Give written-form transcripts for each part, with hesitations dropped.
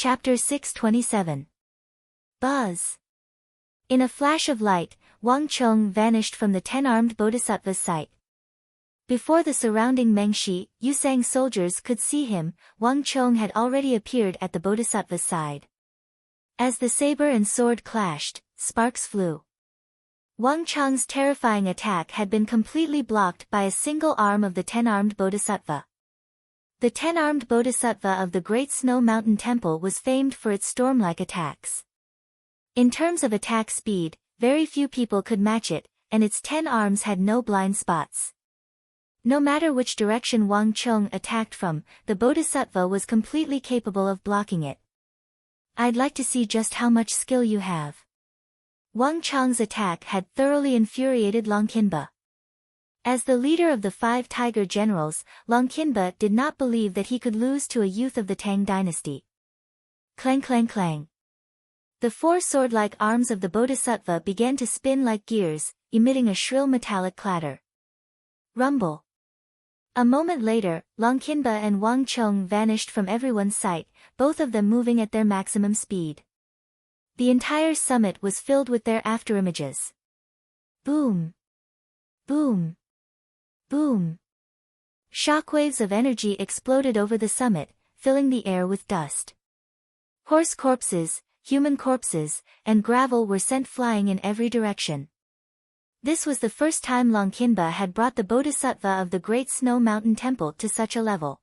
Chapter 627. Buzz. In a flash of light, Wang Chong vanished from the 10-armed bodhisattva's sight. Before the surrounding Mengshi, Yusang soldiers could see him, Wang Chong had already appeared at the bodhisattva's side. As the saber and sword clashed, sparks flew. Wang Chong's terrifying attack had been completely blocked by a single arm of the 10-armed bodhisattva. The 10-armed bodhisattva of the Great Snow Mountain Temple was famed for its storm-like attacks. In terms of attack speed, very few people could match it, and its 10 arms had no blind spots. No matter which direction Wang Chong attacked from, the bodhisattva was completely capable of blocking it. "I'd like to see just how much skill you have." Wang Chong's attack had thoroughly infuriated Longkinba. As the leader of the 5 tiger generals, Longkinba did not believe that he could lose to a youth of the Tang dynasty. Clang clang clang. The 4 sword-like arms of the bodhisattva began to spin like gears, emitting a shrill metallic clatter. Rumble. A moment later, Longkinba and Wang Chong vanished from everyone's sight, both of them moving at their maximum speed. The entire summit was filled with their afterimages. Boom. Boom. Boom. Shockwaves of energy exploded over the summit, filling the air with dust. Horse corpses, human corpses, and gravel were sent flying in every direction. This was the first time Longkinba had brought the bodhisattva of the Great Snow Mountain Temple to such a level.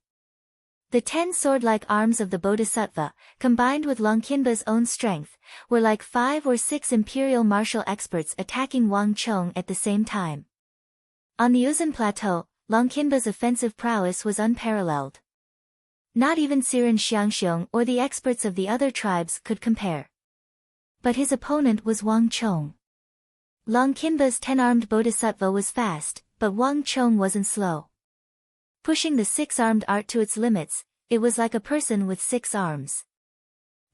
The 10 sword-like arms of the bodhisattva, combined with Longkinba's own strength, were like 5 or 6 imperial martial experts attacking Wang Chong at the same time. On the Uzun Plateau, Longkinba's offensive prowess was unparalleled. Not even Siren Xiangxiong or the experts of the other tribes could compare. But his opponent was Wang Chong. Longkinba's 10-armed bodhisattva was fast, but Wang Chong wasn't slow. Pushing the 6-armed art to its limits, it was like a person with 6 arms.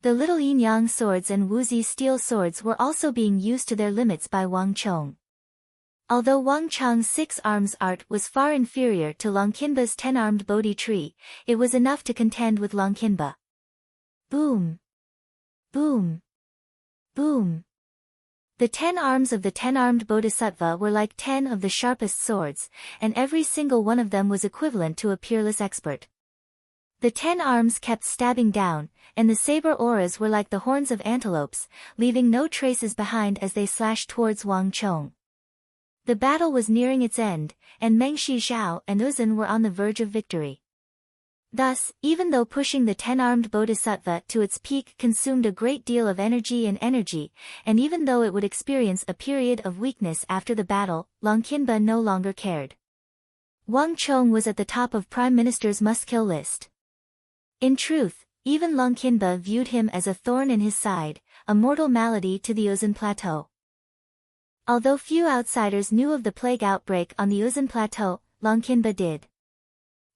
The little yin-yang swords and Wuzi steel swords were also being used to their limits by Wang Chong. Although Wang Chong's 6 arms art was far inferior to Longkinba's 10-armed Bodhi tree, it was enough to contend with Longkinba. Boom! Boom! Boom! The 10 arms of the 10-armed bodhisattva were like 10 of the sharpest swords, and every single one of them was equivalent to a peerless expert. The 10 arms kept stabbing down, and the saber auras were like the horns of antelopes, leaving no traces behind as they slashed towards Wang Chong. The battle was nearing its end, and Mengshi Zhao and Uzun were on the verge of victory. Thus, even though pushing the 10-armed bodhisattva to its peak consumed a great deal of energy, and even though it would experience a period of weakness after the battle, Longkinba no longer cared. Wang Chong was at the top of Prime Minister's must-kill list. In truth, even Longkinba viewed him as a thorn in his side, a mortal malady to the Uzun Plateau. Although few outsiders knew of the plague outbreak on the Uzun Plateau, Longkinba did.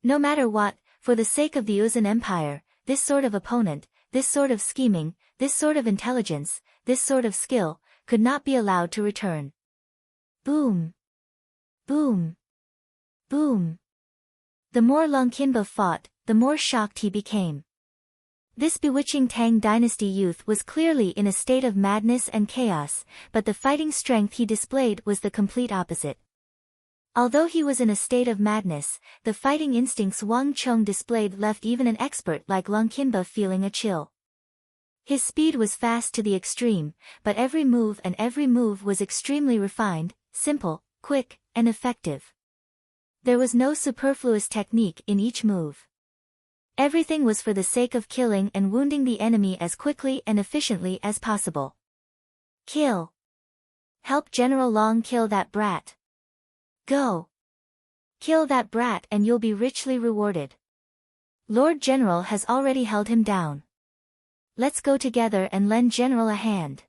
No matter what, for the sake of the Uzun Empire, this sort of opponent, this sort of scheming, this sort of intelligence, this sort of skill, could not be allowed to return. Boom! Boom! Boom! The more Longkinba fought, the more shocked he became. This bewitching Tang dynasty youth was clearly in a state of madness and chaos, but the fighting strength he displayed was the complete opposite. Although he was in a state of madness, the fighting instincts Wang Chong displayed left even an expert like Longkinba feeling a chill. His speed was fast to the extreme, but every move was extremely refined, simple, quick, and effective. There was no superfluous technique in each move. Everything was for the sake of killing and wounding the enemy as quickly and efficiently as possible. Kill. Help General Long kill that brat. Go. Kill that brat and you'll be richly rewarded. Lord General has already held him down. Let's go together and lend General a hand.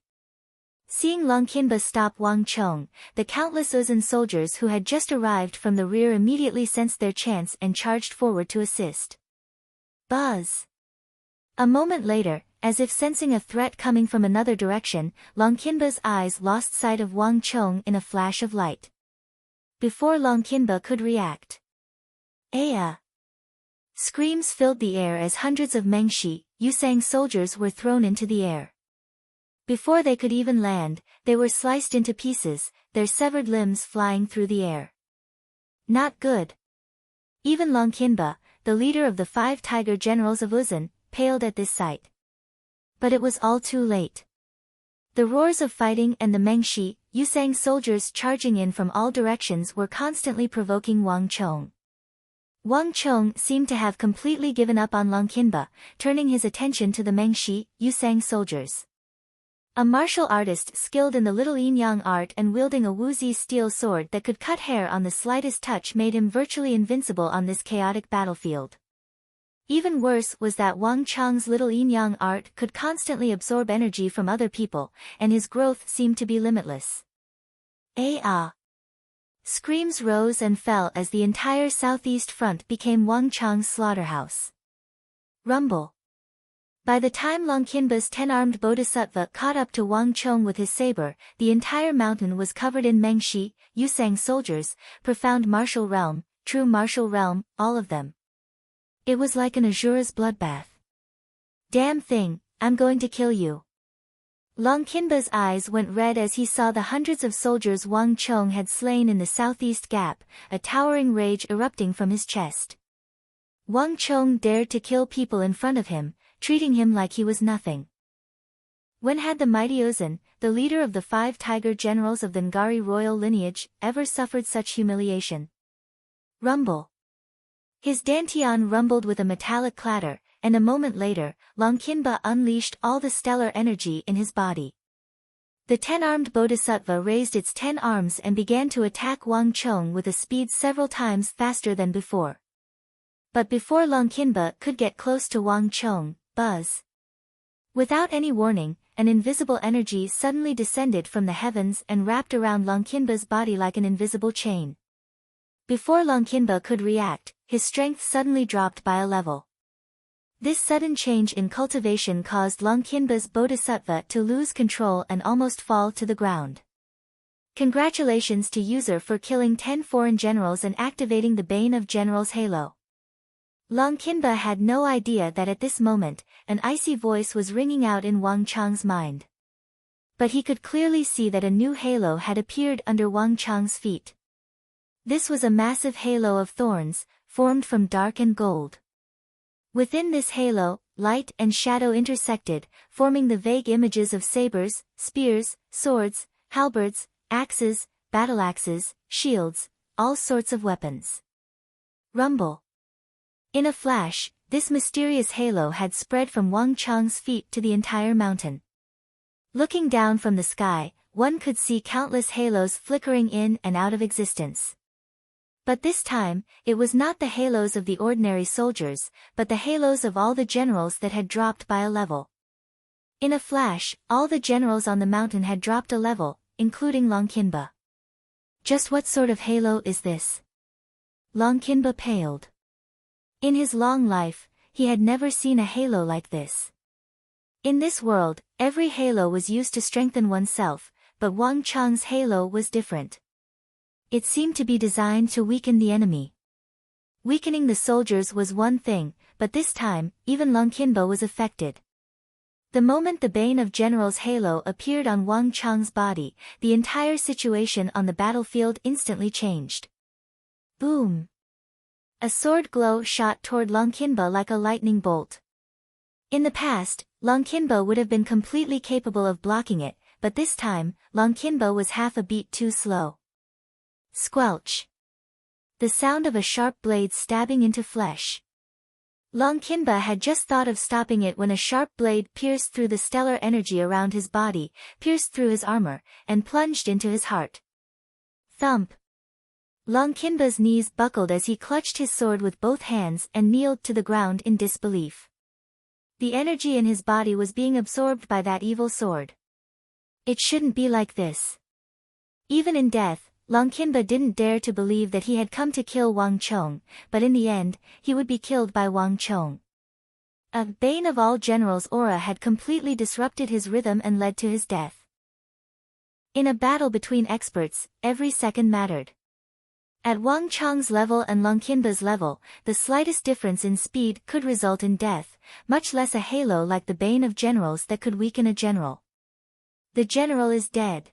Seeing Longkinba stop Wang Chong, the countless Uzun soldiers who had just arrived from the rear immediately sensed their chance and charged forward to assist. Buzz. A moment later, as if sensing a threat coming from another direction, Longkinba's eyes lost sight of Wang Chong in a flash of light. Before Longkinba could react, Aya! Screams filled the air as hundreds of Mengshi, Yusang soldiers were thrown into the air. Before they could even land, they were sliced into pieces, their severed limbs flying through the air. Not good. Even Longkinba, the leader of the 5 tiger generals of Uzun, paled at this sight. But it was all too late. The roars of fighting and the Mengshi, Yusang soldiers charging in from all directions were constantly provoking Wang Chong. Wang Chong seemed to have completely given up on Longkinba, turning his attention to the Mengshi, Yusang soldiers. A martial artist skilled in the little yin-yang art and wielding a wuzi steel sword that could cut hair on the slightest touch made him virtually invincible on this chaotic battlefield. Even worse was that Wang Chong's little yin-yang art could constantly absorb energy from other people, and his growth seemed to be limitless. Ah! Screams rose and fell as the entire southeast front became Wang Chong's slaughterhouse. Rumble. By the time Longkinba's 10-armed bodhisattva caught up to Wang Chong with his saber, the entire mountain was covered in Mengshi, Yusang soldiers, profound martial realm, true martial realm, all of them. It was like an Asura's bloodbath. Damn thing, I'm going to kill you. Longkinba's eyes went red as he saw the hundreds of soldiers Wang Chong had slain in the southeast gap, a towering rage erupting from his chest. Wang Chong dared to kill people in front of him, treating him like he was nothing. When had the mighty Uzun, the leader of the 5 tiger generals of the Ngari royal lineage, ever suffered such humiliation? Rumble. His dantian rumbled with a metallic clatter, and a moment later, Longkinba unleashed all the stellar energy in his body. The 10-armed bodhisattva raised its 10 arms and began to attack Wang Chong with a speed several times faster than before. But before Longkinba could get close to Wang Chong, buzz. Without any warning, an invisible energy suddenly descended from the heavens and wrapped around Longkinba's body like an invisible chain. Before Longkinba could react, his strength suddenly dropped by a level. This sudden change in cultivation caused Longkinba's bodhisattva to lose control and almost fall to the ground. Congratulations to user for killing 10 foreign generals and activating the Bane of Generals Halo. Longkinba had no idea that at this moment, an icy voice was ringing out in Wang Chong's mind. But he could clearly see that a new halo had appeared under Wang Chong's feet. This was a massive halo of thorns, formed from dark and gold. Within this halo, light and shadow intersected, forming the vague images of sabers, spears, swords, halberds, axes, battle-axes, shields, all sorts of weapons. Rumble. In a flash, this mysterious halo had spread from Wang Chong's feet to the entire mountain. Looking down from the sky, one could see countless halos flickering in and out of existence. But this time, it was not the halos of the ordinary soldiers, but the halos of all the generals that had dropped by a level. In a flash, all the generals on the mountain had dropped a level, including Longkinba. Just what sort of halo is this? Longkinba paled. In his long life, he had never seen a halo like this. In this world, every halo was used to strengthen oneself, but Wang Chong's halo was different. It seemed to be designed to weaken the enemy. Weakening the soldiers was one thing, but this time, even Longkinba was affected. The moment the Bane of Generals halo appeared on Wang Chong's body, the entire situation on the battlefield instantly changed. Boom! A sword glow shot toward Longkinba like a lightning bolt. In the past, Longkinba would have been completely capable of blocking it, but this time, Longkinba was half a beat too slow. Squelch. The sound of a sharp blade stabbing into flesh. Longkinba had just thought of stopping it when a sharp blade pierced through the stellar energy around his body, pierced through his armor, and plunged into his heart. Thump. Longkinba's knees buckled as he clutched his sword with both hands and kneeled to the ground in disbelief. The energy in his body was being absorbed by that evil sword. It shouldn't be like this. Even in death, Longkinba didn't dare to believe that he had come to kill Wang Chong, but in the end, he would be killed by Wang Chong. A Bane of all Generals aura had completely disrupted his rhythm and led to his death. In a battle between experts, every second mattered. At Wang Chang's level and Long Qinba's level, the slightest difference in speed could result in death, much less a halo like the bane of generals that could weaken a general. The general is dead.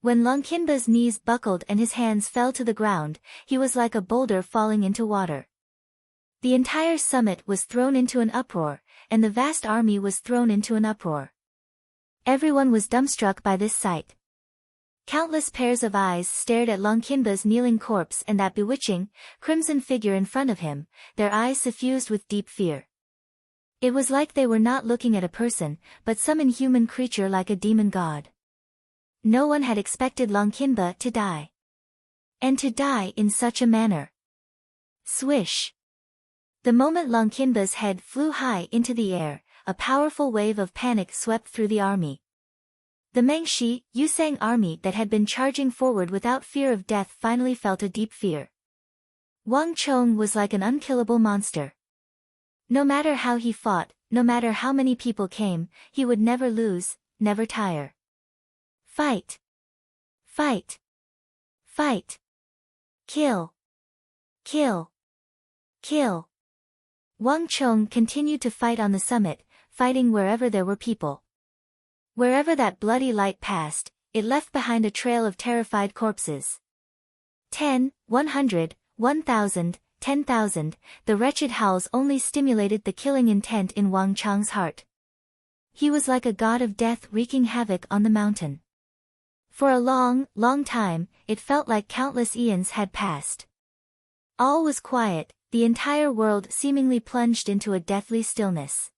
When Long Qinba's knees buckled and his hands fell to the ground, he was like a boulder falling into water. The entire summit was thrown into an uproar, and the vast army was thrown into an uproar. Everyone was dumbstruck by this sight. Countless pairs of eyes stared at Long Qinba's kneeling corpse and that bewitching, crimson figure in front of him, their eyes suffused with deep fear. It was like they were not looking at a person, but some inhuman creature like a demon god. No one had expected Long Qinba to die. And to die in such a manner. Swish! The moment Long Qinba's head flew high into the air, a powerful wave of panic swept through the army. The Mengshi, Yusang army that had been charging forward without fear of death finally felt a deep fear. Wang Chong was like an unkillable monster. No matter how he fought, no matter how many people came, he would never lose, never tire. Fight! Fight! Fight! Kill! Kill! Kill! Wang Chong continued to fight on the summit, fighting wherever there were people. Wherever that bloody light passed, it left behind a trail of terrified corpses. 10, 100, 1,000, 10,000, the wretched howls only stimulated the killing intent in Wang Chang's heart. He was like a god of death wreaking havoc on the mountain. For a long, long time, it felt like countless eons had passed. All was quiet, the entire world seemingly plunged into a deathly stillness.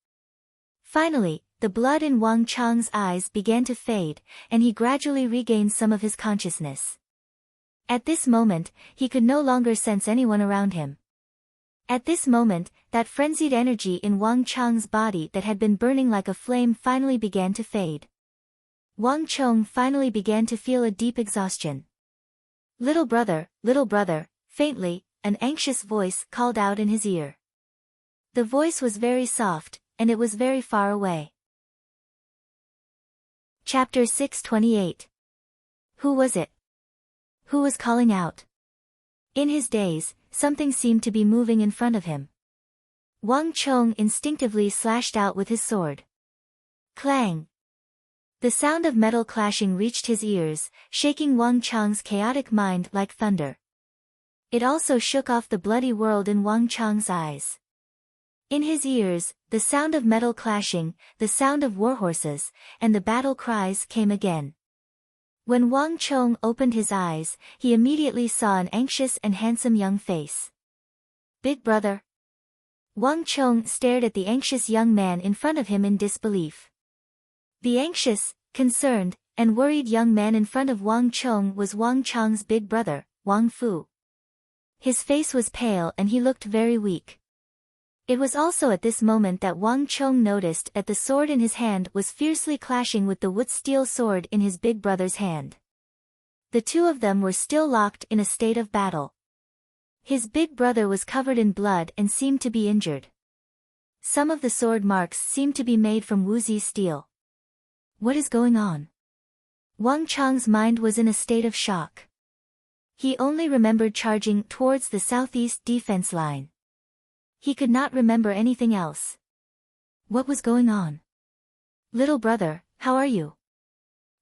Finally, the blood in Wang Chang's eyes began to fade, and he gradually regained some of his consciousness. At this moment, he could no longer sense anyone around him. At this moment, that frenzied energy in Wang Chang's body that had been burning like a flame finally began to fade. Wang Chong finally began to feel a deep exhaustion. Little brother, faintly, an anxious voice called out in his ear. The voice was very soft, and it was very far away. Chapter 628. Who was it? Who was calling out? In his daze, something seemed to be moving in front of him. Wang Chong instinctively slashed out with his sword. Clang! The sound of metal clashing reached his ears, shaking Wang Chang's chaotic mind like thunder. It also shook off the bloody world in Wang Chang's eyes. In his ears, the sound of metal clashing, the sound of warhorses, and the battle cries came again. When Wang Chong opened his eyes, he immediately saw an anxious and handsome young face. Big brother. Wang Chong stared at the anxious young man in front of him in disbelief. The anxious, concerned, and worried young man in front of Wang Chong was Wang Chang's big brother, Wang Fu. His face was pale and he looked very weak. It was also at this moment that Wang Chong noticed that the sword in his hand was fiercely clashing with the wood steel sword in his big brother's hand. The two of them were still locked in a state of battle. His big brother was covered in blood and seemed to be injured. Some of the sword marks seemed to be made from woozy steel. What is going on? Wang Chang's mind was in a state of shock. He only remembered charging towards the southeast defense line. He could not remember anything else. What was going on? Little brother, how are you?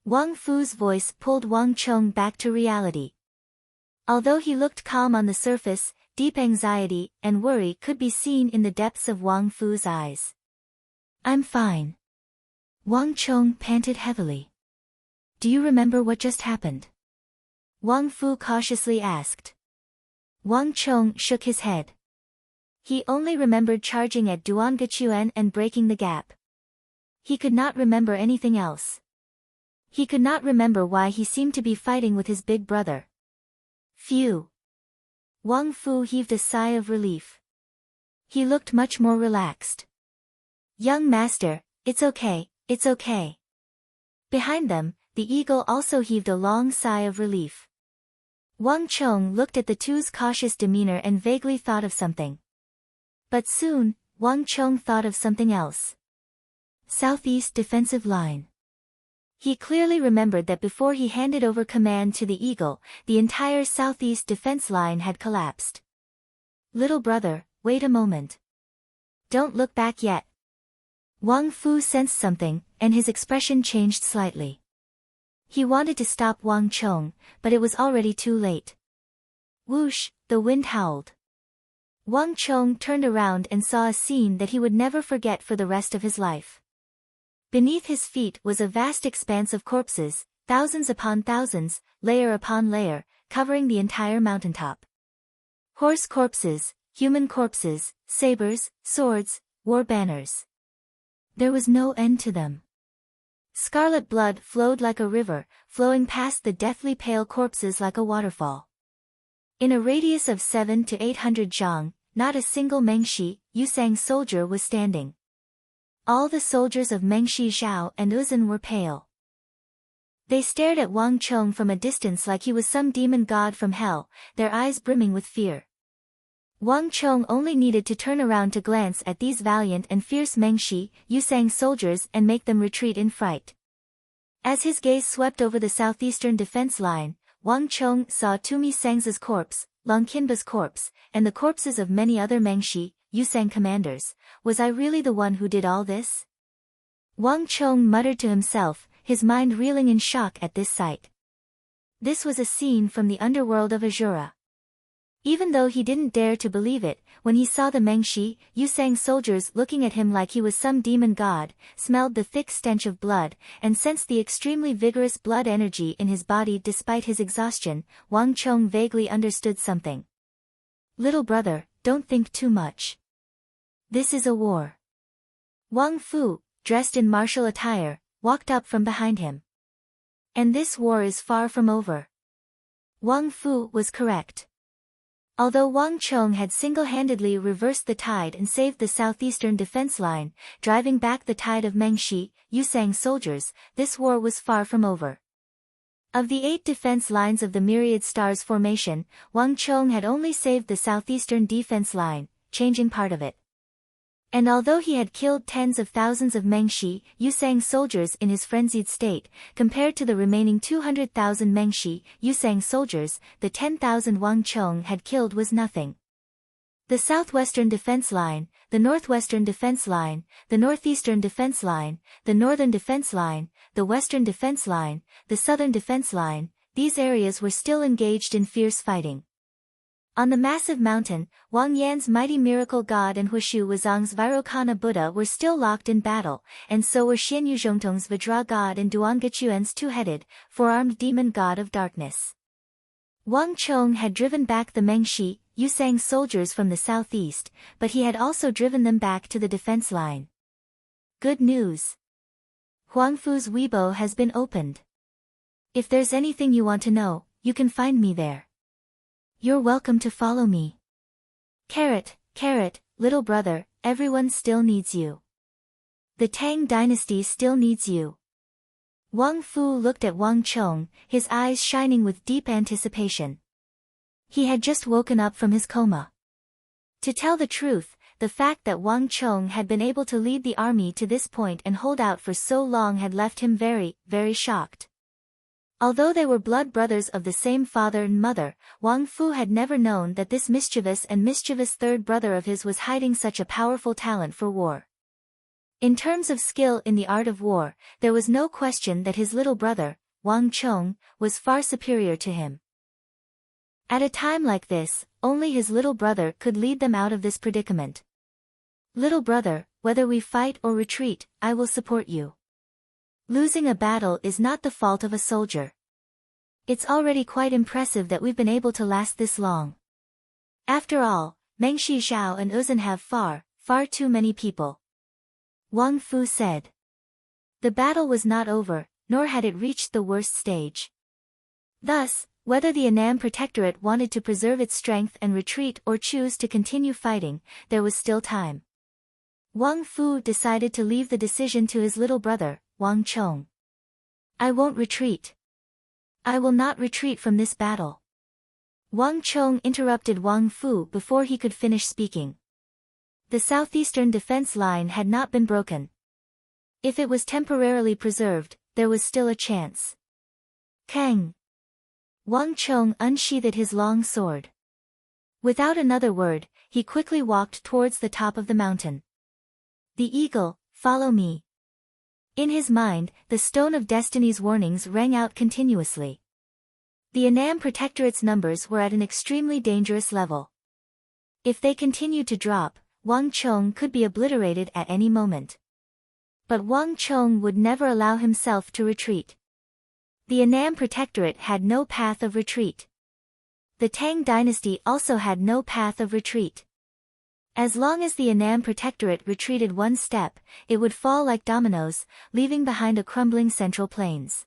Wang Fu's voice pulled Wang Chong back to reality. Although he looked calm on the surface, deep anxiety and worry could be seen in the depths of Wang Fu's eyes. I'm fine. Wang Chong panted heavily. Do you remember what just happened? Wang Fu cautiously asked. Wang Chong shook his head. He only remembered charging at Duangachuan and breaking the gap. He could not remember anything else. He could not remember why he seemed to be fighting with his big brother. Phew! Wang Fu heaved a sigh of relief. He looked much more relaxed. Young master, it's okay, it's okay. Behind them, the eagle also heaved a long sigh of relief. Wang Chong looked at the two's cautious demeanor and vaguely thought of something. But soon, Wang Chong thought of something else. Southeast defensive line. He clearly remembered that before he handed over command to the Eagle, the entire southeast defense line had collapsed. "Little brother, wait a moment. Don't look back yet." Wang Fu sensed something, and his expression changed slightly. He wanted to stop Wang Chong, but it was already too late. Whoosh, the wind howled. Wang Chong turned around and saw a scene that he would never forget for the rest of his life. Beneath his feet was a vast expanse of corpses, thousands upon thousands, layer upon layer, covering the entire mountaintop. Horse corpses, human corpses, sabers, swords, war banners. There was no end to them. Scarlet blood flowed like a river, flowing past the deathly pale corpses like a waterfall. In a radius of 700 to 800 zhang, not a single Mengshi, Yusang soldier was standing. All the soldiers of Mengshi Zhao and Uzun were pale. They stared at Wang Chong from a distance like he was some demon god from hell, their eyes brimming with fear. Wang Chong only needed to turn around to glance at these valiant and fierce Mengshi, Yusang soldiers and make them retreat in fright. As his gaze swept over the southeastern defense line, Wang Chong saw Tumi Sang's corpse, Long Qinba's corpse, and the corpses of many other Mengshi, Yusang commanders. Was I really the one who did all this? Wang Chong muttered to himself, his mind reeling in shock at this sight. This was a scene from the underworld of Azura. Even though he didn't dare to believe it, when he saw the Mengshi, Yusang soldiers looking at him like he was some demon god, smelled the thick stench of blood, and sensed the extremely vigorous blood energy in his body despite his exhaustion, Wang Chong vaguely understood something. "Little brother, don't think too much. This is a war." Wang Fu, dressed in martial attire, walked up from behind him. "And this war is far from over." Wang Fu was correct. Although Wang Chong had single-handedly reversed the tide and saved the southeastern defense line, driving back the tide of Mengshi, Yusang soldiers, this war was far from over. Of the 8 defense lines of the Myriad Stars formation, Wang Chong had only saved the southeastern defense line, changing part of it. And although he had killed tens of thousands of Mengshi, Yusang soldiers in his frenzied state, compared to the remaining 200,000 Mengshi, Yusang soldiers, the 10,000 Wang Chong had killed was nothing. The southwestern defense line, the northwestern defense line, the northeastern defense line, the northern defense line, the western defense line, the southern defense line, these areas were still engaged in fierce fighting. On the massive mountain, Wang Yan's mighty miracle god and Huishu Wuzong's Vairocana Buddha were still locked in battle, and so were Xian Yuzhongtong's Vajra god and Duangechuan's two-headed, four-armed demon god of darkness. Wang Chong had driven back the Mengshi, Yusang soldiers from the southeast, but he had also driven them back to the defense line. Good news. Huang Fu's Weibo has been opened. If there's anything you want to know, you can find me there. You're welcome to follow me. Carrot, little brother, everyone still needs you. The Tang dynasty still needs you. Wang Fu looked at Wang Chong, his eyes shining with deep anticipation. He had just woken up from his coma. To tell the truth, the fact that Wang Chong had been able to lead the army to this point and hold out for so long had left him very, very shocked. Although they were blood brothers of the same father and mother, Wang Fu had never known that this mischievous third brother of his was hiding such a powerful talent for war. In terms of skill in the art of war, there was no question that his little brother, Wang Chong, was far superior to him. At a time like this, only his little brother could lead them out of this predicament. "Little brother, whether we fight or retreat, I will support you. Losing a battle is not the fault of a soldier. It's already quite impressive that we've been able to last this long. After all, Mengshi Zhao and Uzun have far too many people." Wang Fu said. The battle was not over, nor had it reached the worst stage. Thus, whether the Annam Protectorate wanted to preserve its strength and retreat or choose to continue fighting, there was still time. Wang Fu decided to leave the decision to his little brother, Wang Chong. "I won't retreat. I will not retreat from this battle." Wang Chong interrupted Wang Fu before he could finish speaking. The southeastern defense line had not been broken. If it was temporarily preserved, there was still a chance. Kang! Wang Chong unsheathed his long sword. Without another word, he quickly walked towards the top of the mountain. The eagle, follow me. In his mind, the Stone of Destiny's warnings rang out continuously. The Annam Protectorate's numbers were at an extremely dangerous level. If they continued to drop, Wang Chong could be obliterated at any moment. But Wang Chong would never allow himself to retreat. The Annam Protectorate had no path of retreat. The Tang dynasty also had no path of retreat. As long as the Annam Protectorate retreated one step, it would fall like dominoes, leaving behind a crumbling central plains.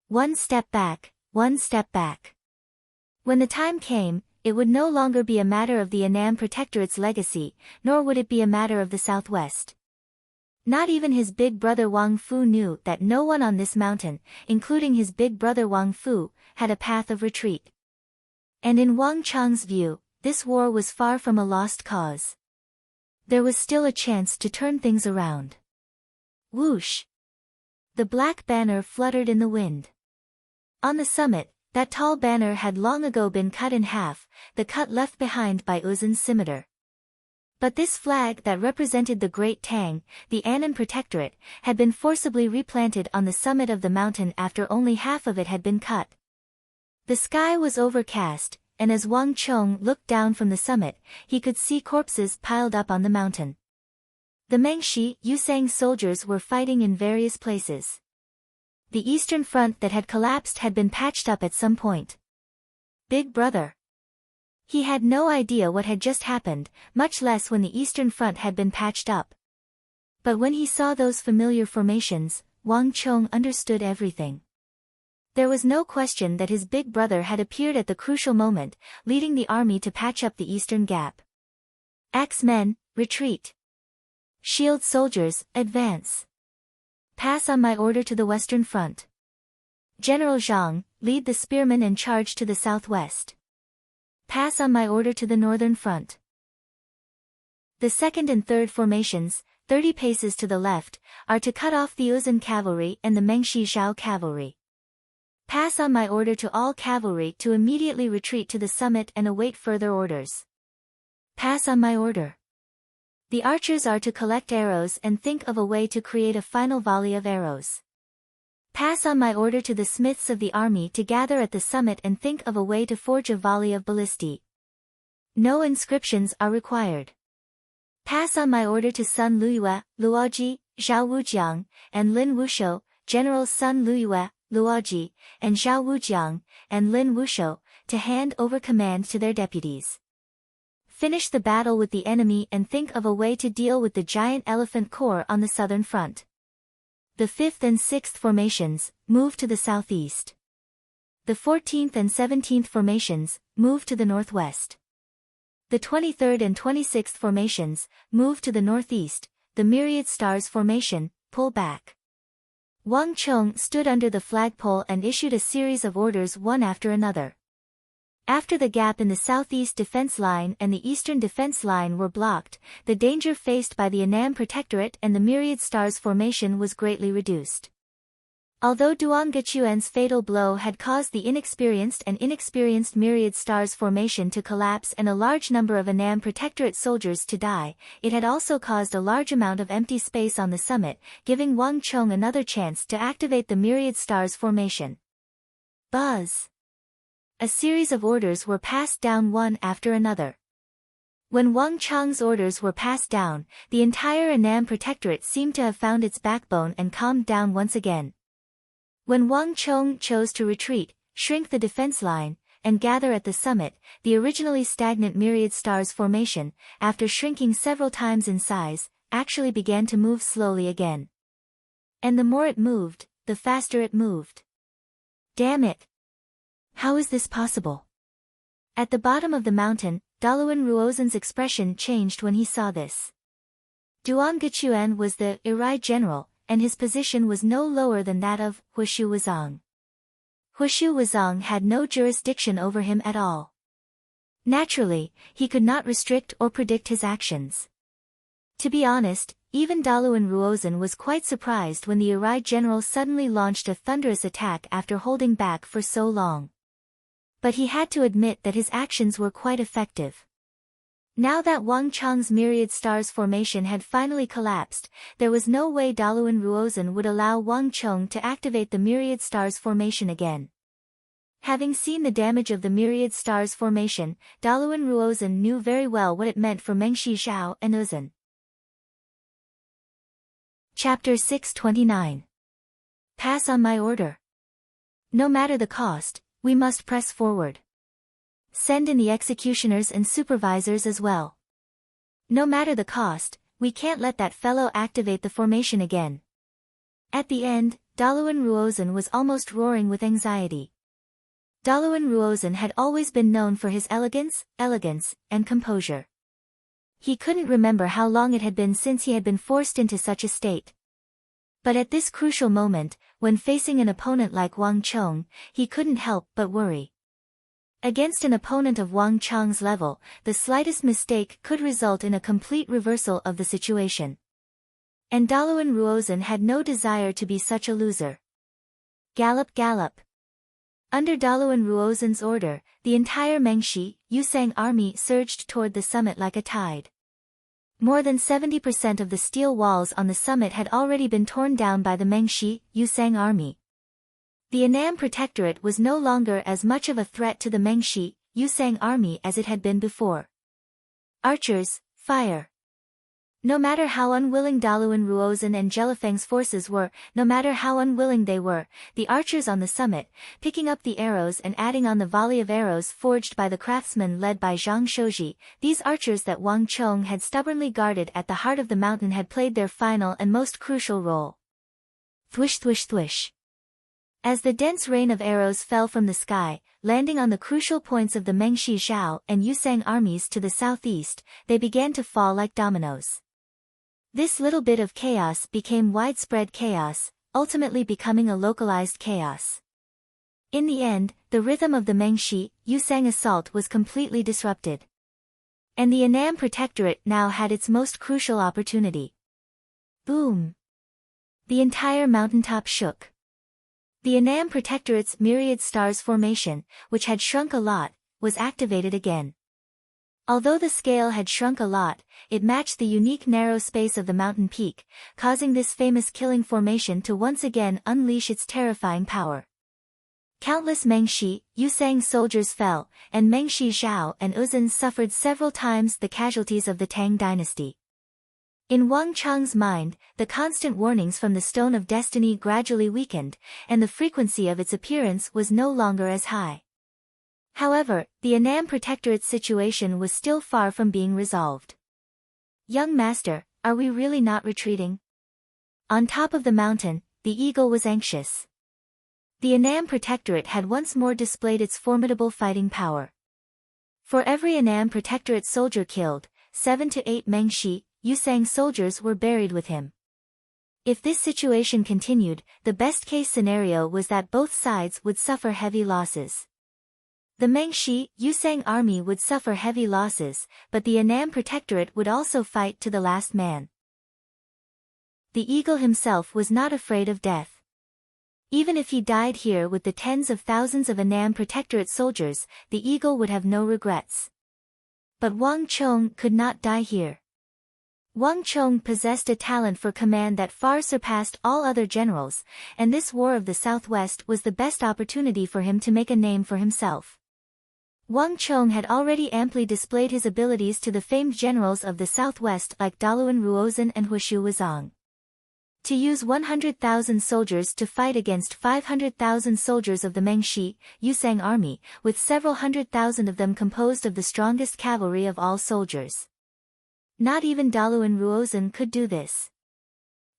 One step back, one step back. When the time came, it would no longer be a matter of the Annam Protectorate's legacy, nor would it be a matter of the Southwest. Not even his big brother Wang Fu knew that no one on this mountain, including his big brother Wang Fu, had a path of retreat. And in Wang Chong's view, this war was far from a lost cause. There was still a chance to turn things around. Whoosh! The black banner fluttered in the wind. On the summit, that tall banner had long ago been cut in half, the cut left behind by Uzun's scimitar. But this flag that represented the Great Tang, the Annam Protectorate, had been forcibly replanted on the summit of the mountain after only half of it had been cut. The sky was overcast, and as Wang Chong looked down from the summit, he could see corpses piled up on the mountain. The Mengshi Yusang soldiers were fighting in various places. The eastern front that had collapsed had been patched up at some point. Big brother. He had no idea what had just happened, much less when the eastern front had been patched up. But when he saw those familiar formations, Wang Chong understood everything. There was no question that his big brother had appeared at the crucial moment, leading the army to patch up the eastern gap. Axemen, retreat. Shield soldiers, advance. Pass on my order to the western front. General Zhang, lead the spearmen and charge to the southwest. Pass on my order to the northern front. The second and third formations, 30 paces to the left, are to cut off the Uzun cavalry and the Mengshi Zhao cavalry. Pass on my order to all cavalry to immediately retreat to the summit and await further orders. Pass on my order. The archers are to collect arrows and think of a way to create a final volley of arrows. Pass on my order to the smiths of the army to gather at the summit and think of a way to forge a volley of ballistae. No inscriptions are required. Pass on my order to Sun Luyue, Luoji, Zhao Wujiang, and Lin Wushou, Generals Sun Luyue, Luoji, and Zhao Wujiang, and Lin Wushou, to hand over command to their deputies. Finish the battle with the enemy and think of a way to deal with the giant elephant corps on the southern front. The 5th and 6th formations, move to the southeast. The 14th and 17th formations, move to the northwest. The 23rd and 26th formations, move to the northeast. The Myriad Stars formation, pull back. Wang Chong stood under the flagpole and issued a series of orders one after another. After the gap in the southeast defense line and the eastern defense line were blocked, the danger faced by the Annam Protectorate and the Myriad Stars formation was greatly reduced. Although Duangechuan's fatal blow had caused the inexperienced Myriad Stars formation to collapse and a large number of Annam Protectorate soldiers to die, it had also caused a large amount of empty space on the summit, giving Wang Chong another chance to activate the Myriad Stars formation. Buzz! A series of orders were passed down one after another. When Wang Chong's orders were passed down, the entire Annam Protectorate seemed to have found its backbone and calmed down once again. When Wang Chong chose to retreat, shrink the defense line, and gather at the summit, the originally stagnant Myriad Stars formation, after shrinking several times in size, actually began to move slowly again. And the more it moved, the faster it moved. Damn it! How is this possible? At the bottom of the mountain, Daluan Ruozhen's expression changed when he saw this. Duangechuan was the Irai general, and his position was no lower than that of Huishu Wuzong. Huishu Wuzong had no jurisdiction over him at all. Naturally, he could not restrict or predict his actions. To be honest, even Daluan Ruozan was quite surprised when the Arai general suddenly launched a thunderous attack after holding back for so long. But he had to admit that his actions were quite effective. Now that Wang Chang's myriad stars formation had finally collapsed, there was no way Daluan Ruozan would allow Wang Chong to activate the myriad stars formation again. Having seen the damage of the myriad stars formation, Daluan Ruozan knew very well what it meant for Mengshi Zhao and Uzan. Chapter 629. Pass on my order. No matter the cost, we must press forward. Send in the executioners and supervisors as well. No matter the cost, we can't let that fellow activate the formation again. At the end, Daluan Ruozan was almost roaring with anxiety. Daluan Ruozan had always been known for his elegance, and composure. He couldn't remember how long it had been since he had been forced into such a state. But at this crucial moment, when facing an opponent like Wang Chong, he couldn't help but worry. Against an opponent of Wang Chang's level, the slightest mistake could result in a complete reversal of the situation. And Daluan Ruozan had no desire to be such a loser. Gallop, gallop. Under Daluan Ruozan's order, the entire Mengshi, Yusang army surged toward the summit like a tide. More than 70% of the steel walls on the summit had already been torn down by the Mengshi, Yusang army. The Annam Protectorate was no longer as much of a threat to the Mengshi, Yusang army as it had been before. Archers, fire. No matter how unwilling Daluan Ruozan and Jelifeng's forces were, no matter how unwilling they were, the archers on the summit, picking up the arrows and adding on the volley of arrows forged by the craftsmen led by Zhang Shouji, these archers that Wang Chong had stubbornly guarded at the heart of the mountain had played their final and most crucial role. Thwish thwish thwish. As the dense rain of arrows fell from the sky, landing on the crucial points of the Mengshi Zhao and Yusang armies to the southeast, they began to fall like dominoes. This little bit of chaos became widespread chaos, ultimately becoming a localized chaos. In the end, the rhythm of the Mengshi, Yusang assault was completely disrupted. And the Annam Protectorate now had its most crucial opportunity. Boom! The entire mountaintop shook. The Annam Protectorate's myriad stars formation, which had shrunk a lot, was activated again. Although the scale had shrunk a lot, it matched the unique narrow space of the mountain peak, causing this famous killing formation to once again unleash its terrifying power. Countless Mengshi, Yusang soldiers fell, and Mengshi Zhao and Uzan suffered several times the casualties of the Tang dynasty. In Wang Chang's mind, the constant warnings from the Stone of Destiny gradually weakened, and the frequency of its appearance was no longer as high. However, the Annam Protectorate's situation was still far from being resolved. Young master, are we really not retreating? On top of the mountain, the eagle was anxious. The Annam Protectorate had once more displayed its formidable fighting power. For every Annam Protectorate soldier killed, 7 to 8 Mengshi, Yusang soldiers were buried with him. If this situation continued, the best-case scenario was that both sides would suffer heavy losses. The Mengshi, Yusang army would suffer heavy losses, but the Annam Protectorate would also fight to the last man. The eagle himself was not afraid of death. Even if he died here with the tens of thousands of Annam Protectorate soldiers, the eagle would have no regrets. But Wang Chong could not die here. Wang Chong possessed a talent for command that far surpassed all other generals, and this War of the Southwest was the best opportunity for him to make a name for himself. Wang Chong had already amply displayed his abilities to the famed generals of the Southwest like Daluan Ruozan and Huishu Wuzong. To use 100,000 soldiers to fight against 500,000 soldiers of the Mengshi, Yusang army, with several 100,000 of them composed of the strongest cavalry of all soldiers. Not even Daluan Ruozan could do this.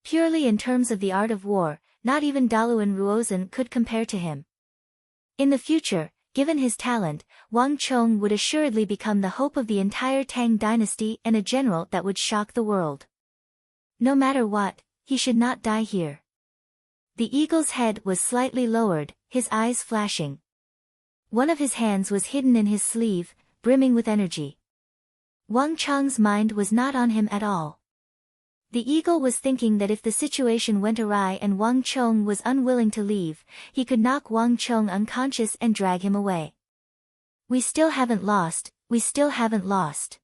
Purely in terms of the art of war, not even Daluan Ruozan could compare to him. In the future, given his talent, Wang Chong would assuredly become the hope of the entire Tang dynasty and a general that would shock the world. No matter what, he should not die here. The eagle's head was slightly lowered, his eyes flashing. One of his hands was hidden in his sleeve, brimming with energy. Wang Chong's mind was not on him at all. The eagle was thinking that if the situation went awry and Wang Chong was unwilling to leave, he could knock Wang Chong unconscious and drag him away. We still haven't lost, we still haven't lost.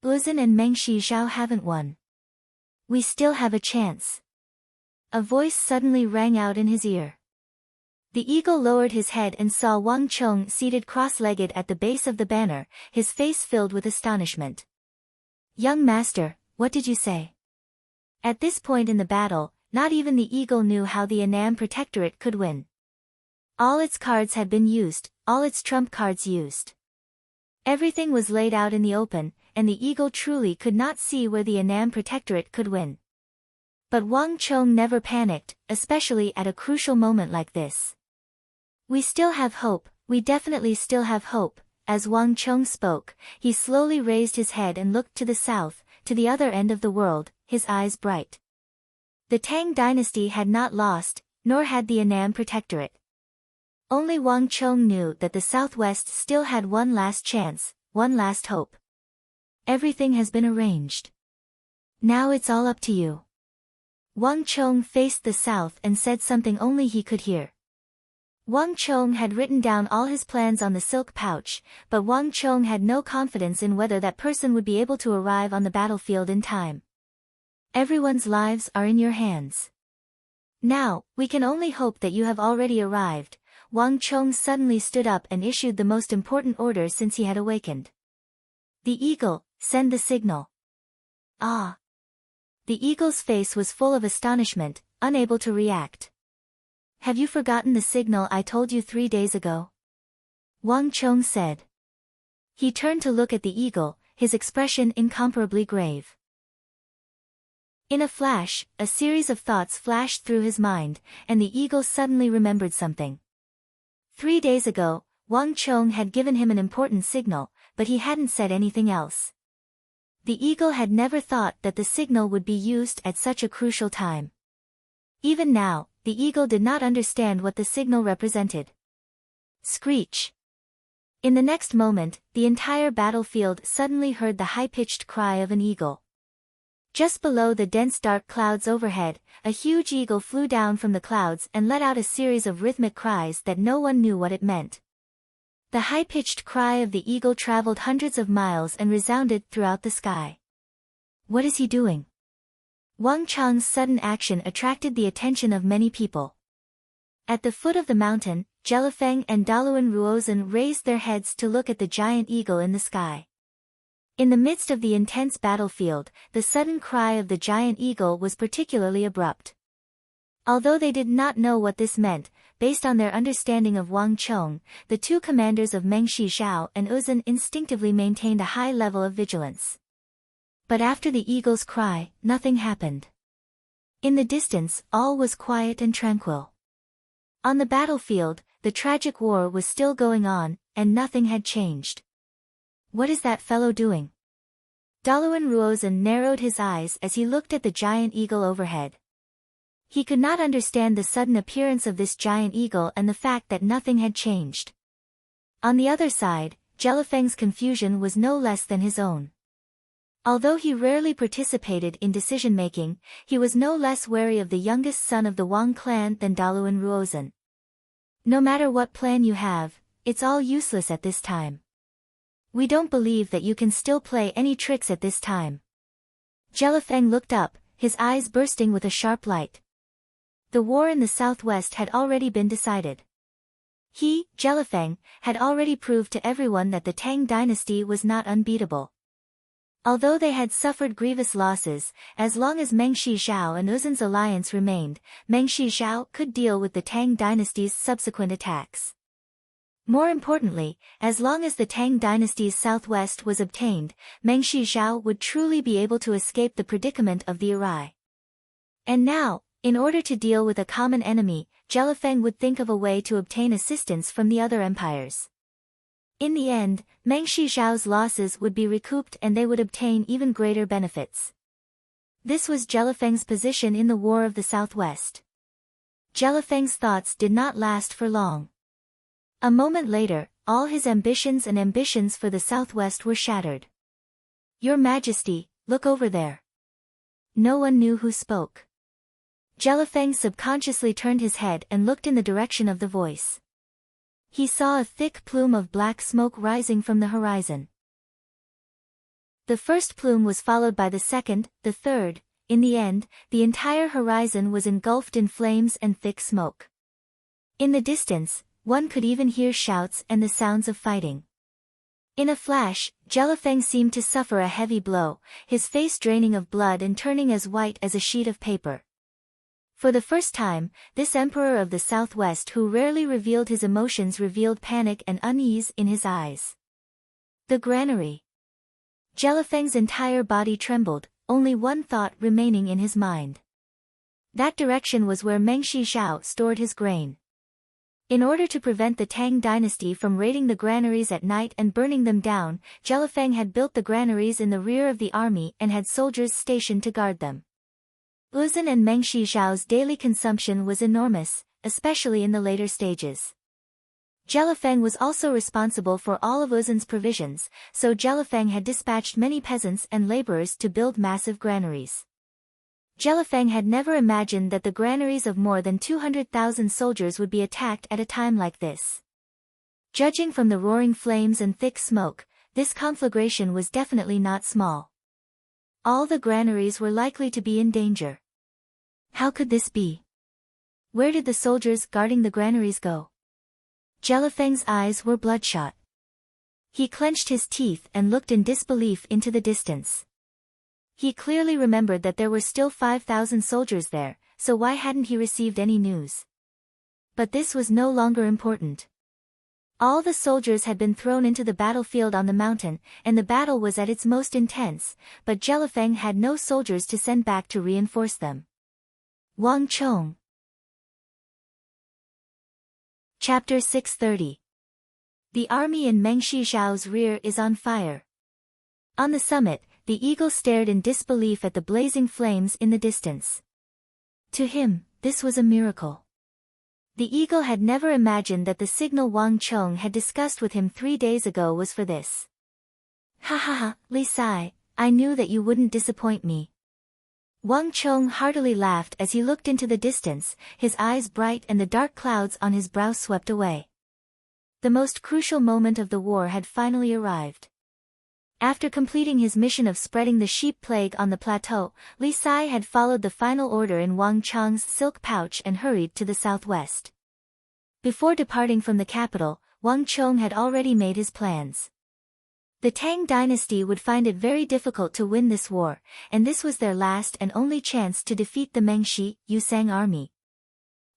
Uzun and Meng Shizhao haven't won. We still have a chance. A voice suddenly rang out in his ear. The eagle lowered his head and saw Wang Chong seated cross-legged at the base of the banner, his face filled with astonishment. Young master, what did you say? At this point in the battle, not even the eagle knew how the Annam Protectorate could win. All its cards had been used, all its trump cards used. Everything was laid out in the open, and the eagle truly could not see where the Annam Protectorate could win. But Wang Chong never panicked, especially at a crucial moment like this. We still have hope, we definitely still have hope. As Wang Chong spoke, he slowly raised his head and looked to the south, to the other end of the world, his eyes bright. The Tang dynasty had not lost, nor had the Annam Protectorate. Only Wang Chong knew that the Southwest still had one last chance, one last hope. Everything has been arranged. Now it's all up to you. Wang Chong faced the south and said something only he could hear. Wang Chong had written down all his plans on the silk pouch, but Wang Chong had no confidence in whether that person would be able to arrive on the battlefield in time. Everyone's lives are in your hands. Now, we can only hope that you have already arrived. Wang Chong suddenly stood up and issued the most important order since he had awakened. The eagle, send the signal. Ah! The eagle's face was full of astonishment, unable to react. Have you forgotten the signal I told you 3 days ago? Wang Chong said. He turned to look at the eagle, his expression incomparably grave. In a flash, a series of thoughts flashed through his mind, and the eagle suddenly remembered something. 3 days ago, Wang Chong had given him an important signal, but he hadn't said anything else. The eagle had never thought that the signal would be used at such a crucial time. Even now, the eagle did not understand what the signal represented. Screech! In the next moment, the entire battlefield suddenly heard the high-pitched cry of an eagle. Just below the dense dark clouds overhead, a huge eagle flew down from the clouds and let out a series of rhythmic cries that no one knew what it meant. The high-pitched cry of the eagle traveled hundreds of miles and resounded throughout the sky. What is he doing? Wang Chong's sudden action attracted the attention of many people. At the foot of the mountain, Jelifeng and Daluan Ruozhen raised their heads to look at the giant eagle in the sky. In the midst of the intense battlefield, the sudden cry of the giant eagle was particularly abrupt. Although they did not know what this meant, based on their understanding of Wang Chong, the two commanders of Meng Shizhao and Uzun instinctively maintained a high level of vigilance. But after the eagle's cry, nothing happened. In the distance, all was quiet and tranquil. On the battlefield, the tragic war was still going on, and nothing had changed. What is that fellow doing? Daluan Ruozhen narrowed his eyes as he looked at the giant eagle overhead. He could not understand the sudden appearance of this giant eagle and the fact that nothing had changed. On the other side, Jelifeng's confusion was no less than his own. Although he rarely participated in decision-making, he was no less wary of the youngest son of the Wang clan than Daluan Ruozhen. No matter what plan you have, it's all useless at this time. We don't believe that you can still play any tricks at this time. Jelifeng looked up, his eyes bursting with a sharp light. The war in the southwest had already been decided. He, Jelifeng, had already proved to everyone that the Tang dynasty was not unbeatable. Although they had suffered grievous losses, as long as Meng Shizhao and Uzun's alliance remained, Meng Shizhao could deal with the Tang dynasty's subsequent attacks. More importantly, as long as the Tang dynasty's southwest was obtained, Meng Shizhao would truly be able to escape the predicament of the Arai. And now, in order to deal with a common enemy, Jelifeng would think of a way to obtain assistance from the other empires. In the end, Meng Shizhao's losses would be recouped and they would obtain even greater benefits. This was Jelifeng's position in the War of the Southwest. Jelifeng's thoughts did not last for long. A moment later, all his ambitions for the Southwest were shattered. Your Majesty, look over there. No one knew who spoke. Jellyfang subconsciously turned his head and looked in the direction of the voice. He saw a thick plume of black smoke rising from the horizon. The first plume was followed by the second, the third. In the end, the entire horizon was engulfed in flames and thick smoke. In the distance, one could even hear shouts and the sounds of fighting. In a flash, Jellyfang seemed to suffer a heavy blow, his face draining of blood and turning as white as a sheet of paper. For the first time, this emperor of the Southwest who rarely revealed his emotions revealed panic and unease in his eyes. The granary. Jellyfang's entire body trembled, only one thought remaining in his mind. That direction was where Meng Shizhao stored his grain. In order to prevent the Tang dynasty from raiding the granaries at night and burning them down, Jellyfang had built the granaries in the rear of the army and had soldiers stationed to guard them. Uzun and Meng Shizhao's daily consumption was enormous, especially in the later stages. Jellyfang was also responsible for all of Uzun's provisions, so Jellyfang had dispatched many peasants and laborers to build massive granaries. Jellyfang had never imagined that the granaries of more than 200,000 soldiers would be attacked at a time like this. Judging from the roaring flames and thick smoke, this conflagration was definitely not small. All the granaries were likely to be in danger. How could this be? Where did the soldiers guarding the granaries go? Jellyfang's eyes were bloodshot. He clenched his teeth and looked in disbelief into the distance. He clearly remembered that there were still 5,000 soldiers there, so why hadn't he received any news? But this was no longer important. All the soldiers had been thrown into the battlefield on the mountain, and the battle was at its most intense, but Jellyfang had no soldiers to send back to reinforce them. Wang Chong. Chapter 630. The army in Meng Shizhao's rear is on fire. On the summit, the eagle stared in disbelief at the blazing flames in the distance. To him, this was a miracle. The eagle had never imagined that the signal Wang Chong had discussed with him 3 days ago was for this. Ha ha ha, Li Sai, I knew that you wouldn't disappoint me. Wang Chong heartily laughed as he looked into the distance, his eyes bright and the dark clouds on his brow swept away. The most crucial moment of the war had finally arrived. After completing his mission of spreading the sheep plague on the plateau, Li Sai had followed the final order in Wang Chong's silk pouch and hurried to the southwest. Before departing from the capital, Wang Chong had already made his plans. The Tang dynasty would find it very difficult to win this war, and this was their last and only chance to defeat the Mengshi, Yusang army.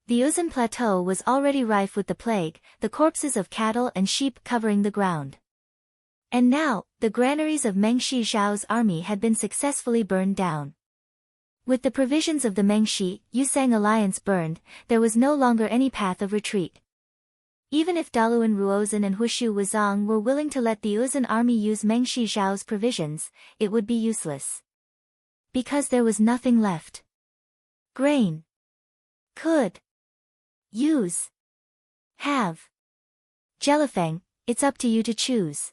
The Uzun plateau was already rife with the plague, the corpses of cattle and sheep covering the ground. And now, the granaries of Meng Shizhao's army had been successfully burned down. With the provisions of the Mengshi, Yusang alliance burned, there was no longer any path of retreat. Even if Daluan Ruozan and Hushu Wuzong were willing to let the Uzun army use Meng Shizhao's provisions, it would be useless. Because there was nothing left. Grain. Could. Use. Have. Jellyfang, it's up to you to choose.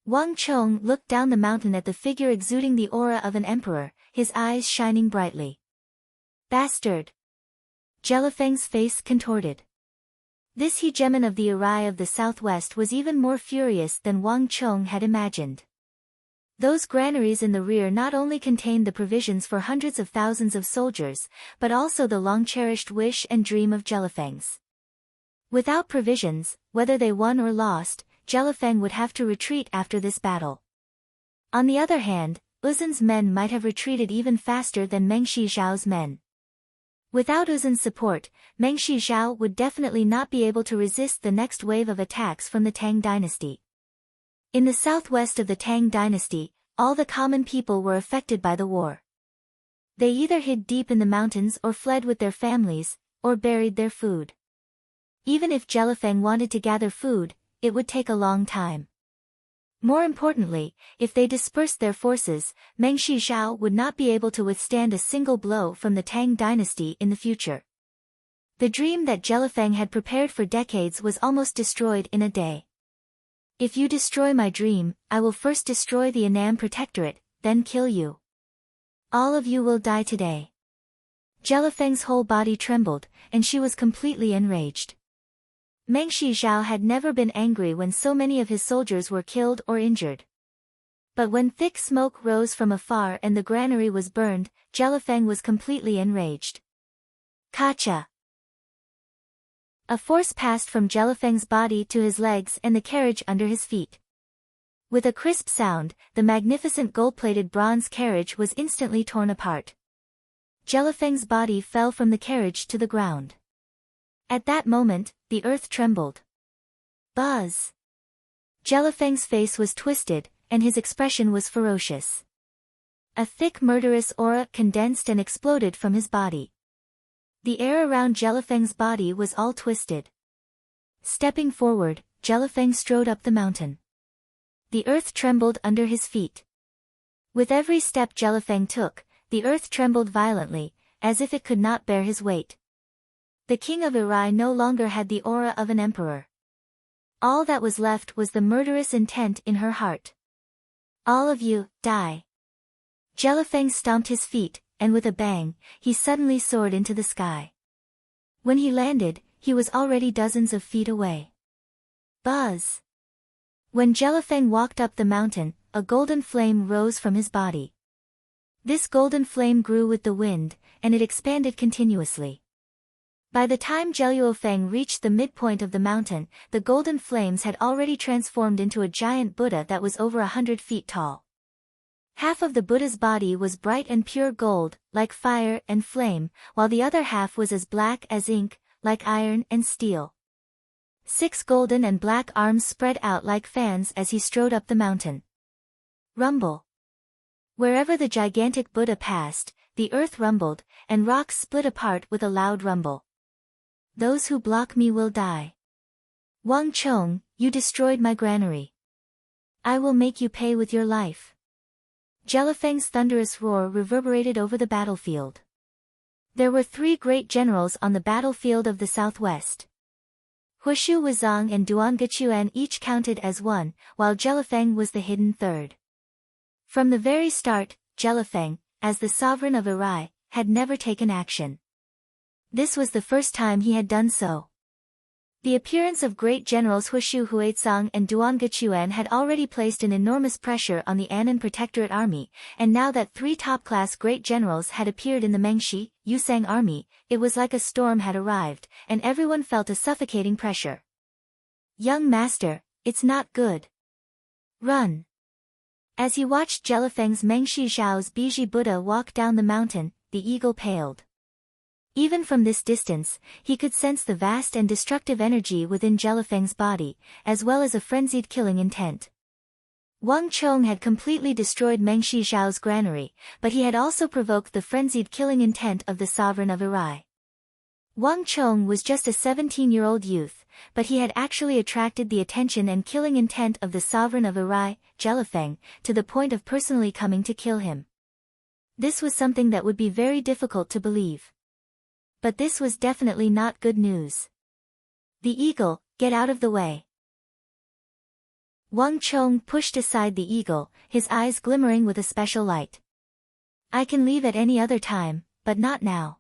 Wang Chong looked down the mountain at the figure exuding the aura of an emperor, his eyes shining brightly. Bastard! Jellyfang's face contorted. This hegemon of the Arai of the southwest was even more furious than Wang Chong had imagined. Those granaries in the rear not only contained the provisions for hundreds of thousands of soldiers, but also the long-cherished wish and dream of Jellyfang's. Without provisions, whether they won or lost, Jellyfang would have to retreat after this battle. On the other hand, Uzun's men might have retreated even faster than Meng Shizhao's men. Without Uzun's support, Meng Shizhao would definitely not be able to resist the next wave of attacks from the Tang dynasty. In the southwest of the Tang dynasty, all the common people were affected by the war. They either hid deep in the mountains or fled with their families, or buried their food. Even if Jellyfang wanted to gather food, it would take a long time. More importantly, if they dispersed their forces, Meng Shizhao would not be able to withstand a single blow from the Tang dynasty in the future. The dream that Jellyfang had prepared for decades was almost destroyed in a day. If you destroy my dream, I will first destroy the Annam Protectorate, then kill you. All of you will die today. Jellyfang's whole body trembled, and she was completely enraged. Meng Shizhao had never been angry when so many of his soldiers were killed or injured. But when thick smoke rose from afar and the granary was burned, Jellyfang was completely enraged. Kacha! A force passed from Jellyfang's body to his legs and the carriage under his feet. With a crisp sound, the magnificent gold-plated bronze carriage was instantly torn apart. Jellyfang's body fell from the carriage to the ground. At that moment, the earth trembled. Buzz! Jellyfang's face was twisted, and his expression was ferocious. A thick murderous aura condensed and exploded from his body. The air around Jellyfang's body was all twisted. Stepping forward, Jellyfang strode up the mountain. The earth trembled under his feet. With every step Jellyfang took, the earth trembled violently, as if it could not bear his weight. The king of Irai no longer had the aura of an emperor. All that was left was the murderous intent in her heart. All of you, die. Jellyfang stomped his feet, and with a bang, he suddenly soared into the sky. When he landed, he was already dozens of feet away. Buzz! When Jellyfang walked up the mountain, a golden flame rose from his body. This golden flame grew with the wind, and it expanded continuously. By the time Jellyfang reached the midpoint of the mountain, the golden flames had already transformed into a giant Buddha that was over 100 feet tall. Half of the Buddha's body was bright and pure gold, like fire and flame, while the other half was as black as ink, like iron and steel. 6 golden and black arms spread out like fans as he strode up the mountain. Rumble! Wherever the gigantic Buddha passed, the earth rumbled, and rocks split apart with a loud rumble. Those who block me will die. Wang Chong, you destroyed my granary. I will make you pay with your life. Jellyfang's thunderous roar reverberated over the battlefield. There were 3 great generals on the battlefield of the southwest. Huishu Wuzong and Duangechuan each counted as 1, while Jellyfang was the hidden 3rd. From the very start, Jellyfang, as the sovereign of Irai, had never taken action. This was the first time he had done so. The appearance of great generals Huishu Huizong and Duangechuan had already placed an enormous pressure on the Annan Protectorate army, and now that 3 top-class great generals had appeared in the Mengshi, Yusang army, it was like a storm had arrived, and everyone felt a suffocating pressure. Young master, it's not good. Run! As he watched Jellyfang's Mengshi Zhao's Biji Buddha walk down the mountain, the eagle paled. Even from this distance, he could sense the vast and destructive energy within Jellyfang's body, as well as a frenzied killing intent. Wang Chong had completely destroyed Mengshi Zhao's granary, but he had also provoked the frenzied killing intent of the sovereign of Irai. Wang Chong was just a 17-year-old youth, but he had actually attracted the attention and killing intent of the sovereign of Irai, Jellyfang, to the point of personally coming to kill him. This was something that would be very difficult to believe. But this was definitely not good news. The eagle, get out of the way. Wang Chong pushed aside the eagle, his eyes glimmering with a special light. I can leave at any other time, but not now.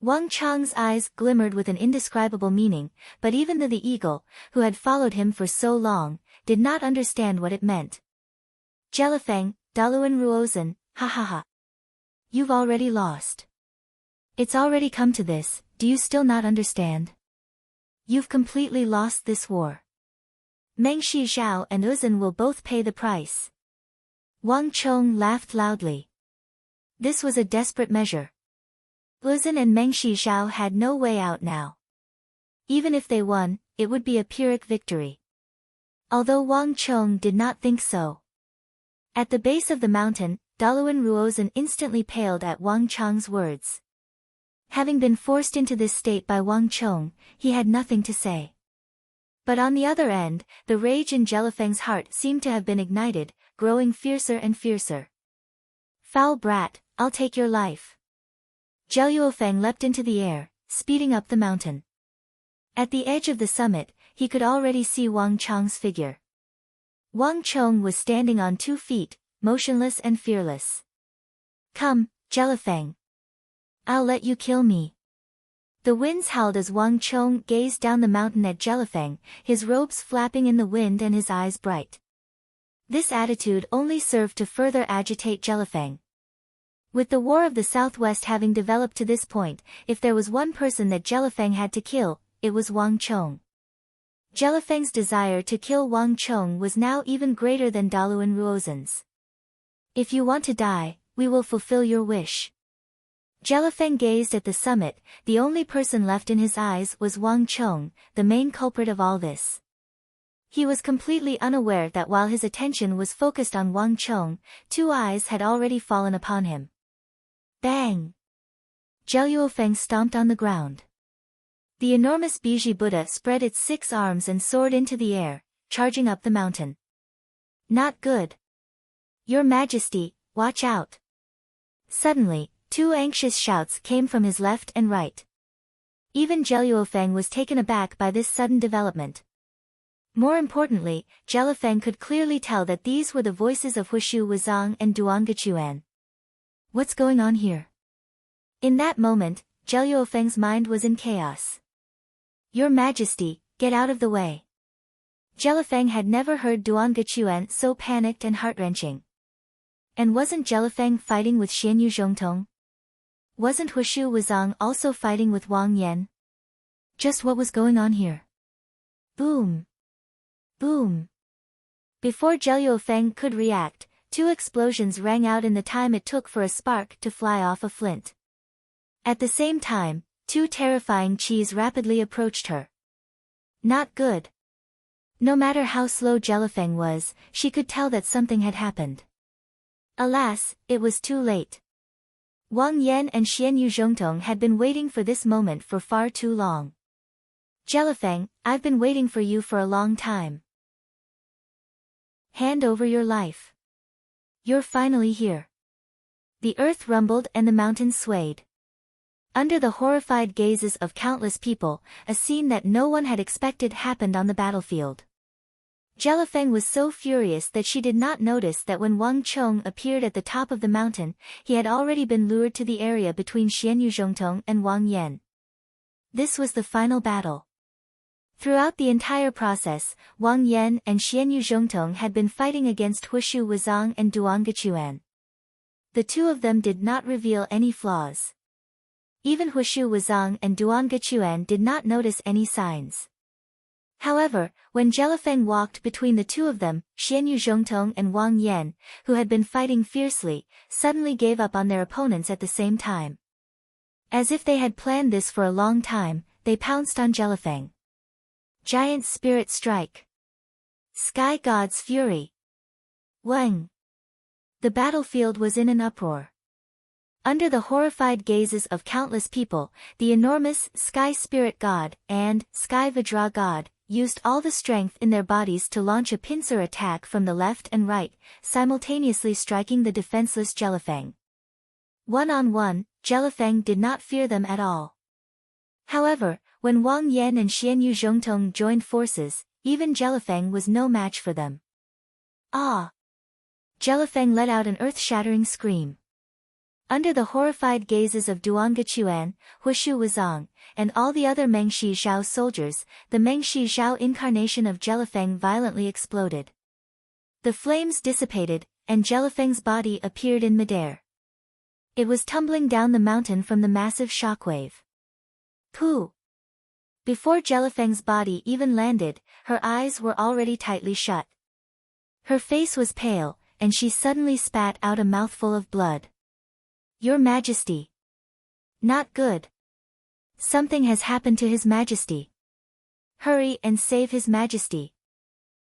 Wang Chong's eyes glimmered with an indescribable meaning, but even the eagle, who had followed him for so long, did not understand what it meant. Jellyfang, Daluan Ruozan, ha ha ha. You've already lost. It's already come to this, do you still not understand? You've completely lost this war. Mengshi Zhao and Uzan will both pay the price. Wang Chong laughed loudly. This was a desperate measure. Uzan and Mengshi Zhao had no way out now. Even if they won, it would be a Pyrrhic victory. Although Wang Chong did not think so. At the base of the mountain, Daluan Ruozan instantly paled at Wang Chong's words. Having been forced into this state by Wang Chong, he had nothing to say. But on the other end, the rage in Jellyfang's heart seemed to have been ignited, growing fiercer and fiercer. Foul brat, I'll take your life. Jellyfang leapt into the air, speeding up the mountain. At the edge of the summit, he could already see Wang Chong's figure. Wang Chong was standing on 2 feet, motionless and fearless. Come, Jellyfang. I'll let you kill me. The winds howled as Wang Chong gazed down the mountain at Jellyfang, his robes flapping in the wind and his eyes bright. This attitude only served to further agitate Jellyfang. With the War of the Southwest having developed to this point, if there was one person that Jellyfang had to kill, it was Wang Chong. Jellyfang's desire to kill Wang Chong was now even greater than Daluan Ruozen's. If you want to die, we will fulfill your wish. Jellyfang gazed at the summit. The only person left in his eyes was Wang Chong, the main culprit of all this. He was completely unaware that while his attention was focused on Wang Chong, two eyes had already fallen upon him. Bang! Jellyfang stomped on the ground. The enormous Biji Buddha spread its 6 arms and soared into the air, charging up the mountain. Not good. Your Majesty, watch out. Suddenly, 2 anxious shouts came from his left and right. Even Jellyfang was taken aback by this sudden development. More importantly, Jellyfang could clearly tell that these were the voices of Hushu Wuzong and Duangachuan. What's going on here? In that moment, Jellyfang's mind was in chaos. Your Majesty, get out of the way. Jellyfang had never heard Duangachuan so panicked and heart-wrenching. And wasn't Jellyfang fighting with Xianyu Zhongtong? Wasn't Hushu Wuzong also fighting with Wang Yan? Just what was going on here? Boom! Boom! Before Jellyfang could react, 2 explosions rang out in the time it took for a spark to fly off a flint. At the same time, 2 terrifying chis rapidly approached her. Not good. No matter how slow Jellyfang was, she could tell that something had happened. Alas, it was too late. Wang Yan and Xianyu Zhongtong had been waiting for this moment for far too long. Jellyfang, I've been waiting for you for a long time. Hand over your life. You're finally here. The earth rumbled and the mountains swayed. Under the horrified gazes of countless people, a scene that no one had expected happened on the battlefield. Jellyfang was so furious that she did not notice that when Wang Chong appeared at the top of the mountain, he had already been lured to the area between Xianyu Zhongtong and Wang Yan. This was the final battle. Throughout the entire process, Wang Yan and Xianyu Zhongtong had been fighting against Hushu Wuzong and Duangachuan. The 2 of them did not reveal any flaws. Even Hushu Wuzong and Duangachuan did not notice any signs. However, when Jellyfang walked between the 2 of them, Xianyu Zhongtong and Wang Yan, who had been fighting fiercely, suddenly gave up on their opponents at the same time. As if they had planned this for a long time, they pounced on Jellyfang. Giant Spirit Strike. Sky God's Fury. Wang. The battlefield was in an uproar. Under the horrified gazes of countless people, the enormous Sky Spirit God and Sky Vajra God used all the strength in their bodies to launch a pincer attack from the left and right, simultaneously striking the defenseless Jellyfang. One-on-one, Jellyfang did not fear them at all. However, when Wang Yan and Xianyu Zhongtong joined forces, even Jellyfang was no match for them. Ah! Jellyfang let out an earth-shattering scream. Under the horrified gazes of Duangachuan, Hushu Wuzong, and all the other Mengshi Zhao soldiers, the Mengshi Zhao incarnation of Jellyfang violently exploded. The flames dissipated, and Jellyfang's body appeared in midair. It was tumbling down the mountain from the massive shockwave. Pooh! Before Jellyfang's body even landed, her eyes were already tightly shut. Her face was pale, and she suddenly spat out a mouthful of blood. Your Majesty. Not good. Something has happened to His Majesty. Hurry and save His Majesty.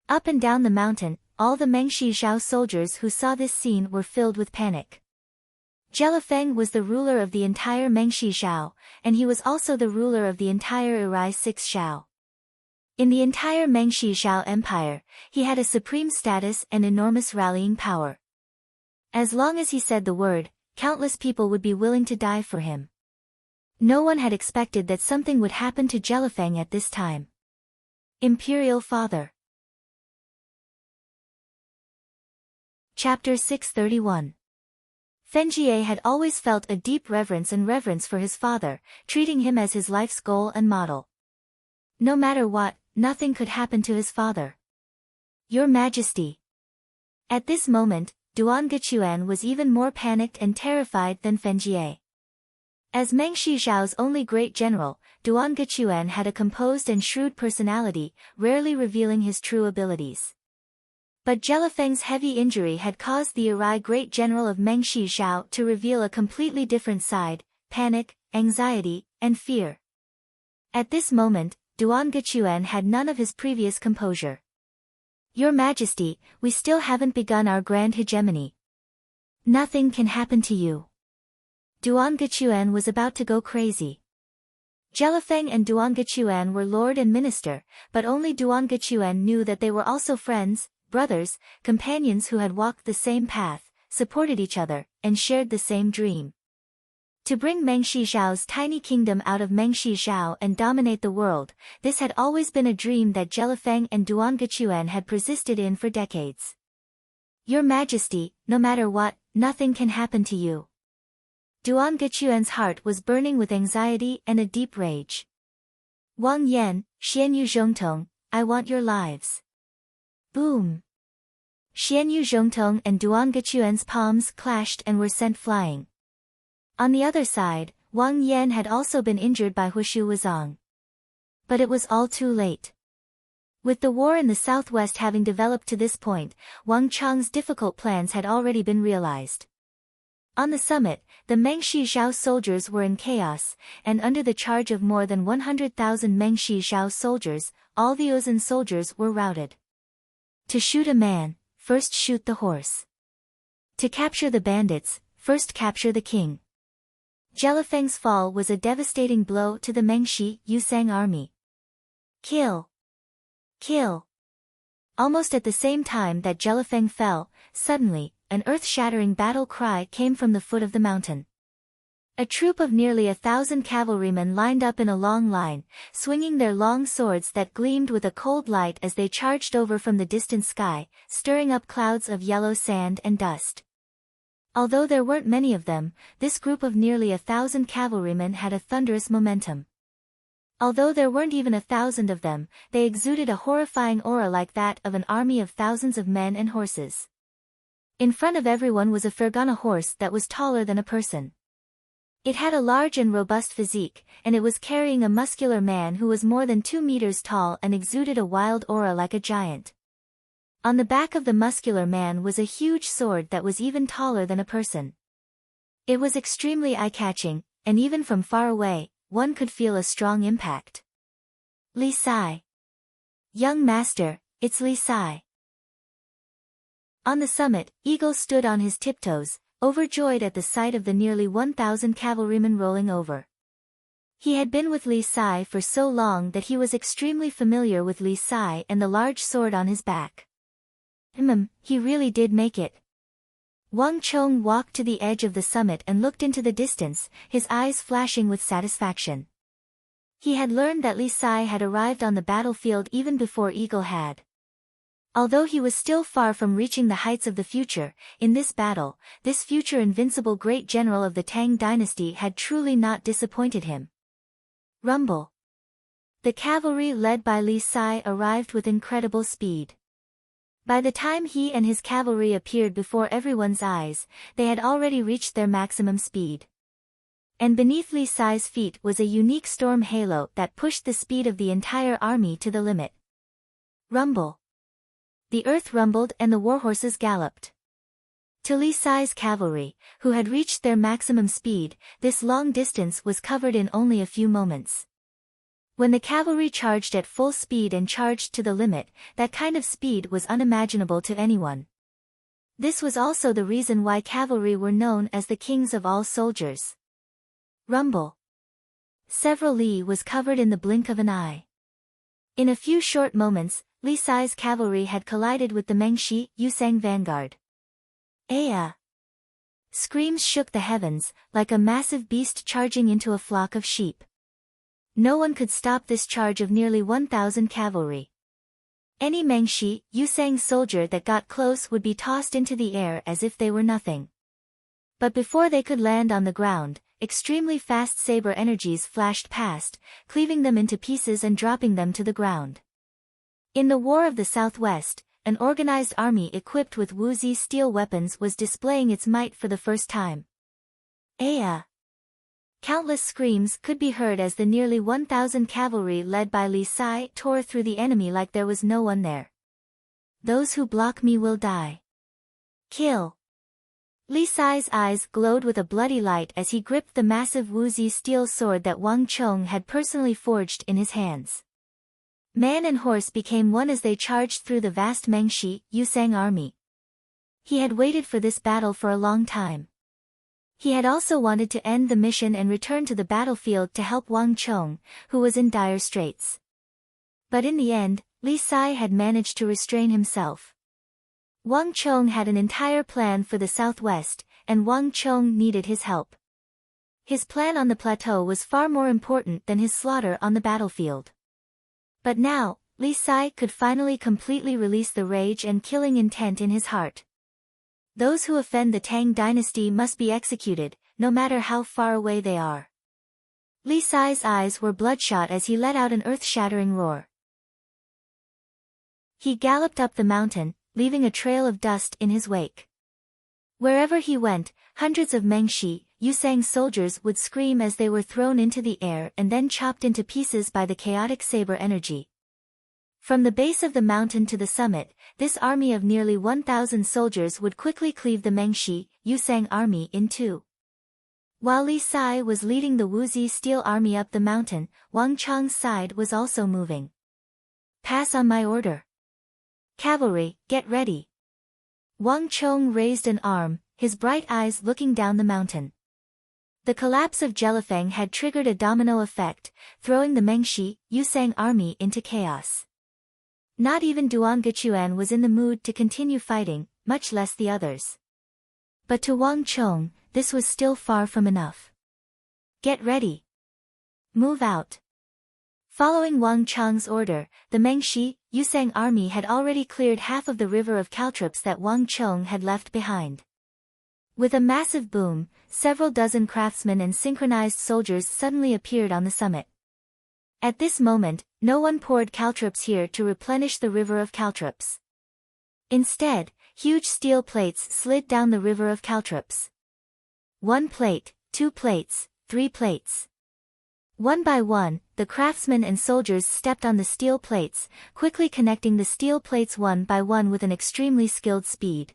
Up and down the mountain, all the Mengshi Zhao soldiers who saw this scene were filled with panic. Jellyfang was the ruler of the entire Mengshi Zhao, and he was also the ruler of the entire Irai 6 Zhao. In the entire Mengshi Zhao Empire, he had a supreme status and enormous rallying power. As long as he said the word, countless people would be willing to die for him. No one had expected that something would happen to Jellyfang at this time. Imperial Father. Chapter 631. Fenjie had always felt a deep reverence for his father, treating him as his life's goal and model. No matter what, nothing could happen to his father. Your Majesty. At this moment, Duan Gechuan was even more panicked and terrified than Fenjie. As Meng Shizhao's only great general, Duan Gechuan had a composed and shrewd personality, rarely revealing his true abilities. But Jelifeng's heavy injury had caused the awry great general of Meng Shizhao to reveal a completely different side: panic, anxiety, and fear. At this moment, Duan Gechuan had none of his previous composure. Your Majesty, we still haven't begun our grand hegemony. Nothing can happen to you. Duan Gechuan was about to go crazy. Jelifeng and Duan Gechuan were lord and minister, but only Duan Gechuan knew that they were also friends, brothers, companions who had walked the same path, supported each other, and shared the same dream. To bring Meng Shizhao's tiny kingdom out of Meng Shizhao and dominate the world, this had always been a dream that Jelifeng and Duan Gechuan had persisted in for decades. Your Majesty, no matter what, nothing can happen to you. Duan Gechuan's heart was burning with anxiety and a deep rage. Wang Yan, Xianyu Zhongtong, I want your lives. Boom! Xianyu Zhongtong and Duan Gechuan's palms clashed and were sent flying. On the other side, Wang Yan had also been injured by Hushu Wuzong. But it was all too late. With the war in the southwest having developed to this point, Wang Chang's difficult plans had already been realized. On the summit, the Meng Shizhao soldiers were in chaos, and under the charge of more than 100,000 Meng Shizhao soldiers, all the Ozan soldiers were routed. To shoot a man, first shoot the horse. To capture the bandits, first capture the king. Jelifeng's fall was a devastating blow to the Mengshi Yusang army. Kill! Kill! Almost at the same time that Jelifeng fell, suddenly, an earth-shattering battle cry came from the foot of the mountain. A troop of nearly 1,000 cavalrymen lined up in a long line, swinging their long swords that gleamed with a cold light as they charged over from the distant sky, stirring up clouds of yellow sand and dust. Although there weren't many of them, this group of nearly 1,000 cavalrymen had a thunderous momentum. Although there weren't even 1,000 of them, they exuded a horrifying aura like that of an army of thousands of men and horses. In front of everyone was a Fergana horse that was taller than a person. It had a large and robust physique, and it was carrying a muscular man who was more than 2 meters tall and exuded a wild aura like a giant. On the back of the muscular man was a huge sword that was even taller than a person. It was extremely eye-catching, and even from far away, one could feel a strong impact. Li Sai. Young master, it's Li Sai. On the summit, Eagle stood on his tiptoes, overjoyed at the sight of the nearly 1,000 cavalrymen rolling over. He had been with Li Sai for so long that he was extremely familiar with Li Sai and the large sword on his back. He really did make it. Wang Chong walked to the edge of the summit and looked into the distance, his eyes flashing with satisfaction. He had learned that Li Sai had arrived on the battlefield even before Eagle had. Although he was still far from reaching the heights of the future, in this battle, this future invincible great general of the Tang dynasty had truly not disappointed him. Rumble. The cavalry led by Li Sai arrived with incredible speed. By the time he and his cavalry appeared before everyone's eyes, they had already reached their maximum speed. And beneath Li Sai's feet was a unique storm halo that pushed the speed of the entire army to the limit. Rumble. The earth rumbled and the warhorses galloped. To Li Sai's cavalry, who had reached their maximum speed, this long distance was covered in only a few moments. When the cavalry charged at full speed and charged to the limit, that kind of speed was unimaginable to anyone. This was also the reason why cavalry were known as the kings of all soldiers. Rumble. Several li was covered in the blink of an eye. In a few short moments, Li Sai's cavalry had collided with the Mengshi Yusang vanguard. Aya! Screams shook the heavens, like a massive beast charging into a flock of sheep. No one could stop this charge of nearly 1,000 cavalry. Any Mengshi Yusang soldier that got close would be tossed into the air as if they were nothing. But before they could land on the ground, extremely fast saber energies flashed past, cleaving them into pieces and dropping them to the ground. In the War of the Southwest, an organized army equipped with Wuzi steel weapons was displaying its might for the first time. Aya! Countless screams could be heard as the nearly 1,000 cavalry led by Li Sai tore through the enemy like there was no one there. Those who block me will die. Kill! Li Sai's eyes glowed with a bloody light as he gripped the massive Wuzi steel sword that Wang Chong had personally forged in his hands. Man and horse became one as they charged through the vast Mengshi Yusang army. He had waited for this battle for a long time. He had also wanted to end the mission and return to the battlefield to help Wang Chong, who was in dire straits. But in the end, Li Sai had managed to restrain himself. Wang Chong had an entire plan for the southwest, and Wang Chong needed his help. His plan on the plateau was far more important than his slaughter on the battlefield. But now, Li Sai could finally completely release the rage and killing intent in his heart. Those who offend the Tang dynasty must be executed, no matter how far away they are. Li Sai's eyes were bloodshot as he let out an earth-shattering roar. He galloped up the mountain, leaving a trail of dust in his wake. Wherever he went, hundreds of Mengshi Yusang soldiers would scream as they were thrown into the air and then chopped into pieces by the chaotic saber energy. From the base of the mountain to the summit, this army of nearly 1,000 soldiers would quickly cleave the Mengshi Yusang army in two. While Li Sai was leading the Wuzi steel army up the mountain, Wang Chong's side was also moving. Pass on my order. Cavalry, get ready. Wang Chong raised an arm, his bright eyes looking down the mountain. The collapse of Jelifeng had triggered a domino effect, throwing the Mengshi Yusang army into chaos. Not even Duan Gechuan was in the mood to continue fighting, much less the others. But to Wang Chong, this was still far from enough. Get ready. Move out. Following Wang Chong's order, the Mengshi Yusang army had already cleared half of the river of caltrops that Wang Chong had left behind. With a massive boom, several dozen craftsmen and synchronized soldiers suddenly appeared on the summit. At this moment, no one poured caltrops here to replenish the river of caltrops. Instead, huge steel plates slid down the river of caltrops. 1 plate, 2 plates, 3 plates. One by one, the craftsmen and soldiers stepped on the steel plates, quickly connecting the steel plates one by one with an extremely skilled speed.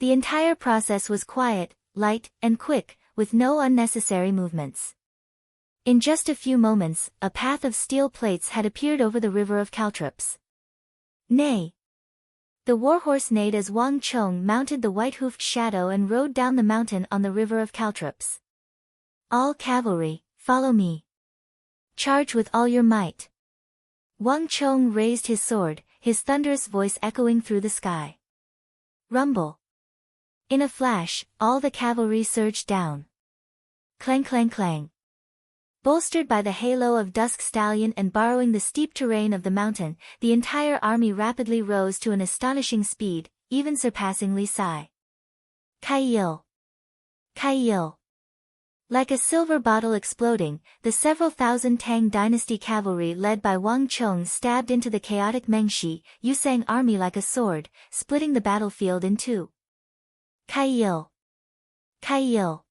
The entire process was quiet, light, and quick, with no unnecessary movements. In just a few moments, a path of steel plates had appeared over the river of caltrops. Neigh! The warhorse neighed as Wang Chong mounted the white-hoofed shadow and rode down the mountain on the river of caltrops. All cavalry, follow me. Charge with all your might. Wang Chong raised his sword, his thunderous voice echoing through the sky. Rumble. In a flash, all the cavalry surged down. Clang clang clang. Bolstered by the halo of Dusk Stallion and borrowing the steep terrain of the mountain, the entire army rapidly rose to an astonishing speed, even surpassing Li Sai. Kai-il! Kai-il! Like a silver bottle exploding, the several thousand Tang dynasty cavalry led by Wang Chong stabbed into the chaotic Mengshi Yusang army like a sword, splitting the battlefield in two. Kai-il! Kai-il!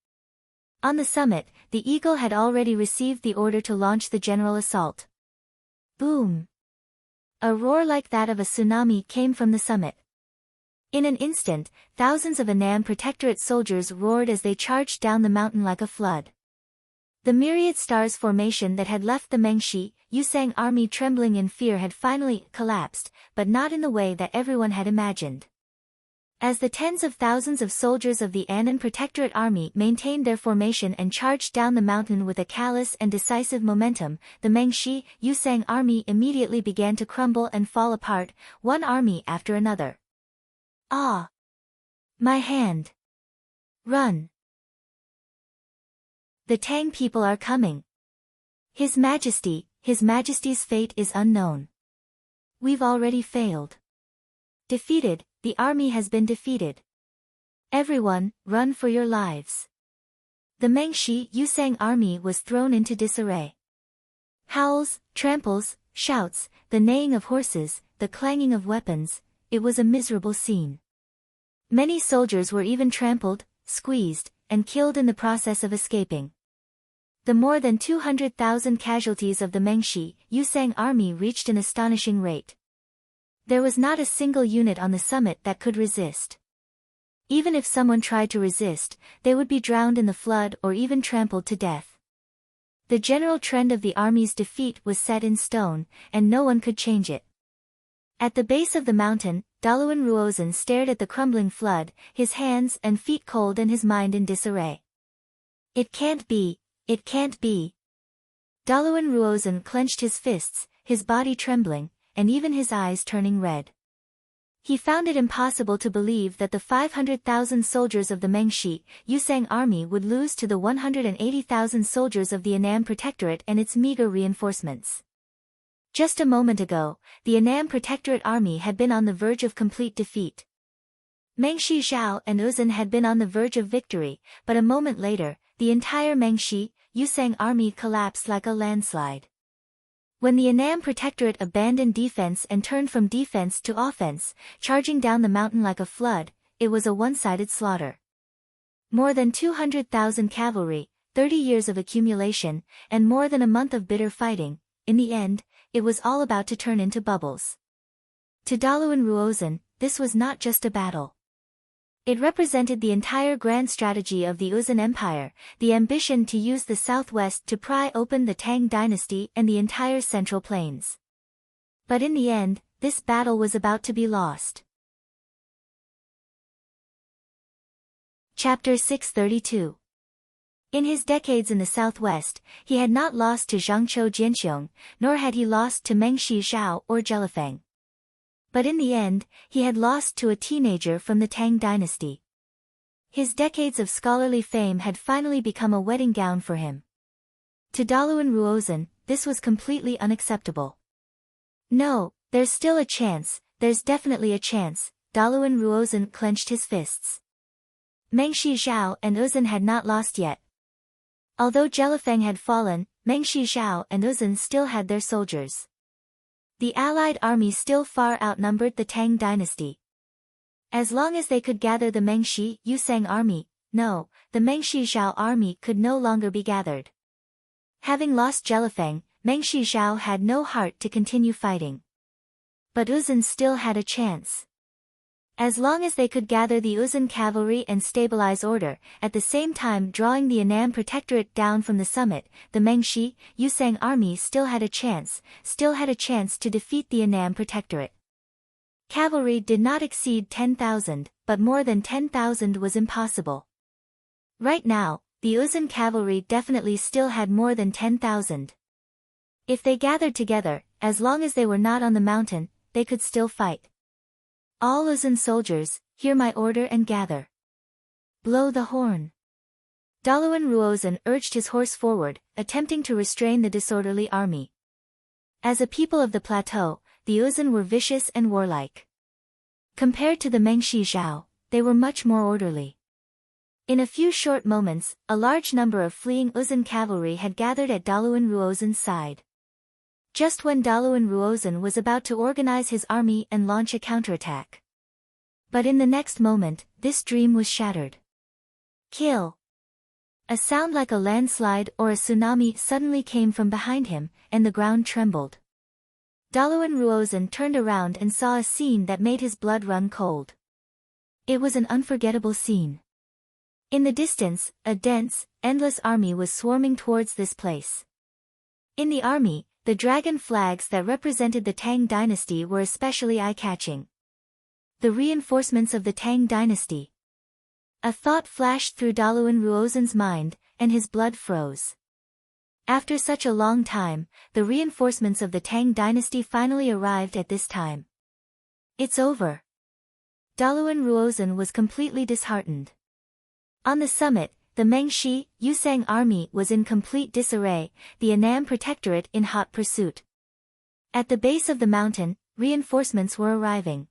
On the summit, the eagle had already received the order to launch the general assault. Boom! A roar like that of a tsunami came from the summit. In an instant, thousands of Annam Protectorate soldiers roared as they charged down the mountain like a flood. The myriad stars formation that had left the Mengshi Yusang army trembling in fear had finally collapsed, but not in the way that everyone had imagined. As the tens of thousands of soldiers of the Annan Protectorate army maintained their formation and charged down the mountain with a callous and decisive momentum, the Mengshi Yusang army immediately began to crumble and fall apart, one army after another. Ah! My hand! Run! The Tang people are coming. His Majesty's fate is unknown. We've already failed. Defeated, the army has been defeated. Everyone, run for your lives. The Mengshi Yusang army was thrown into disarray. Howls, tramples, shouts, the neighing of horses, the clanging of weapons, it was a miserable scene. Many soldiers were even trampled, squeezed, and killed in the process of escaping. The more than 200,000 casualties of the Mengshi Yusang army reached an astonishing rate. There was not a single unit on the summit that could resist. Even if someone tried to resist, they would be drowned in the flood or even trampled to death. The general trend of the army's defeat was set in stone, and no one could change it. At the base of the mountain, Daluan Ruozan stared at the crumbling flood, his hands and feet cold and his mind in disarray. It can't be, it can't be. Daluan Ruozan clenched his fists, his body trembling, and even his eyes turning red. He found it impossible to believe that the 500,000 soldiers of the Mengshi Yusang army would lose to the 180,000 soldiers of the Annam Protectorate and its meager reinforcements. Just a moment ago, the Annam Protectorate army had been on the verge of complete defeat. Mengshi Zhao and Uzan had been on the verge of victory, but a moment later, the entire Mengshi Yusang army collapsed like a landslide. When the Annam Protectorate abandoned defense and turned from defense to offense, charging down the mountain like a flood, it was a one-sided slaughter. More than 200,000 cavalry, 30 years of accumulation, and more than a month of bitter fighting, in the end, it was all about to turn into bubbles. To Daluan Ruozan, this was not just a battle. It represented the entire grand strategy of the Uzan Empire, the ambition to use the southwest to pry open the Tang dynasty and the entire central plains. But in the end, this battle was about to be lost. Chapter 632. In his decades in the southwest, he had not lost to Zhangqiu Jianxiong, nor had he lost to Mengshi Zhao or Zhelifeng. But in the end, he had lost to a teenager from the Tang dynasty. His decades of scholarly fame had finally become a wedding gown for him. To Daluan Ruozan, this was completely unacceptable. No, there's still a chance, there's definitely a chance, Daluan Ruozan clenched his fists. Mengshi Zhao and Uzan had not lost yet. Although Zhelifeng had fallen, Mengshi Zhao and Uzan still had their soldiers. The allied army still far outnumbered the Tang dynasty. As long as they could gather the Mengshi Yusang army, no, the Mengshi Zhao army could no longer be gathered. Having lost Zhelifeng, Mengshi Zhao had no heart to continue fighting. But Uzan still had a chance. As long as they could gather the Uzan cavalry and stabilize order, at the same time drawing the Annam Protectorate down from the summit, the Mengshi Yusang army still had a chance to defeat the Annam Protectorate. Cavalry did not exceed 10,000, but more than 10,000 was impossible. Right now, the Uzan cavalry definitely still had more than 10,000. If they gathered together, as long as they were not on the mountain, they could still fight. All Uzan soldiers, hear my order and gather. Blow the horn. Daluan Ruozan urged his horse forward, attempting to restrain the disorderly army. As a people of the plateau, the Uzan were vicious and warlike. Compared to the Mengshi Zhao, they were much more orderly. In a few short moments, a large number of fleeing Uzan cavalry had gathered at Daluan Ruozan's side. Just when Daluan Ruozan was about to organize his army and launch a counterattack. But in the next moment, this dream was shattered. Kill! A sound like a landslide or a tsunami suddenly came from behind him, and the ground trembled. Daluan Ruozan turned around and saw a scene that made his blood run cold. It was an unforgettable scene. In the distance, a dense, endless army was swarming towards this place. In the army, the dragon flags that represented the Tang dynasty were especially eye-catching. The reinforcements of the Tang dynasty. A thought flashed through Daluan Ruozan's mind, and his blood froze. After such a long time, the reinforcements of the Tang dynasty finally arrived at this time. It's over. Daluan Ruozan was completely disheartened. On the summit, the Mengshi Yusang army was in complete disarray, the Annam Protectorate in hot pursuit. At the base of the mountain, reinforcements were arriving.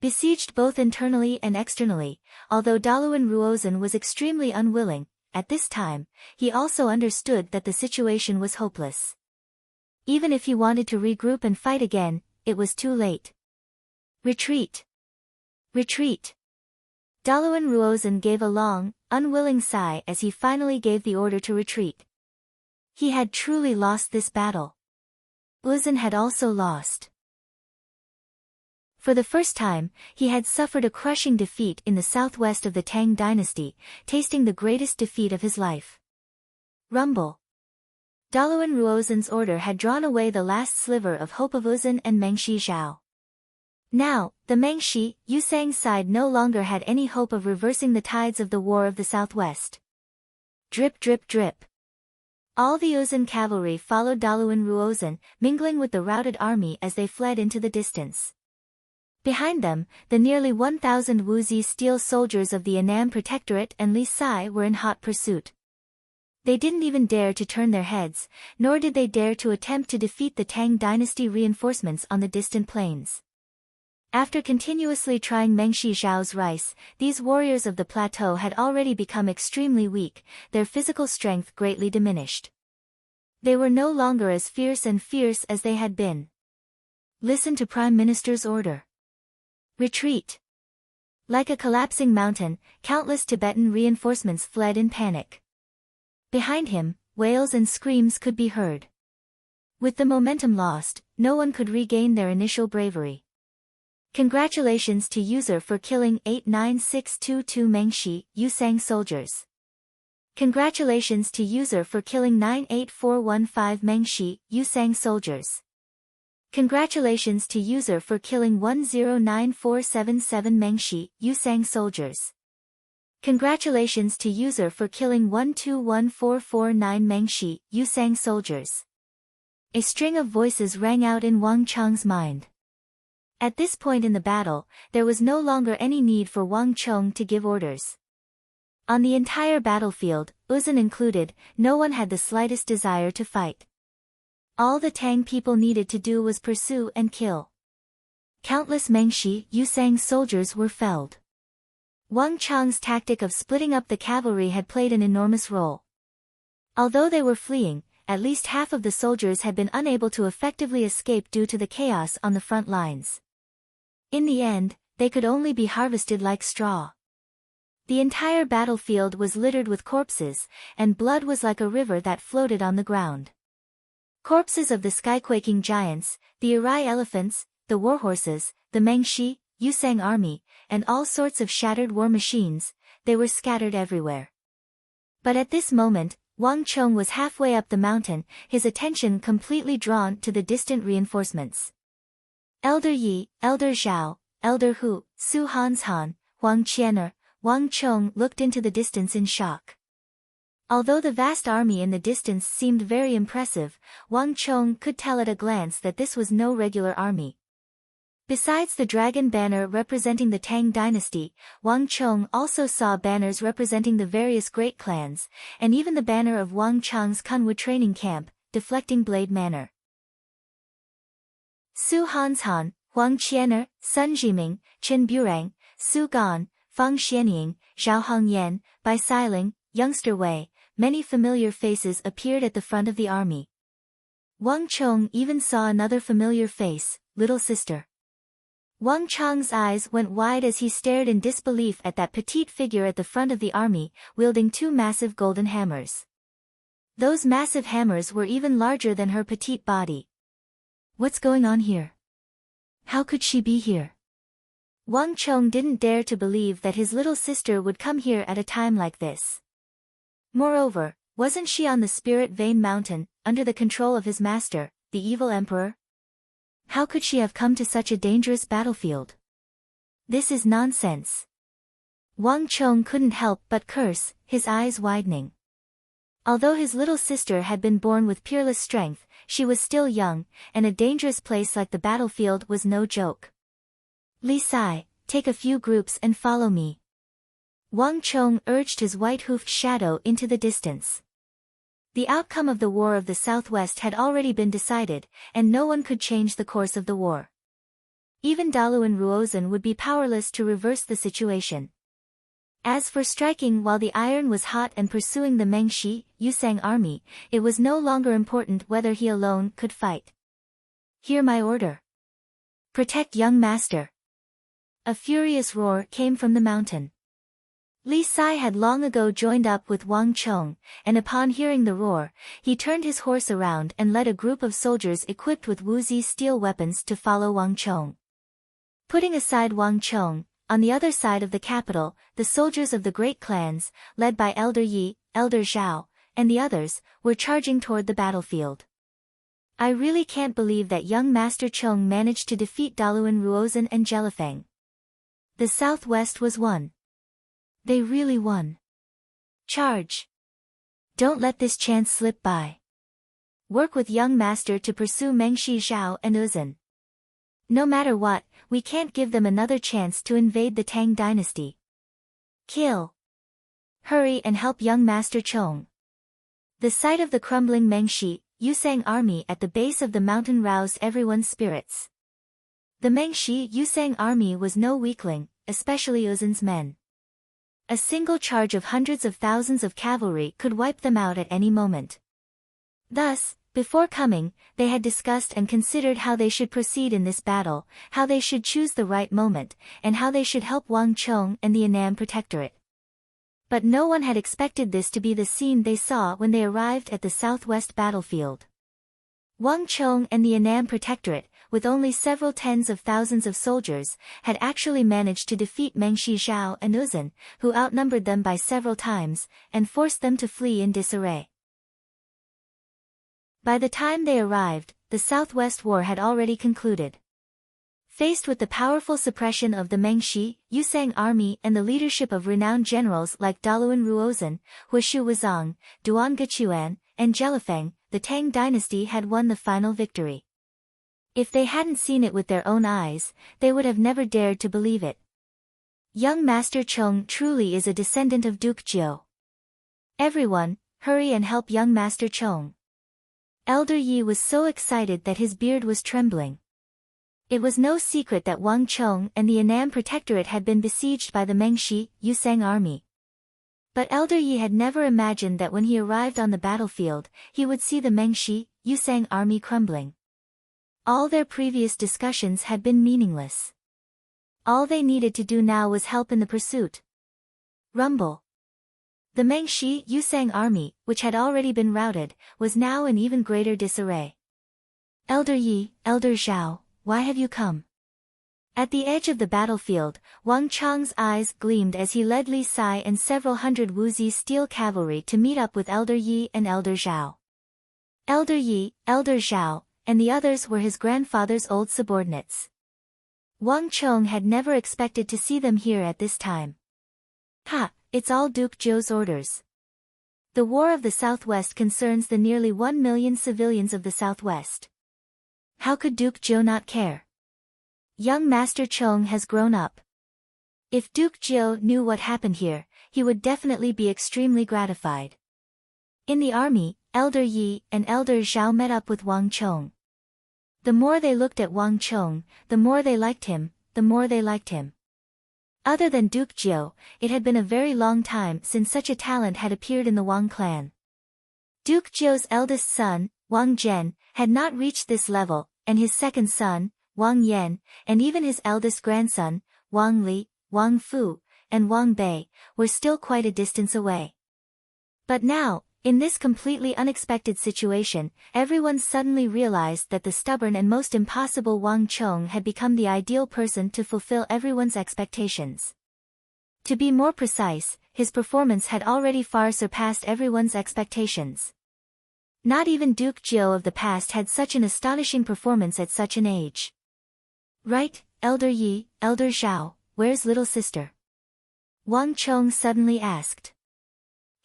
Besieged both internally and externally, although Daluan Ruozan was extremely unwilling, at this time, he also understood that the situation was hopeless. Even if he wanted to regroup and fight again, it was too late. Retreat! Retreat! Daluan Ruozan gave a long, unwilling sigh as he finally gave the order to retreat. He had truly lost this battle. Uzan had also lost. For the first time, he had suffered a crushing defeat in the southwest of the Tang dynasty, tasting the greatest defeat of his life. Rumble. Daluan Ruozan's order had drawn away the last sliver of hope of Uzan and Mengshi Zhao. Now, the Mengshi, Yusang side no longer had any hope of reversing the tides of the War of the Southwest. Drip drip drip. All the Uzan cavalry followed Daluan Ruozan, mingling with the routed army as they fled into the distance. Behind them, the nearly 1,000 Wuzi steel soldiers of the Annam Protectorate and Li Sai were in hot pursuit. They didn't even dare to turn their heads, nor did they dare to attempt to defeat the Tang dynasty reinforcements on the distant plains. After continuously trying Mengshi Zhao's rice, these warriors of the plateau had already become extremely weak, their physical strength greatly diminished. They were no longer as fierce as they had been. Listen to Prime Minister's order. Retreat. Like a collapsing mountain, countless Tibetan reinforcements fled in panic. Behind him, wails and screams could be heard. With the momentum lost, no one could regain their initial bravery. Congratulations to user for killing 89622 Mengshi, Yusang soldiers. Congratulations to user for killing 98415 Mengshi, Yusang soldiers. Congratulations to user for killing 109477 Mengshi, Yusang soldiers. Congratulations to user for killing 121449 Mengshi, Yusang soldiers. A string of voices rang out in Wang Cheng's mind. At this point in the battle, there was no longer any need for Wang Cheng to give orders. On the entire battlefield, Uzan included, no one had the slightest desire to fight. All the Tang people needed to do was pursue and kill. Countless Mengshi, Yusang soldiers were felled. Wang Cheng's tactic of splitting up the cavalry had played an enormous role. Although they were fleeing, at least half of the soldiers had been unable to effectively escape due to the chaos on the front lines. In the end, they could only be harvested like straw. The entire battlefield was littered with corpses, and blood was like a river that floated on the ground. Corpses of the skyquaking giants, the Urai elephants, the warhorses, the Mengshi, Yusang army, and all sorts of shattered war machines, they were scattered everywhere. But at this moment, Wang Cheng was halfway up the mountain, his attention completely drawn to the distant reinforcements. Elder Yi, Elder Zhao, Elder Hu, Su Hanshan, Huang Qianer, Wang Cheng looked into the distance in shock. Although the vast army in the distance seemed very impressive, Wang Cheng could tell at a glance that this was no regular army. Besides the dragon banner representing the Tang dynasty, Wang Cheng also saw banners representing the various great clans, and even the banner of Wang Cheng's Kunwu training camp, Deflecting Blade Manor. Su Hanshan, Huang Qianer, Sun Jiming, Chen Burang, Su Gan, Fang Xianying, Zhao Hongyan, Bai Siling, Youngster Wei, many familiar faces appeared at the front of the army. Wang Cheng even saw another familiar face, Little Sister. Wang Cheng's eyes went wide as he stared in disbelief at that petite figure at the front of the army, wielding two massive golden hammers. Those massive hammers were even larger than her petite body. What's going on here? How could she be here? Wang Cheng didn't dare to believe that his little sister would come here at a time like this. Moreover, wasn't she on the Spirit Vein Mountain, under the control of his master, the evil emperor? How could she have come to such a dangerous battlefield? This is nonsense. Wang Cheng couldn't help but curse, his eyes widening. Although his little sister had been born with peerless strength, she was still young, and a dangerous place like the battlefield was no joke. Li Sai, take a few groups and follow me. Wang Cheng urged his white-hoofed shadow into the distance. The outcome of the War of the Southwest had already been decided, and no one could change the course of the war. Even Daluan Ruozan would be powerless to reverse the situation. As for striking while the iron was hot and pursuing the Mengshi, Yusang army, it was no longer important whether he alone could fight. Hear my order. Protect young master. A furious roar came from the mountain. Li Sai had long ago joined up with Wang Chong, and upon hearing the roar, he turned his horse around and led a group of soldiers equipped with Wuzi steel weapons to follow Wang Chong. Putting aside Wang Chong, on the other side of the capital, the soldiers of the great clans, led by Elder Yi, Elder Zhao, and the others, were charging toward the battlefield. I really can't believe that young Master Chong managed to defeat Daluan Ruozan and Jelifeng. The southwest was won. They really won. Charge! Don't let this chance slip by. Work with young master to pursue Mengshi Zhao and Uzan. No matter what, we can't give them another chance to invade the Tang dynasty. Kill! Hurry and help young Master Chong. The sight of the crumbling Mengshi, Yusang army at the base of the mountain roused everyone's spirits. The Mengshi Yusang army was no weakling, especially Uzan's men. A single charge of hundreds of thousands of cavalry could wipe them out at any moment. Thus, before coming, they had discussed and considered how they should proceed in this battle, how they should choose the right moment, and how they should help Wang Chong and the Annam Protectorate. But no one had expected this to be the scene they saw when they arrived at the southwest battlefield. Wang Chong and the Annam Protectorate, with only several tens of thousands of soldiers, had actually managed to defeat Mengshi Zhao and Uzan, who outnumbered them by several times, and forced them to flee in disarray. By the time they arrived, the Southwest War had already concluded. Faced with the powerful suppression of the Mengshi, Yusang army and the leadership of renowned generals like Daluan Ruozan, Huishu Wuzong, Duan Gechuan, and Jelifeng, the Tang dynasty had won the final victory. If they hadn't seen it with their own eyes, they would have never dared to believe it. Young Master Chong truly is a descendant of Duke Jiu. Everyone, hurry and help young Master Chong. Elder Yi was so excited that his beard was trembling. It was no secret that Wang Chong and the Annam Protectorate had been besieged by the Mengshi, Yusang army. But Elder Yi had never imagined that when he arrived on the battlefield, he would see the Mengshi, Yusang army crumbling. All their previous discussions had been meaningless. All they needed to do now was help in the pursuit. Rumble. The Mengshi Yusang army, which had already been routed, was now in even greater disarray. Elder Yi, Elder Zhao, why have you come? At the edge of the battlefield, Wang Chong's eyes gleamed as he led Li Sai and several hundred Wuzi steel cavalry to meet up with Elder Yi and Elder Zhao. Elder Yi, Elder Zhao, and the others were his grandfather's old subordinates. Wang Chong had never expected to see them here at this time. Ha! It's all Duke Zhou's orders. The War of the Southwest concerns the nearly 1 million civilians of the Southwest. How could Duke Zhou not care? Young Master Chong has grown up. If Duke Zhou knew what happened here, he would definitely be extremely gratified. In the army, Elder Yi and Elder Zhao met up with Wang Chong. The more they looked at Wang Chong, the more they liked him, Other than Duke Jiu, it had been a very long time since such a talent had appeared in the Wang clan. Duke Jiu's eldest son, Wang Zhen, had not reached this level, and his second son, Wang Yan, and even his eldest grandson, Wang Li, Wang Fu, and Wang Bei, were still quite a distance away. But now, in this completely unexpected situation, everyone suddenly realized that the stubborn and most impossible Wang Chong had become the ideal person to fulfill everyone's expectations. To be more precise, his performance had already far surpassed everyone's expectations. Not even Duke Jiu of the past had such an astonishing performance at such an age. Right, Elder Yi, Elder Zhao, where's little sister? Wang Chong suddenly asked.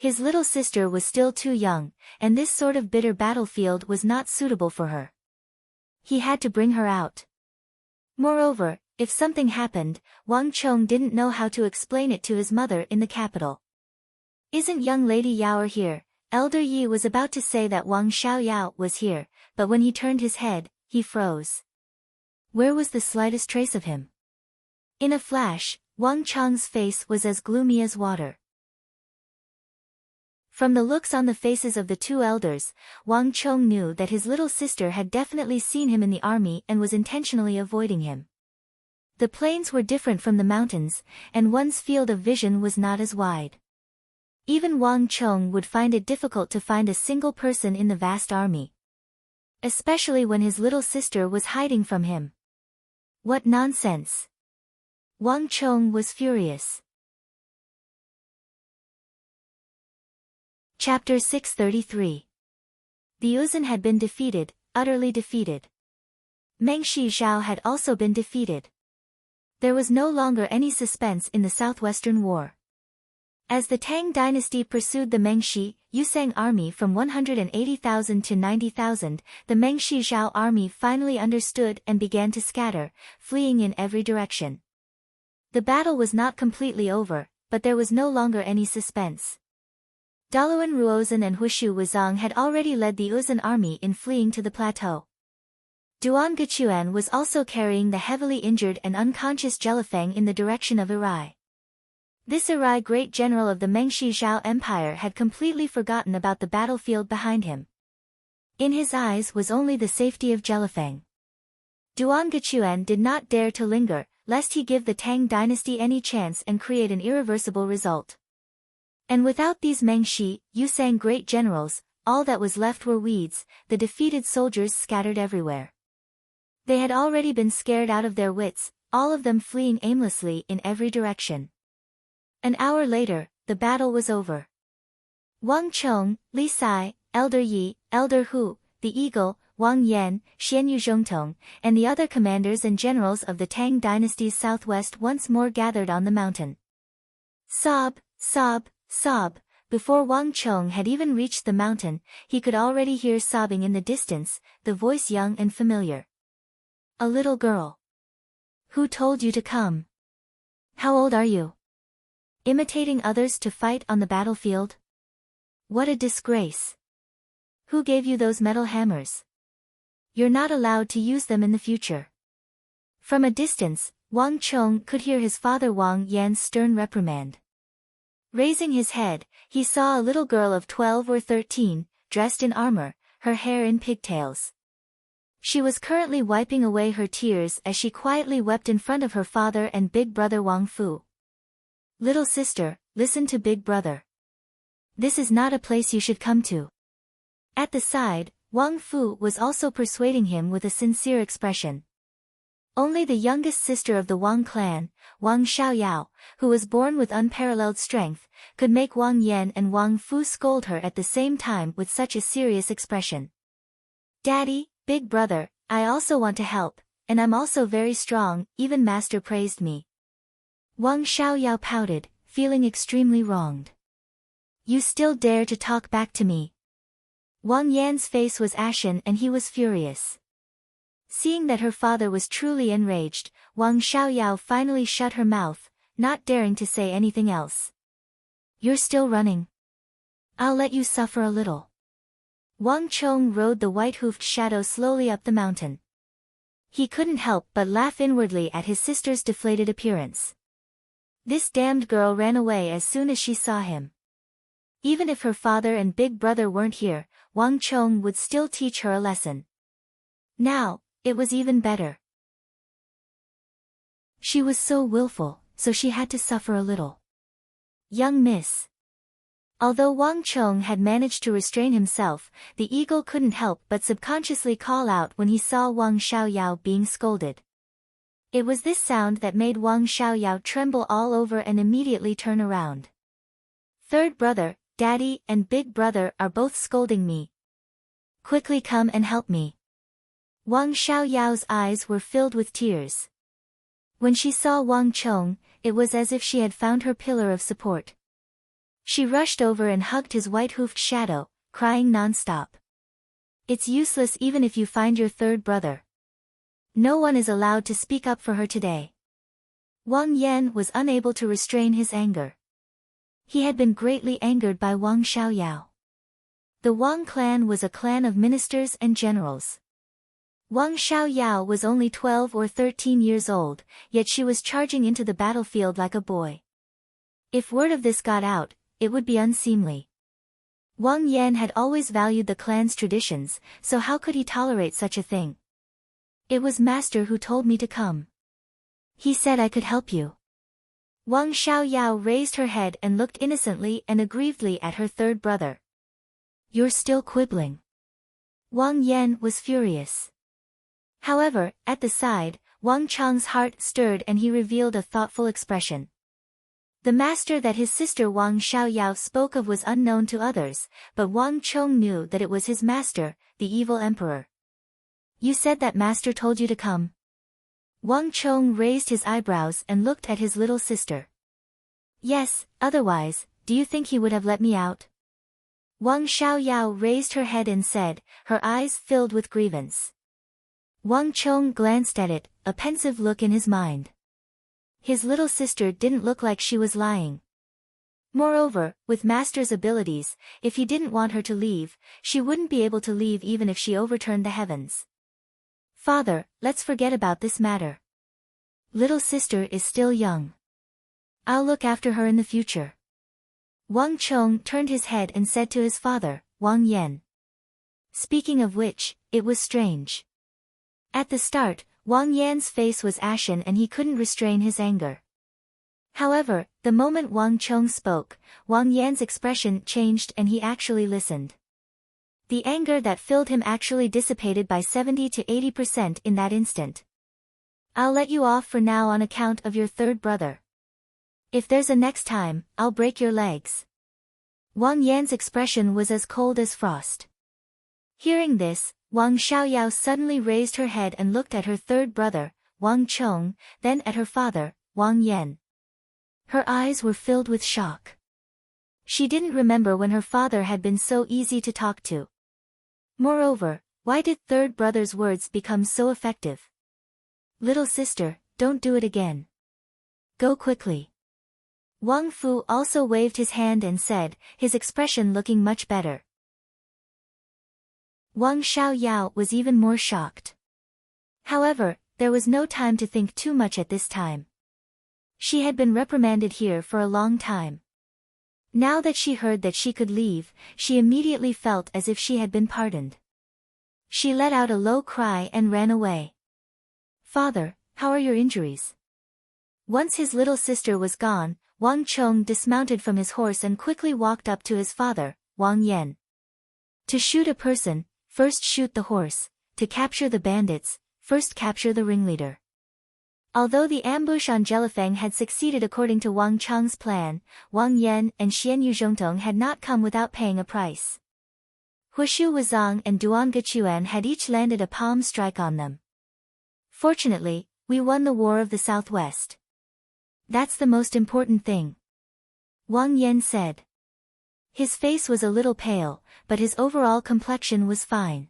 His little sister was still too young, and this sort of bitter battlefield was not suitable for her. He had to bring her out. Moreover, if something happened, Wang Chong didn't know how to explain it to his mother in the capital. Isn't young Lady Yaoer here? Elder Yi was about to say that Wang Xiaoyao was here, but when he turned his head, he froze. Where was the slightest trace of him? In a flash, Wang Cheng's face was as gloomy as water. From the looks on the faces of the two elders, Wang Cheng knew that his little sister had definitely seen him in the army and was intentionally avoiding him. The plains were different from the mountains, and one's field of vision was not as wide. Even Wang Cheng would find it difficult to find a single person in the vast army. Especially when his little sister was hiding from him. What nonsense! Wang Cheng was furious. Chapter 633. The Uzun had been defeated, utterly defeated. Meng Shizhao had also been defeated. There was no longer any suspense in the Southwestern War. As the Tang dynasty pursued the Mengshi, Yusang army from 180,000 to 90,000, the Meng Shizhao army finally understood and began to scatter, fleeing in every direction. The battle was not completely over, but there was no longer any suspense. Daluan Ruozan and Huishu Wuzong had already led the Uzun army in fleeing to the plateau. Duan Gechuan was also carrying the heavily injured and unconscious Jelifeng in the direction of Irai. This Irai great general of the Meng Shizhao Empire had completely forgotten about the battlefield behind him. In his eyes was only the safety of Jelifeng. Duan Gechuan did not dare to linger, lest he give the Tang dynasty any chance and create an irreversible result. And without these Mengshi, Yusang great generals, all that was left were weeds, the defeated soldiers scattered everywhere. They had already been scared out of their wits, all of them fleeing aimlessly in every direction. An hour later, the battle was over. Wang Cheng, Li Sai, Elder Yi, Elder Hu, the Eagle, Wang Yan, Xianyu Zhongtong, and the other commanders and generals of the Tang dynasty's southwest once more gathered on the mountain. Sob, sob, sob. Before Wang Cheng had even reached the mountain, he could already hear sobbing in the distance, the voice young and familiar. A little girl. Who told you to come? How old are you? Imitating others to fight on the battlefield? What a disgrace. Who gave you those metal hammers? You're not allowed to use them in the future. From a distance, Wang Cheng could hear his father Wang Yan's stern reprimand. Raising his head, he saw a little girl of 12 or 13, dressed in armor, her hair in pigtails. She was currently wiping away her tears as she quietly wept in front of her father and big brother Wang Fu. Little sister, listen to big brother. This is not a place you should come to. At the side, Wang Fu was also persuading him with a sincere expression. Only the youngest sister of the Wang clan, Wang Xiaoyao, who was born with unparalleled strength, could make Wang Yan and Wang Fu scold her at the same time with such a serious expression. Daddy, big brother, I also want to help, and I'm also very strong, even master praised me. Wang Xiaoyao pouted, feeling extremely wronged. You still dare to talk back to me? Wang Yan's face was ashen and he was furious. Seeing that her father was truly enraged, Wang Xiaoyao finally shut her mouth, not daring to say anything else. You're still running. I'll let you suffer a little. Wang Cheng rode the white-hoofed shadow slowly up the mountain. He couldn't help but laugh inwardly at his sister's deflated appearance. This damned girl ran away as soon as she saw him. Even if her father and big brother weren't here, Wang Cheng would still teach her a lesson. Now, it was even better. She was so willful, so she had to suffer a little. Young miss. Although Wang Cheng had managed to restrain himself, the eagle couldn't help but subconsciously call out when he saw Wang Xiaoyao being scolded. It was this sound that made Wang Xiaoyao tremble all over and immediately turn around. Third brother, daddy, and big brother are both scolding me. Quickly come and help me. Wang Xiaoyao's eyes were filled with tears. When she saw Wang Cheng, it was as if she had found her pillar of support. She rushed over and hugged his white-hoofed shadow, crying non-stop. It's useless even if you find your third brother. No one is allowed to speak up for her today. Wang Yan was unable to restrain his anger. He had been greatly angered by Wang Xiaoyao. The Wang clan was a clan of ministers and generals. Wang Xiaoyao was only 12 or 13 years old, yet she was charging into the battlefield like a boy. If word of this got out, it would be unseemly. Wang Yan had always valued the clan's traditions, so how could he tolerate such a thing? It was master who told me to come. He said I could help you. Wang Xiaoyao raised her head and looked innocently and aggrievedly at her third brother. You're still quibbling. Wang Yan was furious. However, at the side, Wang Chang's heart stirred and he revealed a thoughtful expression. The master that his sister Wang Xiaoyao spoke of was unknown to others, but Wang Chong knew that it was his master, the evil emperor. You said that master told you to come? Wang Chong raised his eyebrows and looked at his little sister. Yes, otherwise, do you think he would have let me out? Wang Xiaoyao raised her head and said, her eyes filled with grievance. Wang Chong glanced at it, a pensive look in his mind. His little sister didn't look like she was lying. Moreover, with master's abilities, if he didn't want her to leave, she wouldn't be able to leave even if she overturned the heavens. Father, let's forget about this matter. Little sister is still young. I'll look after her in the future. Wang Chong turned his head and said to his father, Wang Yan. Speaking of which, it was strange. At the start, Wang Yan's face was ashen and he couldn't restrain his anger. However, the moment Wang Chong spoke, Wang Yan's expression changed and he actually listened. The anger that filled him actually dissipated by 70 to 80% in that instant. I'll let you off for now on account of your third brother. If there's a next time, I'll break your legs. Wang Yan's expression was as cold as frost. Hearing this, Wang Xiaoyao suddenly raised her head and looked at her third brother, Wang Chong, then at her father, Wang Yan. Her eyes were filled with shock. She didn't remember when her father had been so easy to talk to. Moreover, why did third brother's words become so effective? Little sister, don't do it again. Go quickly. Wang Fu also waved his hand and said, his expression looking much better. Wang Xiaoyao was even more shocked. However, there was no time to think too much at this time. She had been reprimanded here for a long time. Now that she heard that she could leave, she immediately felt as if she had been pardoned. She let out a low cry and ran away. Father, how are your injuries? Once his little sister was gone, Wang Chong dismounted from his horse and quickly walked up to his father, Wang Yan. To shoot a person, first shoot the horse. To capture the bandits, first capture the ringleader. Although the ambush on Jelifeng had succeeded according to Wang Chang's plan, Wang Yan and Xian Yuzhongtong had not come without paying a price. Huishu Wuzong and Duan Gechuan had each landed a palm strike on them. Fortunately, we won the War of the Southwest. That's the most important thing. Wang Yan said. His face was a little pale, but his overall complexion was fine.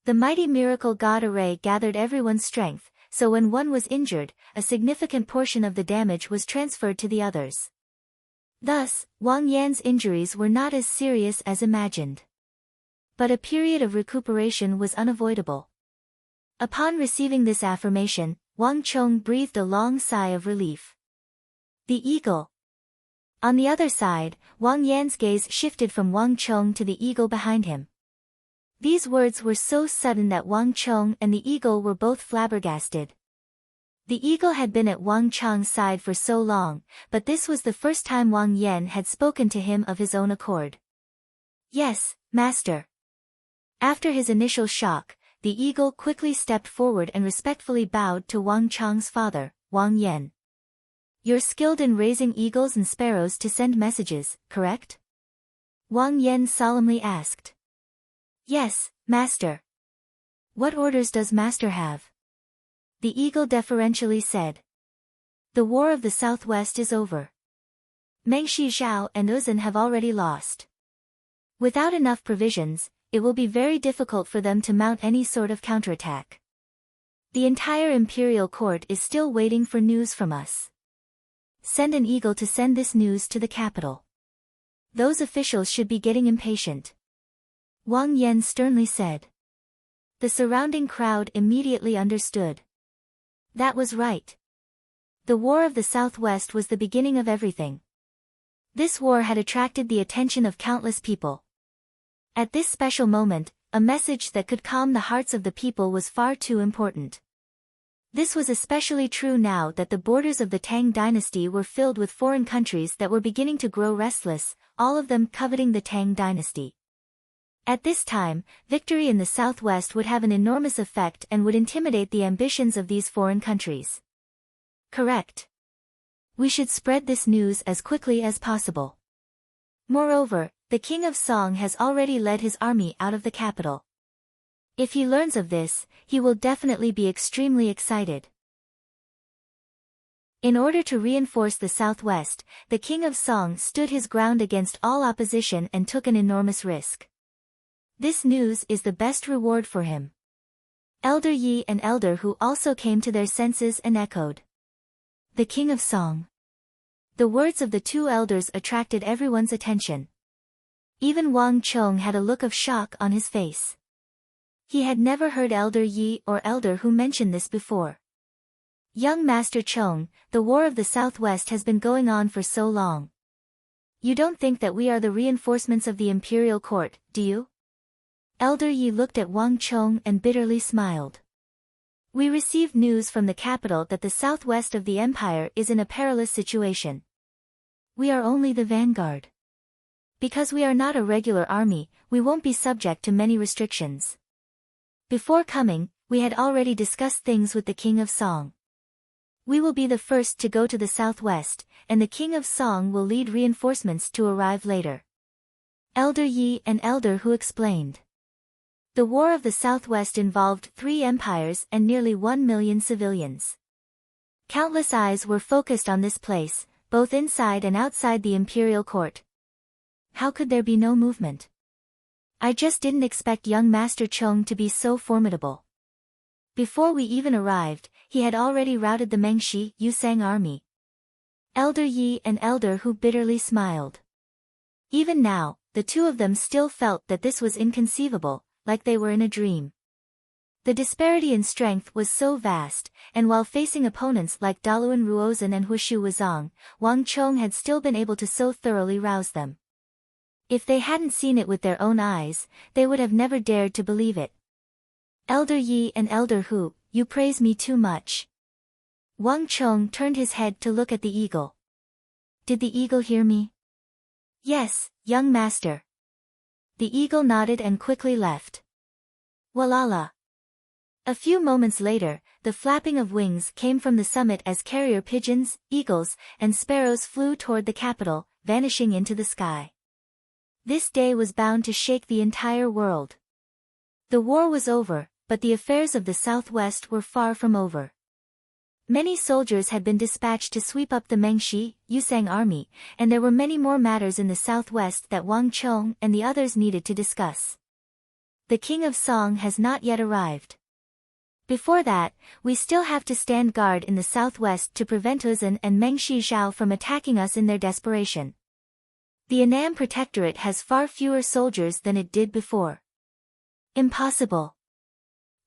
The mighty miracle god array gathered everyone's strength, so when one was injured, a significant portion of the damage was transferred to the others. Thus, Wang Yan's injuries were not as serious as imagined. But a period of recuperation was unavoidable. Upon receiving this affirmation, Wang Chong breathed a long sigh of relief. The eagle. On the other side, Wang Yan's gaze shifted from Wang Chong to the eagle behind him. These words were so sudden that Wang Chong and the eagle were both flabbergasted. The eagle had been at Wang Chang's side for so long, but this was the first time Wang Yan had spoken to him of his own accord. Yes, master. After his initial shock, the eagle quickly stepped forward and respectfully bowed to Wang Chang's father, Wang Yan. You're skilled in raising eagles and sparrows to send messages, correct? Wang Yan solemnly asked. Yes, master. What orders does master have? The eagle deferentially said. The War of the Southwest is over. Meng Shizhao and Uzun have already lost. Without enough provisions, it will be very difficult for them to mount any sort of counterattack. The entire imperial court is still waiting for news from us. Send an eagle to send this news to the capital. Those officials should be getting impatient. Wang Yan sternly said. The surrounding crowd immediately understood. That was right. The War of the Southwest was the beginning of everything. This war had attracted the attention of countless people. At this special moment, a message that could calm the hearts of the people was far too important. This was especially true now that the borders of the Tang dynasty were filled with foreign countries that were beginning to grow restless, all of them coveting the Tang dynasty. At this time, victory in the southwest would have an enormous effect and would intimidate the ambitions of these foreign countries. Correct. We should spread this news as quickly as possible. Moreover, the king of Song has already led his army out of the capital. If he learns of this, he will definitely be extremely excited. In order to reinforce the southwest, the king of Song stood his ground against all opposition and took an enormous risk. This news is the best reward for him. Elder Yi and Elder Hu also came to their senses and echoed. The king of Song. The words of the two elders attracted everyone's attention. Even Wang Chong had a look of shock on his face. He had never heard Elder Yi or Elder Hu mention this before. Young Master Chong, the War of the Southwest has been going on for so long. You don't think that we are the reinforcements of the imperial court, do you? Elder Yi looked at Wang Chong and bitterly smiled. We received news from the capital that the southwest of the empire is in a perilous situation. We are only the vanguard. Because we are not a regular army, we won't be subject to many restrictions. Before coming, we had already discussed things with the king of Song. We will be the first to go to the southwest, and the king of Song will lead reinforcements to arrive later. Elder Yi and Elder Hu explained. The War of the Southwest involved 3 empires and nearly 1 million civilians. Countless eyes were focused on this place, both inside and outside the imperial court. How could there be no movement? I just didn't expect young Master Chong to be so formidable. Before we even arrived, he had already routed the Mengshi Yusang army. Elder Yi and Elder Hu bitterly smiled. Even now, the two of them still felt that this was inconceivable, like they were in a dream. The disparity in strength was so vast, and while facing opponents like Daluan Ruozhen and Huishu Wuzong, Wang Chong had still been able to so thoroughly rouse them. If they hadn't seen it with their own eyes, they would have never dared to believe it. Elder Yi and Elder Hu, you praise me too much. Wang Chong turned his head to look at the eagle. Did the eagle hear me? Yes, young master. The eagle nodded and quickly left. Walala. A few moments later, the flapping of wings came from the summit as carrier pigeons, eagles, and sparrows flew toward the capital, vanishing into the sky. This day was bound to shake the entire world. The war was over, but the affairs of the Southwest were far from over. Many soldiers had been dispatched to sweep up the Mengshi Yusang army, and there were many more matters in the southwest that Wang Chong and the others needed to discuss. The king of Song has not yet arrived. Before that, we still have to stand guard in the southwest to prevent Uzun and Mengshi Zhao from attacking us in their desperation. The Annam Protectorate has far fewer soldiers than it did before. Impossible.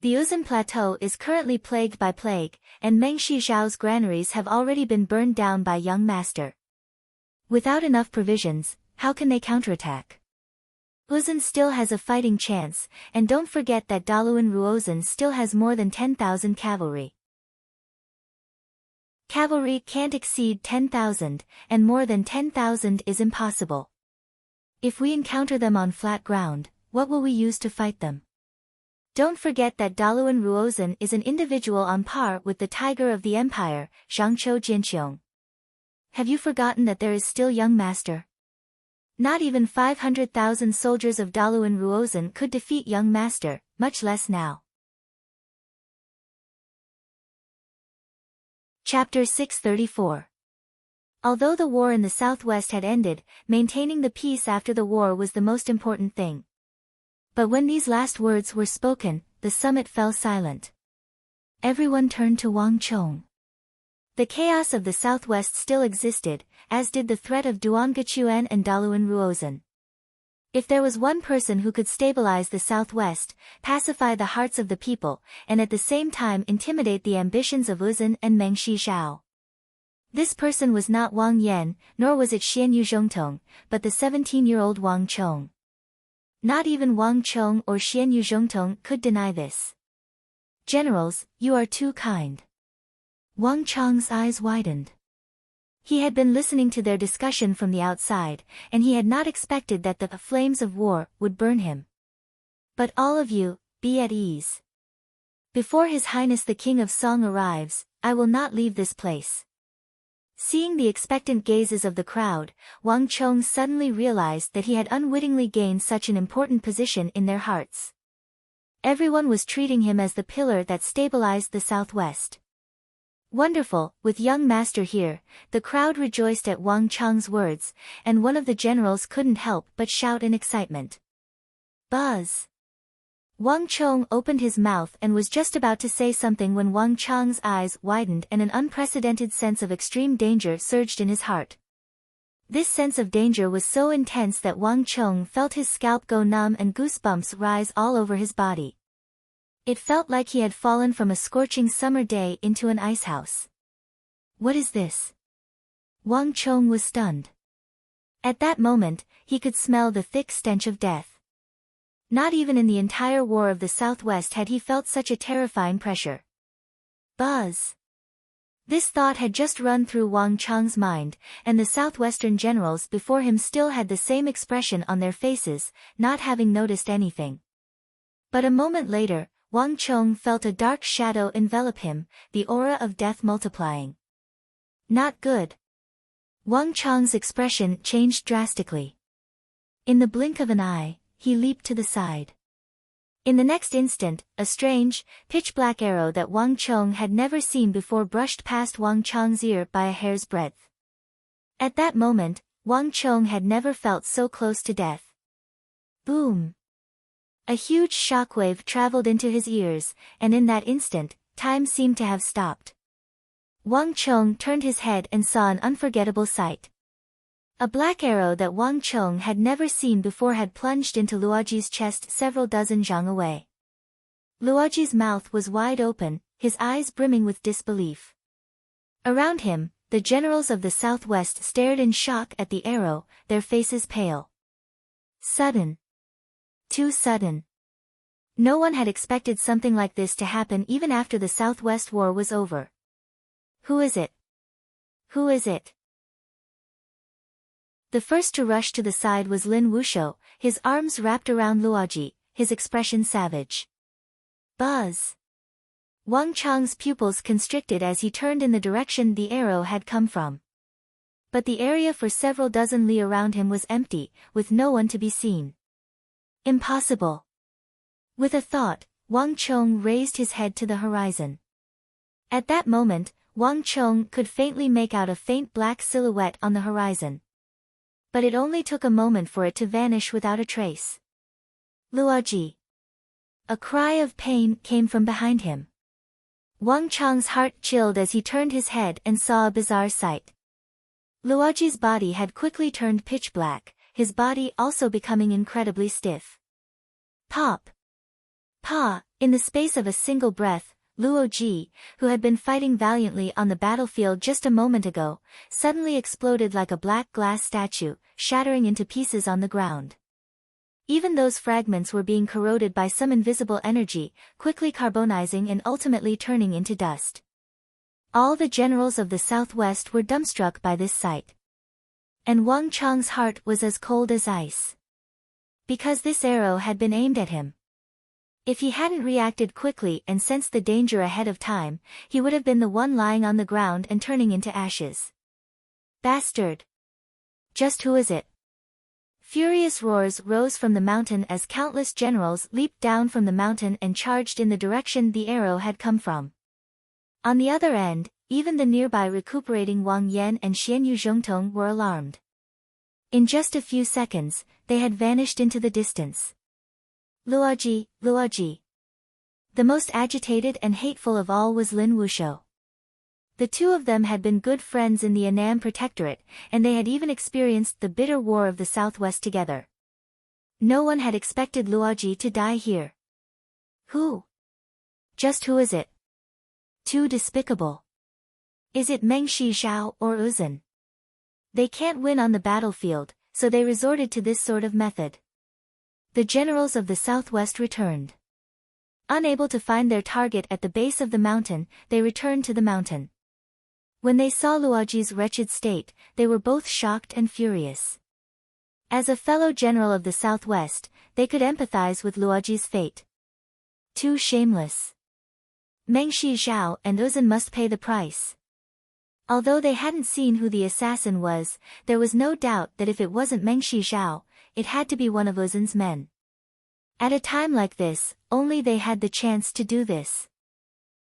The Uzun Plateau is currently plagued by plague, and Mengshi Zhao's granaries have already been burned down by young master. Without enough provisions, how can they counterattack? Uzun still has a fighting chance, and don't forget that Daluan Ruozhen still has more than 10,000 cavalry. Cavalry can't exceed 10,000, and more than 10,000 is impossible. If we encounter them on flat ground, what will we use to fight them? Don't forget that Daluan Ruozhen is an individual on par with the tiger of the empire, Zhangqiu Jinqiong. Have you forgotten that there is still young master? Not even 500,000 soldiers of Daluan Ruozhen could defeat young master, much less now. Chapter 634. Although the war in the southwest had ended, maintaining the peace after the war was the most important thing. But when these last words were spoken, the summit fell silent. Everyone turned to Wang Chong. The chaos of the southwest still existed, as did the threat of Duangachuan and Daluan Ruozhen. If there was one person who could stabilize the southwest, pacify the hearts of the people, and at the same time intimidate the ambitions of Uzun and Meng Shizhao, this person was not Wang Yan, nor was it Xian Yuzhongtong, but the 17-year-old Wang Chong. Not even Wang Chong or Xian Yuzhongtong could deny this. Generals, you are too kind. Wang Chong's eyes widened. He had been listening to their discussion from the outside, and he had not expected that the flames of war would burn him. But all of you, be at ease. Before His Highness the King of Song arrives, I will not leave this place. Seeing the expectant gazes of the crowd, Wang Chong suddenly realized that he had unwittingly gained such an important position in their hearts. Everyone was treating him as the pillar that stabilized the southwest. Wonderful, with young master here, the crowd rejoiced at Wang Chong's words, and one of the generals couldn't help but shout in excitement. Buzz! Wang Chong opened his mouth and was just about to say something when Wang Chong's eyes widened and an unprecedented sense of extreme danger surged in his heart. This sense of danger was so intense that Wang Chong felt his scalp go numb and goosebumps rise all over his body. It felt like he had fallen from a scorching summer day into an icehouse. What is this? Wang Chong was stunned. At that moment, he could smell the thick stench of death. Not even in the entire War of the Southwest had he felt such a terrifying pressure. Buzz! This thought had just run through Wang Chong's mind, and the southwestern generals before him still had the same expression on their faces, not having noticed anything. But a moment later, Wang Chong felt a dark shadow envelop him, the aura of death multiplying. Not good. Wang Chong's expression changed drastically. In the blink of an eye, he leaped to the side. In the next instant, a strange, pitch-black arrow that Wang Chong had never seen before brushed past Wang Chong's ear by a hair's breadth. At that moment, Wang Chong had never felt so close to death. Boom! A huge shockwave traveled into his ears, and in that instant, time seemed to have stopped. Wang Chong turned his head and saw an unforgettable sight. A black arrow that Wang Chong had never seen before had plunged into Luoji's chest several dozen zhang away. Luoji's mouth was wide open, his eyes brimming with disbelief. Around him, the generals of the southwest stared in shock at the arrow, their faces pale. Sudden. Too sudden. No one had expected something like this to happen even after the Southwest War was over. Who is it? Who is it? The first to rush to the side was Lin Wushou, his arms wrapped around Luoji, his expression savage. Buzz! Wang Chong's pupils constricted as he turned in the direction the arrow had come from. But the area for several dozen li around him was empty, with no one to be seen. Impossible! With a thought, Wang Chong raised his head to the horizon. At that moment, Wang Chong could faintly make out a faint black silhouette on the horizon. But it only took a moment for it to vanish without a trace. Luoji! A cry of pain came from behind him. Wang Chong's heart chilled as he turned his head and saw a bizarre sight. Luoji's body had quickly turned pitch black, his body also becoming incredibly stiff. Pop! Pa! In the space of a single breath, Luoji, who had been fighting valiantly on the battlefield just a moment ago, suddenly exploded like a black glass statue, shattering into pieces on the ground. Even those fragments were being corroded by some invisible energy, quickly carbonizing and ultimately turning into dust. All the generals of the southwest were dumbstruck by this sight. And Wang Chong's heart was as cold as ice. Because this arrow had been aimed at him. If he hadn't reacted quickly and sensed the danger ahead of time, he would have been the one lying on the ground and turning into ashes. Bastard! Just who is it? Furious roars rose from the mountain as countless generals leaped down from the mountain and charged in the direction the arrow had come from. On the other end, even the nearby recuperating Wang Yan and Xian Yuzhongtong were alarmed. In just a few seconds, they had vanished into the distance. Luoji, Luoji. The most agitated and hateful of all was Lin Wushou. The two of them had been good friends in the Annam Protectorate, and they had even experienced the bitter war of the Southwest together. No one had expected Luoji to die here. Who? Just who is it? Too despicable. Is it Meng Shizhao or Uzun? They can't win on the battlefield, so they resorted to this sort of method. The generals of the southwest returned. Unable to find their target at the base of the mountain, they returned to the mountain. When they saw Luoji's wretched state, they were both shocked and furious. As a fellow general of the southwest, they could empathize with Luoji's fate. Too shameless. Meng Shizhao and Uzun must pay the price. Although they hadn't seen who the assassin was, there was no doubt that if it wasn't Meng Shizhao, it had to be one of Uzun's men. At a time like this, only they had the chance to do this.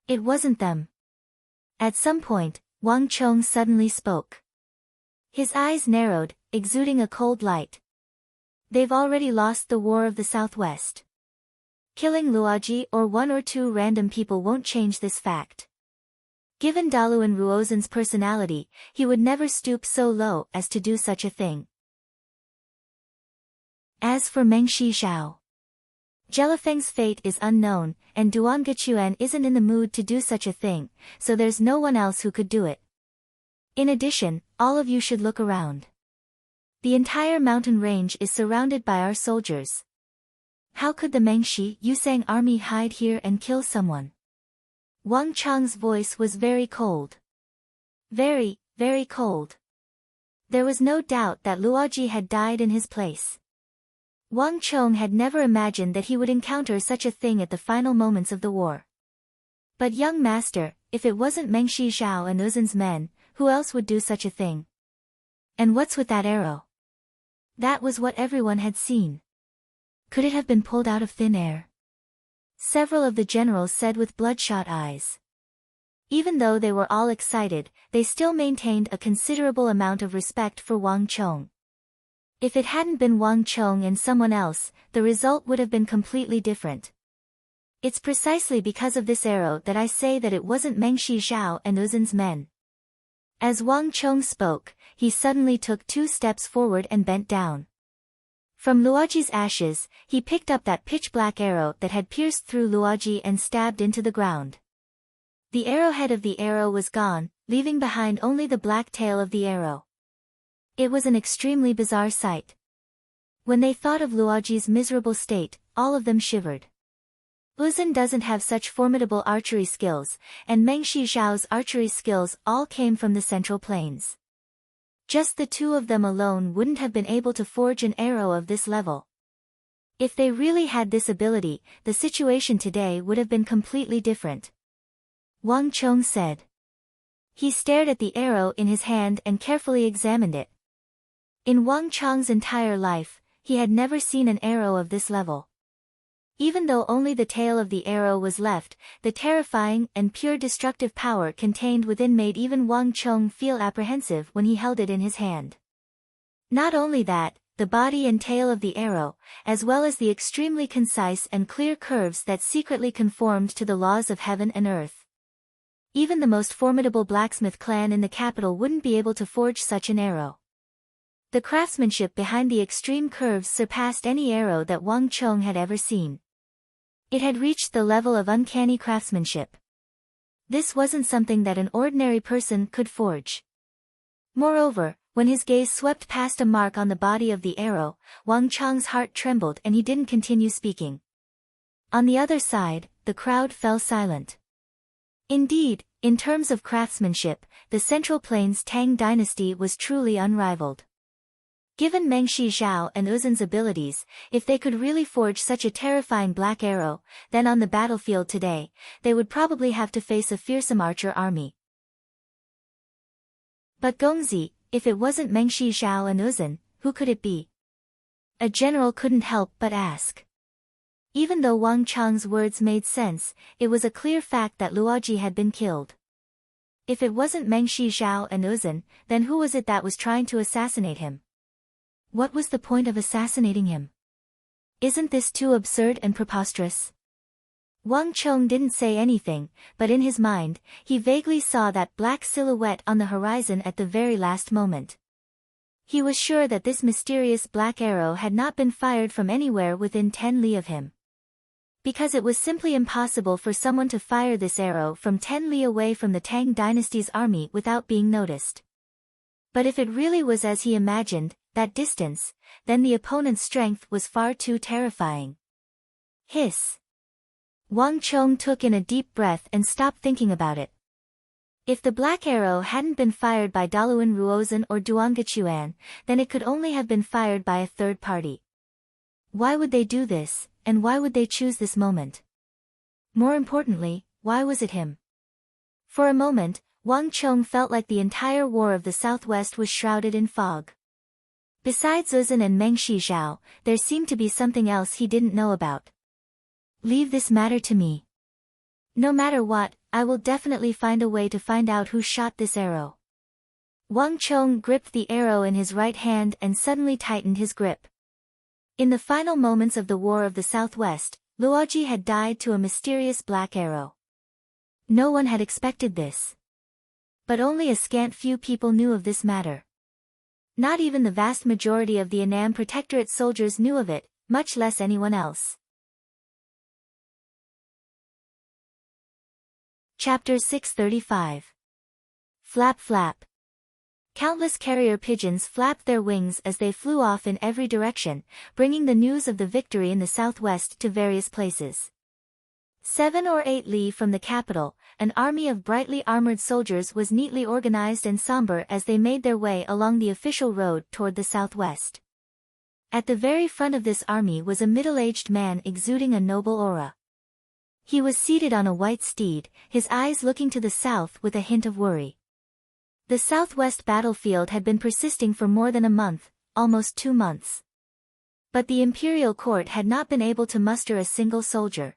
It wasn't them. At some point, Wang Chong suddenly spoke. His eyes narrowed, exuding a cold light. They've already lost the war of the southwest. Killing Luoji or one or two random people won't change this fact. Given Daluan Ruozhen's personality, he would never stoop so low as to do such a thing. As for Meng Shizhao, Jelifeng's fate is unknown, and Duan Gechuan isn't in the mood to do such a thing, so there's no one else who could do it. In addition, all of you should look around. The entire mountain range is surrounded by our soldiers. How could the Mengshi Yusang army hide here and kill someone? Wang Chang's voice was very cold. Very, very cold. There was no doubt that Luoji had died in his place. Wang Chong had never imagined that he would encounter such a thing at the final moments of the war. But young master, if it wasn't Meng Shizhao and Uzun's men, who else would do such a thing? And what's with that arrow? That was what everyone had seen. Could it have been pulled out of thin air? Several of the generals said with bloodshot eyes. Even though they were all excited, they still maintained a considerable amount of respect for Wang Chong. If it hadn't been Wang Chong and someone else, the result would have been completely different. It's precisely because of this arrow that I say that it wasn't Meng Shizhao and Uzun's men. As Wang Chong spoke, he suddenly took 2 steps forward and bent down. From Luoji's ashes, he picked up that pitch-black arrow that had pierced through Luoji and stabbed into the ground. The arrowhead of the arrow was gone, leaving behind only the black tail of the arrow. It was an extremely bizarre sight. When they thought of Luoji's miserable state, all of them shivered. Uzun doesn't have such formidable archery skills, and Meng Shizhao's archery skills all came from the Central Plains. Just the 2 of them alone wouldn't have been able to forge an arrow of this level. If they really had this ability, the situation today would have been completely different. Wang Chong said. He stared at the arrow in his hand and carefully examined it. In Wang Chong's entire life, he had never seen an arrow of this level. Even though only the tail of the arrow was left, the terrifying and pure destructive power contained within made even Wang Chong feel apprehensive when he held it in his hand. Not only that, the body and tail of the arrow, as well as the extremely concise and clear curves that secretly conformed to the laws of heaven and earth. Even the most formidable blacksmith clan in the capital wouldn't be able to forge such an arrow. The craftsmanship behind the extreme curves surpassed any arrow that Wang Chong had ever seen. It had reached the level of uncanny craftsmanship. This wasn't something that an ordinary person could forge. Moreover, when his gaze swept past a mark on the body of the arrow, Wang Chong's heart trembled and he didn't continue speaking. On the other side, the crowd fell silent. Indeed, in terms of craftsmanship, the Central Plains Tang dynasty was truly unrivaled. Given Meng Shizhao and Uzun's abilities, if they could really forge such a terrifying black arrow, then on the battlefield today, they would probably have to face a fearsome archer army. But Gongzi, if it wasn't Meng Shizhao and Uzun, who could it be? A general couldn't help but ask. Even though Wang Chong's words made sense, it was a clear fact that Luoji had been killed. If it wasn't Meng Shizhao and Uzun, then who was it that was trying to assassinate him? What was the point of assassinating him? Isn't this too absurd and preposterous? Wang Chong didn't say anything, but in his mind, he vaguely saw that black silhouette on the horizon at the very last moment. He was sure that this mysterious black arrow had not been fired from anywhere within 10 li of him. Because it was simply impossible for someone to fire this arrow from 10 li away from the Tang dynasty's army without being noticed. But if it really was as he imagined, that distance, then the opponent's strength was far too terrifying. Hiss. Wang Chong took in a deep breath and stopped thinking about it. If the black arrow hadn't been fired by Daluan Ruozhen or Duangachuan, then it could only have been fired by a third party. Why would they do this, and why would they choose this moment? More importantly, why was it him? For a moment, Wang Chong felt like the entire war of the Southwest was shrouded in fog. Besides Zuzhen and Meng Shizhao, there seemed to be something else he didn't know about. Leave this matter to me. No matter what, I will definitely find a way to find out who shot this arrow. Wang Chong gripped the arrow in his right hand and suddenly tightened his grip. In the final moments of the War of the Southwest, Luoji had died to a mysterious black arrow. No one had expected this. But only a scant few people knew of this matter. Not even the vast majority of the Annam Protectorate soldiers knew of it, much less anyone else. Chapter 635. Flap flap. Countless carrier pigeons flapped their wings as they flew off in every direction, bringing the news of the victory in the southwest to various places. 7 or 8 li from the capital, an army of brightly armored soldiers was neatly organized and somber as they made their way along the official road toward the southwest. At the very front of this army was a middle-aged man exuding a noble aura. He was seated on a white steed, his eyes looking to the south with a hint of worry. The southwest battlefield had been persisting for more than a month, almost 2 months. But the imperial court had not been able to muster a single soldier.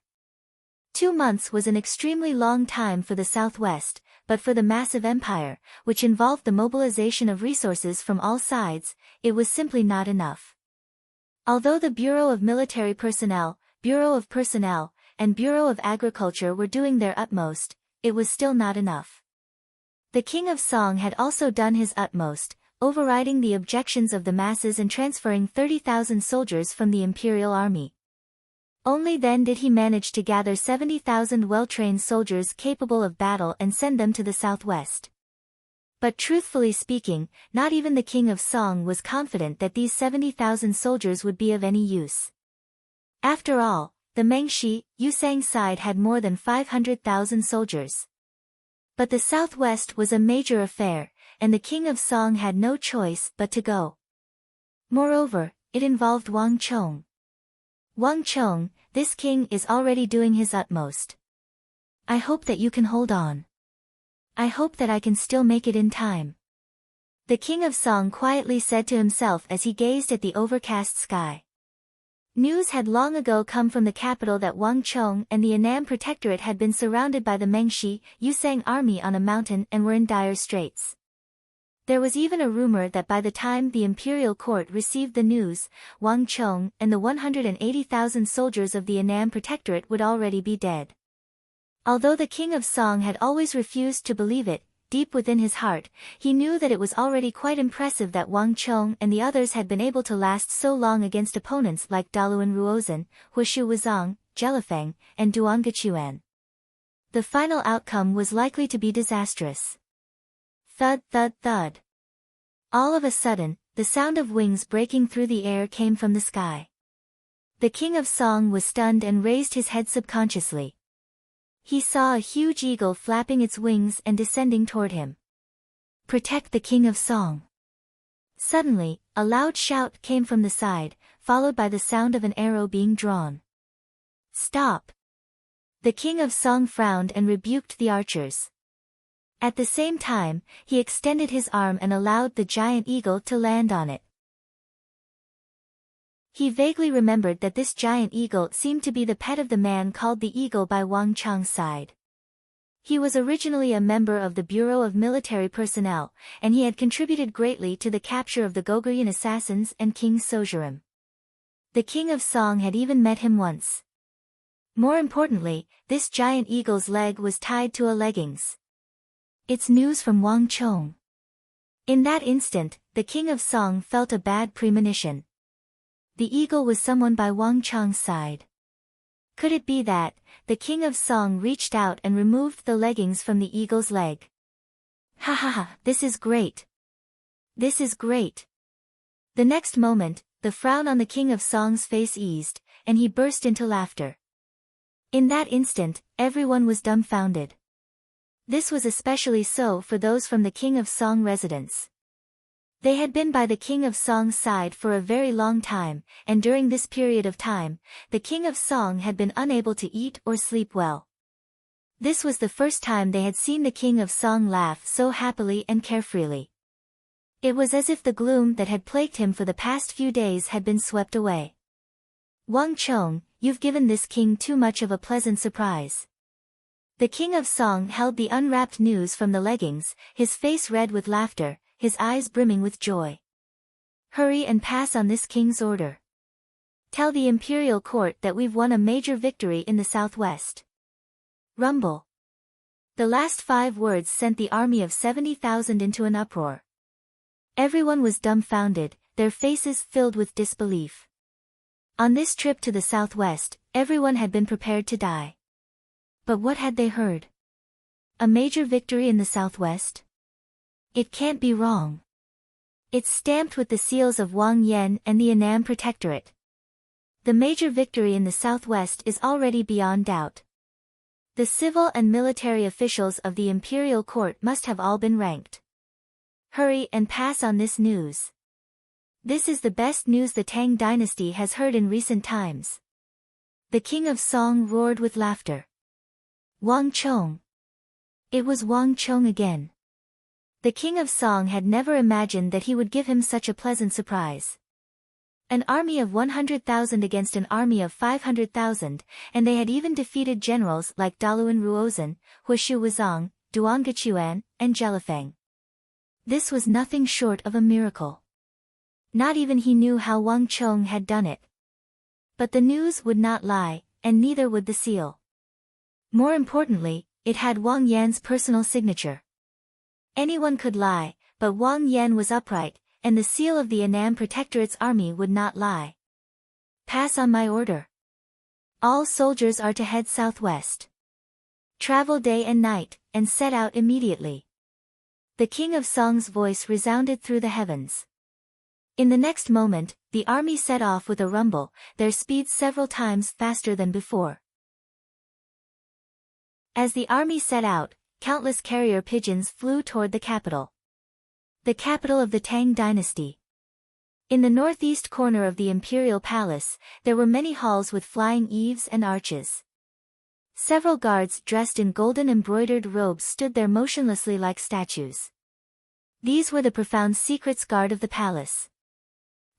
2 months was an extremely long time for the southwest, but for the massive empire, which involved the mobilization of resources from all sides, it was simply not enough. Although the Bureau of Military Personnel, Bureau of Personnel, and Bureau of Agriculture were doing their utmost, it was still not enough. The King of Song had also done his utmost, overriding the objections of the masses and transferring 30,000 soldiers from the imperial army. Only then did he manage to gather 70,000 well-trained soldiers capable of battle and send them to the southwest. But truthfully speaking, not even the King of Song was confident that these 70,000 soldiers would be of any use. After all, the Mengshi, Yusang side had more than 500,000 soldiers. But the southwest was a major affair, and the King of Song had no choice but to go. Moreover, it involved Wang Chong. Wang Chong, this king is already doing his utmost. I hope that you can hold on. I hope that I can still make it in time. The King of Song quietly said to himself as he gazed at the overcast sky. News had long ago come from the capital that Wang Chong and the Annam Protectorate had been surrounded by the Mengshi, Yusang army on a mountain and were in dire straits. There was even a rumor that by the time the imperial court received the news, Wang Chong and the 180,000 soldiers of the Annam Protectorate would already be dead. Although the King of Song had always refused to believe it, deep within his heart, he knew that it was already quite impressive that Wang Chong and the others had been able to last so long against opponents like Daluan Ruozhen, Huishu Wuzong, Jelifeng, and Duangachuan. The final outcome was likely to be disastrous. Thud thud thud. All of a sudden, the sound of wings breaking through the air came from the sky. The King of Song was stunned and raised his head subconsciously. He saw a huge eagle flapping its wings and descending toward him. Protect the King of Song. Suddenly, a loud shout came from the side, followed by the sound of an arrow being drawn. Stop! The King of Song frowned and rebuked the archers. At the same time, he extended his arm and allowed the giant eagle to land on it. He vaguely remembered that this giant eagle seemed to be the pet of the man called the Eagle by Wang Chong's side. He was originally a member of the Bureau of Military Personnel, and he had contributed greatly to the capture of the Goguryeo assassins and King Sojurim. The King of Song had even met him once. More importantly, this giant eagle's leg was tied to a leggings. It's news from Wang Chong. In that instant, the king of Song felt a bad premonition. The eagle was someone by Wang Cheng's side. Could it be that the king of Song reached out and removed the leggings from the eagle's leg? Ha ha ha, this is great. This is great. The next moment, the frown on the king of Song's face eased, and he burst into laughter. In that instant, everyone was dumbfounded. This was especially so for those from the king of Song residence. They had been by the king of Song's side for a very long time, and during this period of time, the king of Song had been unable to eat or sleep well. This was the first time they had seen the king of Song laugh so happily and carefreely. It was as if the gloom that had plagued him for the past few days had been swept away. Wang Cheng, you've given this king too much of a pleasant surprise. The king of Song held the unwrapped news from the leggings, his face red with laughter, his eyes brimming with joy. Hurry and pass on this king's order. Tell the imperial court that we've won a major victory in the southwest. Rumble. The last 5 words sent the army of 70,000 into an uproar. Everyone was dumbfounded, their faces filled with disbelief. On this trip to the southwest, everyone had been prepared to die. But what had they heard? A major victory in the southwest? It can't be wrong. It's stamped with the seals of Wang Yan and the Annam Protectorate. The major victory in the southwest is already beyond doubt. The civil and military officials of the imperial court must have all been ranked. Hurry and pass on this news. This is the best news the Tang dynasty has heard in recent times. The king of Song roared with laughter. Wang Cheng. It was Wang Cheng again. The king of Song had never imagined that he would give him such a pleasant surprise. An army of 100,000 against an army of 500,000, and they had even defeated generals like Daluan Ruozhen, Huishu Wuzong, Duangachuan, and Jelifeng. This was nothing short of a miracle. Not even he knew how Wang Cheng had done it. But the news would not lie, and neither would the seal. More importantly, it had Wang Yan's personal signature. Anyone could lie, but Wang Yan was upright, and the seal of the Annam Protectorate's army would not lie. Pass on my order. All soldiers are to head southwest. Travel day and night, and set out immediately. The king of Song's voice resounded through the heavens. In the next moment, the army set off with a rumble, their speed several times faster than before. As the army set out, countless carrier pigeons flew toward the capital. The capital of the Tang dynasty. In the northeast corner of the imperial palace, there were many halls with flying eaves and arches. Several guards dressed in golden embroidered robes stood there motionlessly like statues. These were the profound secrets guard of the palace.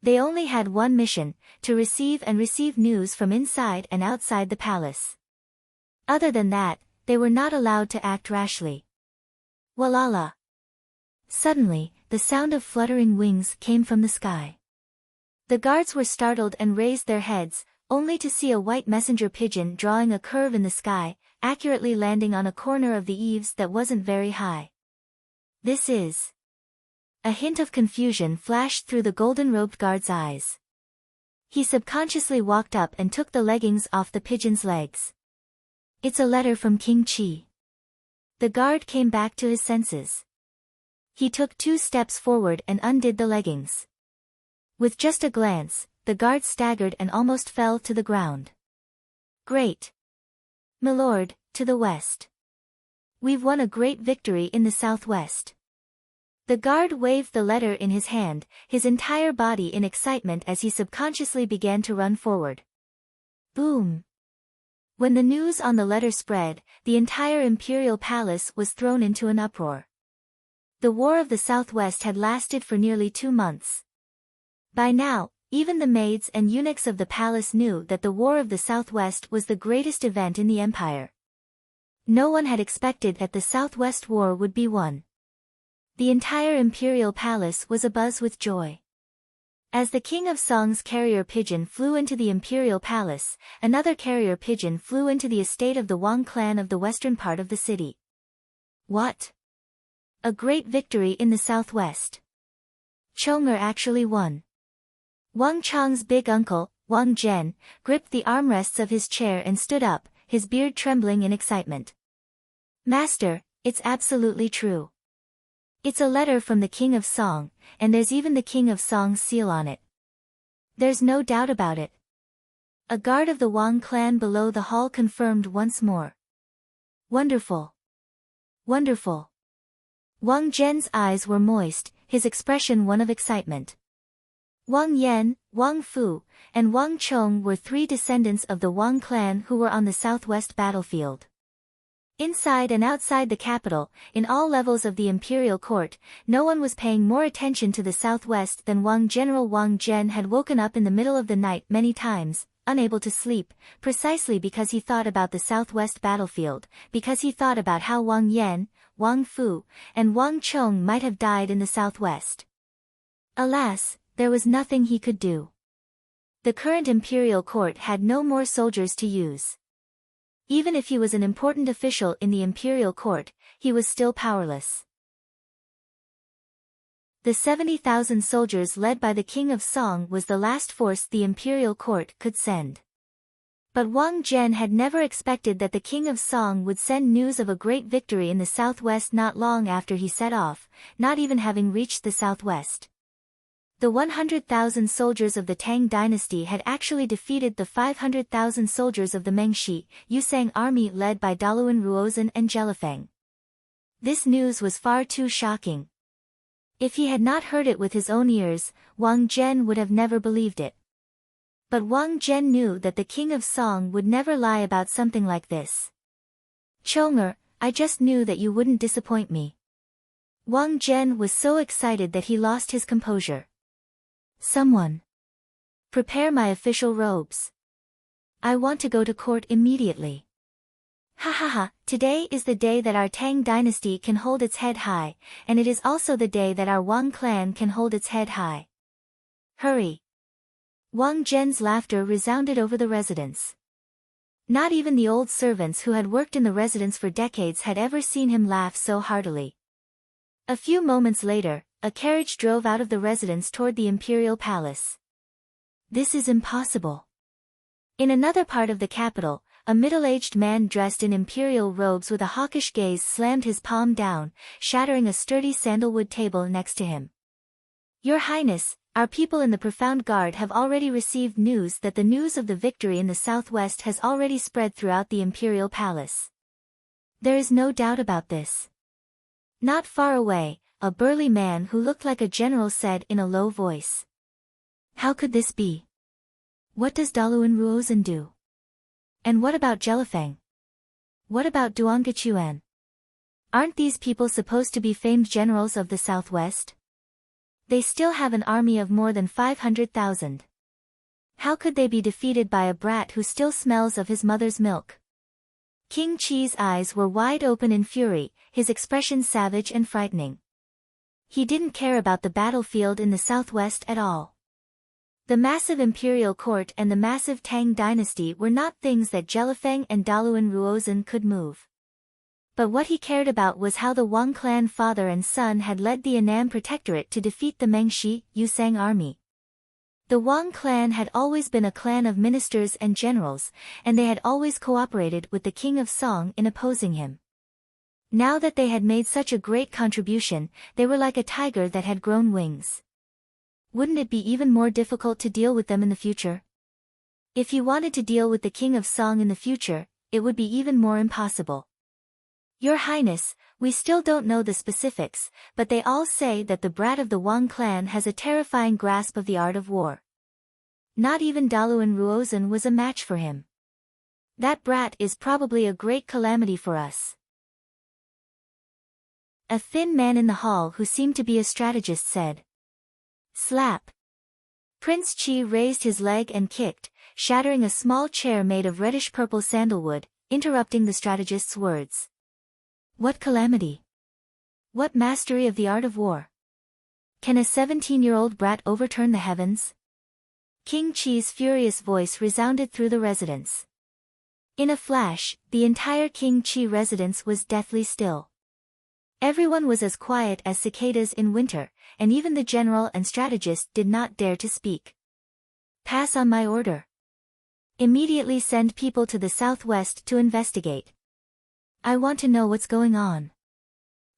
They only had one mission, to receive news from inside and outside the palace. Other than that, they were not allowed to act rashly. Walala. Suddenly, the sound of fluttering wings came from the sky. The guards were startled and raised their heads, only to see a white messenger pigeon drawing a curve in the sky, accurately landing on a corner of the eaves that wasn't very high. This is... A hint of confusion flashed through the golden-robed guard's eyes. He subconsciously walked up and took the leggings off the pigeon's legs. It's a letter from King Qi. The guard came back to his senses. He took 2 steps forward and undid the leggings. With just a glance, the guard staggered and almost fell to the ground. Great! Milord, to the west. We've won a great victory in the southwest. The guard waved the letter in his hand, his entire body in excitement as he subconsciously began to run forward. Boom! When the news on the letter spread, the entire imperial palace was thrown into an uproar. The War of the Southwest had lasted for nearly 2 months. By now, even the maids and eunuchs of the palace knew that the War of the Southwest was the greatest event in the empire. No one had expected that the Southwest War would be won. The entire imperial palace was abuzz with joy. As the king of Song's carrier pigeon flew into the imperial palace, another carrier pigeon flew into the estate of the Wang clan of the western part of the city. What? A great victory in the southwest. Chong'er actually won. Wang Chang's big uncle, Wang Zhen, gripped the armrests of his chair and stood up, his beard trembling in excitement. Master, it's absolutely true. It's a letter from the King of Song, and there's even the King of Song's seal on it. There's no doubt about it. A guard of the Wang clan below the hall confirmed once more. Wonderful. Wonderful. Wang Zhen's eyes were moist, his expression one of excitement. Wang Yan, Wang Fu, and Wang Chong were three descendants of the Wang clan who were on the southwest battlefield. Inside and outside the capital, in all levels of the imperial court, no one was paying more attention to the southwest than Wang. General Wang Zhen had woken up in the middle of the night many times, unable to sleep, precisely because he thought about the southwest battlefield, because he thought about how Wang Yan, Wang Fu, and Wang Chong might have died in the southwest. Alas, there was nothing he could do. The current imperial court had no more soldiers to use. Even if he was an important official in the imperial court, he was still powerless. The 70,000 soldiers led by the King of Song was the last force the imperial court could send. But Wang Zhen had never expected that the King of Song would send news of a great victory in the southwest not long after he set off, not even having reached the southwest. The 100,000 soldiers of the Tang dynasty had actually defeated the 500,000 soldiers of the Mengshi, Yusang army led by Daluan Ruozhen and Jelifeng. This news was far too shocking. If he had not heard it with his own ears, Wang Zhen would have never believed it. But Wang Zhen knew that the King of Song would never lie about something like this. Chong'er, I just knew that you wouldn't disappoint me. Wang Zhen was so excited that he lost his composure. Someone. Prepare my official robes. I want to go to court immediately. Ha ha ha, today is the day that our Tang dynasty can hold its head high, and it is also the day that our Wang clan can hold its head high. Hurry. Wang Zhen's laughter resounded over the residence. Not even the old servants who had worked in the residence for decades had ever seen him laugh so heartily. A few moments later, a carriage drove out of the residence toward the imperial palace. This is impossible. In another part of the capital, a middle-aged man dressed in imperial robes with a hawkish gaze slammed his palm down, shattering a sturdy sandalwood table next to him. Your Highness, our people in the Profound Guard have already received news that the news of the victory in the southwest has already spread throughout the imperial palace. There is no doubt about this. Not far away, a burly man who looked like a general said in a low voice. How could this be? What does Daluan Ruozhen do? And what about Jelifeng? What about Duangachuan? Aren't these people supposed to be famed generals of the southwest? They still have an army of more than 500,000. How could they be defeated by a brat who still smells of his mother's milk? King Qi's eyes were wide open in fury, his expression savage and frightening. He didn't care about the battlefield in the southwest at all. The massive imperial court and the massive Tang dynasty were not things that Jelifeng and Daluan Ruozhen could move. But what he cared about was how the Wang clan father and son had led the Annam Protectorate to defeat the Mengshi, Yusang army. The Wang clan had always been a clan of ministers and generals, and they had always cooperated with the King of Song in opposing him. Now that they had made such a great contribution, they were like a tiger that had grown wings. Wouldn't it be even more difficult to deal with them in the future? If he wanted to deal with the King of Song in the future, it would be even more impossible. Your Highness, we still don't know the specifics, but they all say that the brat of the Wang clan has a terrifying grasp of the art of war. Not even Daluan Ruozhen was a match for him. That brat is probably a great calamity for us. A thin man in the hall who seemed to be a strategist said. Slap. Prince Qi raised his leg and kicked, shattering a small chair made of reddish-purple sandalwood, interrupting the strategist's words. What calamity? What mastery of the art of war? Can a 17-year-old brat overturn the heavens? King Qi's furious voice resounded through the residence. In a flash, the entire King Qi residence was deathly still. Everyone was as quiet as cicadas in winter, and even the general and strategist did not dare to speak. Pass on my order. Immediately send people to the southwest to investigate. I want to know what's going on.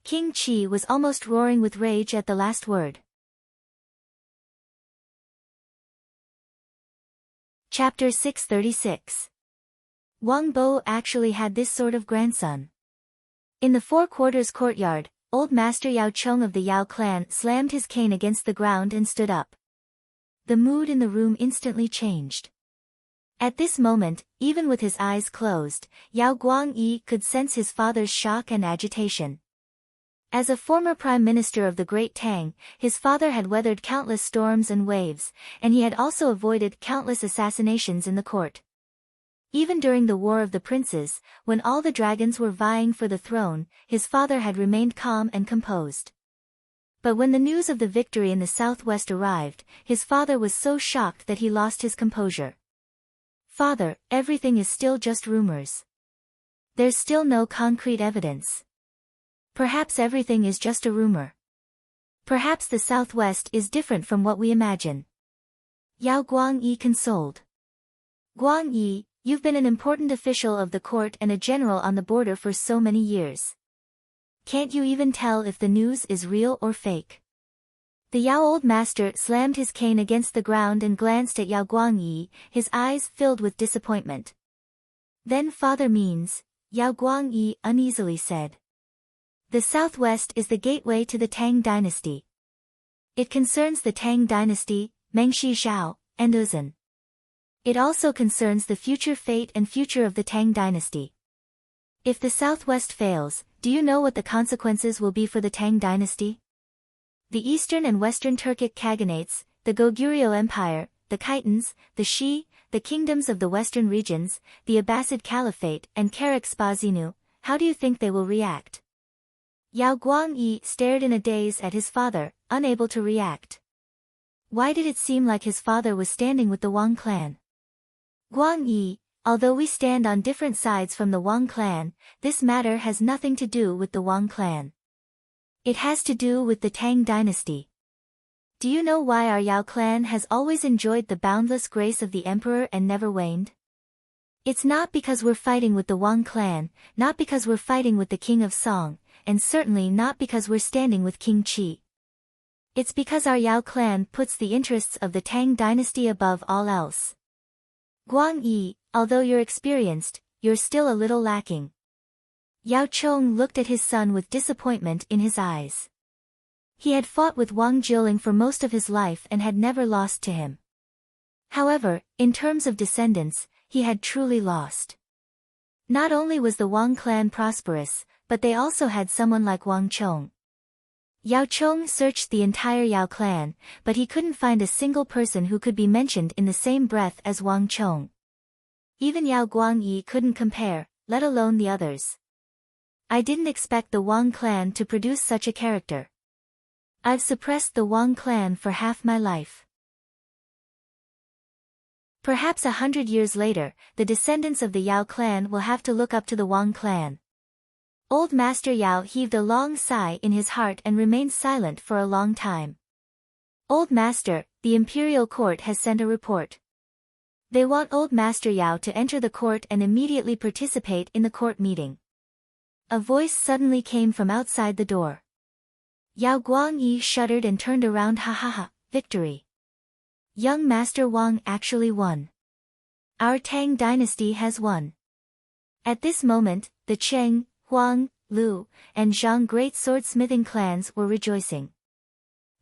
King Qi was almost roaring with rage at the last word. Chapter 636. Wang Bo actually had this sort of grandson. In the four quarters courtyard, old Master Yao Cheng of the Yao clan slammed his cane against the ground and stood up. The mood in the room instantly changed. At this moment, even with his eyes closed, Yao Guangyi could sense his father's shock and agitation. As a former prime minister of the Great Tang, his father had weathered countless storms and waves, and he had also avoided countless assassinations in the court. Even during the War of the Princes, when all the dragons were vying for the throne, his father had remained calm and composed. But when the news of the victory in the southwest arrived, his father was so shocked that he lost his composure. Father, everything is still just rumors. There's still no concrete evidence. Perhaps everything is just a rumor. Perhaps the southwest is different from what we imagine. Yao Guangyi consoled. Guangyi, you've been an important official of the court and a general on the border for so many years. Can't you even tell if the news is real or fake? The Yao old master slammed his cane against the ground and glanced at Yao Guangyi, his eyes filled with disappointment. Then father means, Yao Guangyi uneasily said. The southwest is the gateway to the Tang dynasty. It concerns the Tang dynasty, Mengshi Zhao, and Uzan. It also concerns the future fate and future of the Tang dynasty. If the southwest fails, do you know what the consequences will be for the Tang dynasty? The eastern and western Turkic Khaganates, the Goguryeo Empire, the Khitans, the Shi, the kingdoms of the western regions, the Abbasid Caliphate and Karak-Spazinu, how do you think they will react? Yao Guangyi stared in a daze at his father, unable to react. Why did it seem like his father was standing with the Wang clan? Guangyi, although we stand on different sides from the Wang clan, this matter has nothing to do with the Wang clan. It has to do with the Tang dynasty. Do you know why our Yao clan has always enjoyed the boundless grace of the emperor and never waned? It's not because we're fighting with the Wang clan, not because we're fighting with the king of Song, and certainly not because we're standing with King Qi. It's because our Yao clan puts the interests of the Tang dynasty above all else. Guangyi, although you're experienced, you're still a little lacking. Yao Cheng looked at his son with disappointment in his eyes. He had fought with Wang Jiling for most of his life and had never lost to him. However, in terms of descendants, he had truly lost. Not only was the Wang clan prosperous, but they also had someone like Wang Chong. Yao Cheng searched the entire Yao clan, but he couldn't find a single person who could be mentioned in the same breath as Wang Chong. Even Yao Guangyi couldn't compare, let alone the others. I didn't expect the Wang clan to produce such a character. I've suppressed the Wang clan for half my life. Perhaps 100 years later, the descendants of the Yao clan will have to look up to the Wang clan. Old Master Yao heaved a long sigh in his heart and remained silent for a long time. Old Master, the imperial court has sent a report. They want Old Master Yao to enter the court and immediately participate in the court meeting. A voice suddenly came from outside the door. Yao Guangyi shuddered and turned around. Ha ha ha, victory. Young Master Wang actually won. Our Tang dynasty has won. At this moment, the Cheng, Huang, Lu, and Zhang great swordsmithing clans were rejoicing.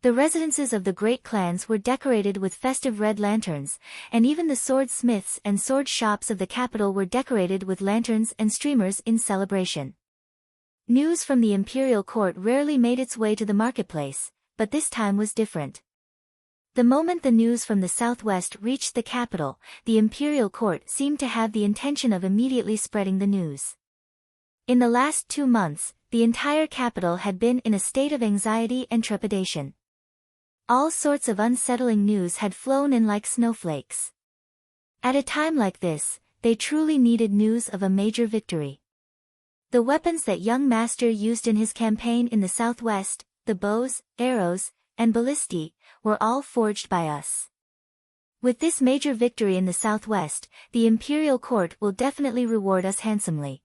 The residences of the great clans were decorated with festive red lanterns, and even the swordsmiths and sword shops of the capital were decorated with lanterns and streamers in celebration. News from the imperial court rarely made its way to the marketplace, but this time was different. The moment the news from the southwest reached the capital, the imperial court seemed to have the intention of immediately spreading the news. In the last 2 months, the entire capital had been in a state of anxiety and trepidation. All sorts of unsettling news had flown in like snowflakes. At a time like this, they truly needed news of a major victory. The weapons that young master used in his campaign in the southwest, the bows, arrows, and ballistae, were all forged by us. With this major victory in the southwest, the imperial court will definitely reward us handsomely.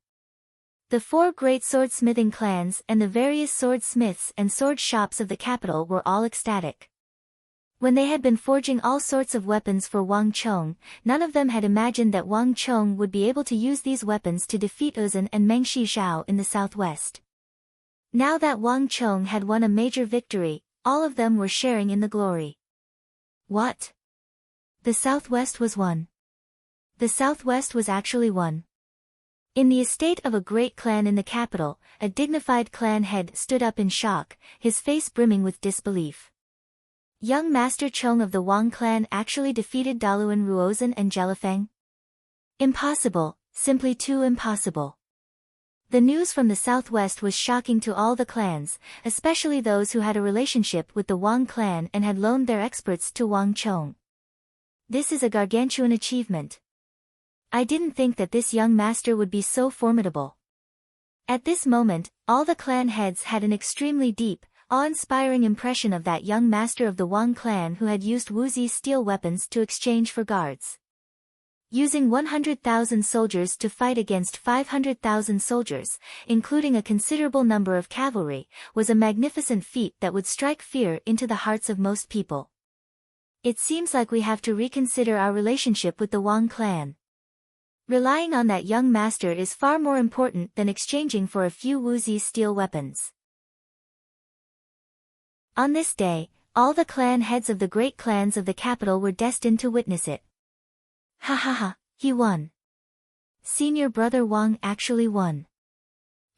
The 4 great swordsmithing clans and the various swordsmiths and sword shops of the capital were all ecstatic. When they had been forging all sorts of weapons for Wang Chong, none of them had imagined that Wang Chong would be able to use these weapons to defeat Uzun and Mengshi Zhao in the southwest. Now that Wang Chong had won a major victory, all of them were sharing in the glory. What? The southwest was won. The southwest was actually won. In the estate of a great clan in the capital, a dignified clan head stood up in shock, his face brimming with disbelief. Young Master Chong of the Wang clan actually defeated Daluan Ruozhen and Jelifeng? Impossible, simply too impossible. The news from the southwest was shocking to all the clans, especially those who had a relationship with the Wang clan and had loaned their experts to Wang Chong. This is a gargantuan achievement. I didn't think that this young master would be so formidable. At this moment, all the clan heads had an extremely deep, awe-inspiring impression of that young master of the Wang clan who had used Wuzi's steel weapons to exchange for guards. Using 100,000 soldiers to fight against 500,000 soldiers, including a considerable number of cavalry, was a magnificent feat that would strike fear into the hearts of most people. It seems like we have to reconsider our relationship with the Wang clan. Relying on that young master is far more important than exchanging for a few Wuzi steel weapons. On this day, all the clan heads of the great clans of the capital were destined to witness it. Ha ha ha, he won. Senior brother Wang actually won.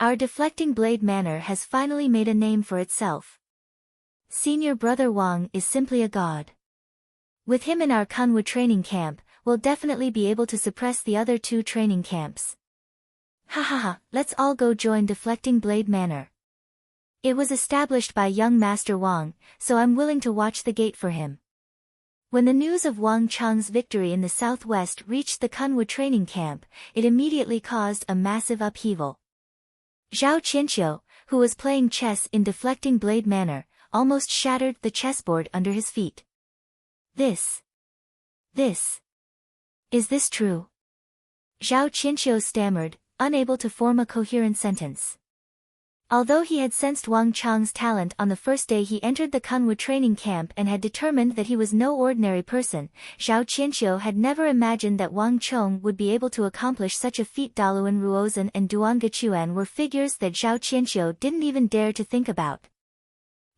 Our deflecting blade manor has finally made a name for itself. Senior brother Wang is simply a god. With him in our Kunwu training camp, we'll definitely be able to suppress the other 2 training camps. Ha ha ha, let's all go join deflecting blade manor. It was established by young Master Wang, so I'm willing to watch the gate for him. When the news of Wang Chong's victory in the southwest reached the Kunwu training camp, it immediately caused a massive upheaval. Zhao Qianqiu, who was playing chess in deflecting blade manor, almost shattered the chessboard under his feet. Is this true? Zhao Qianqiu stammered, unable to form a coherent sentence. Although he had sensed Wang Chong's talent on the first day he entered the Kunwu training camp and had determined that he was no ordinary person, Zhao Qianqiu had never imagined that Wang Chong would be able to accomplish such a feat. Daluan Ruozhen and Duan Gechuan were figures that Zhao Qianqiu didn't even dare to think about.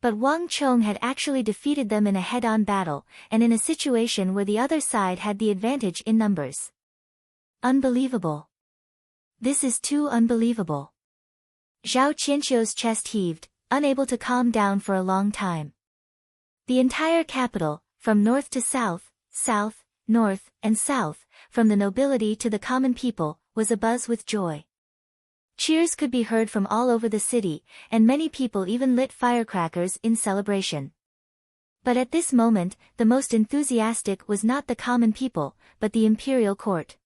But Wang Chong had actually defeated them in a head-on battle, and in a situation where the other side had the advantage in numbers. Unbelievable. This is too unbelievable. Zhao Qianqiu's chest heaved, unable to calm down for a long time. The entire capital, from north to south, south, north, and south, from the nobility to the common people, was abuzz with joy. Cheers could be heard from all over the city, and many people even lit firecrackers in celebration. But at this moment, the most enthusiastic was not the common people, but the imperial court.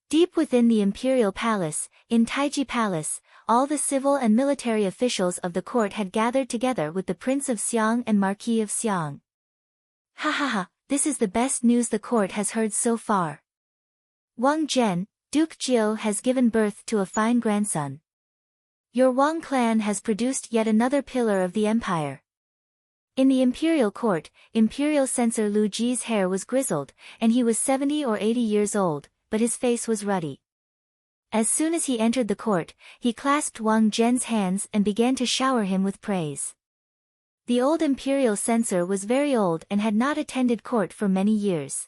Deep within the imperial palace, in Taiji Palace, all the civil and military officials of the court had gathered together with the Prince of Xiang and Marquis of Xiang. Ha ha ha, this is the best news the court has heard so far. Wang Zhen, Duke Jiu has given birth to a fine grandson. Your Wang clan has produced yet another pillar of the empire. In the imperial court, imperial censor Lu Ji's hair was grizzled, and he was 70 or 80 years old, but his face was ruddy. As soon as he entered the court, he clasped Wang Zhen's hands and began to shower him with praise. The old imperial censor was very old and had not attended court for many years.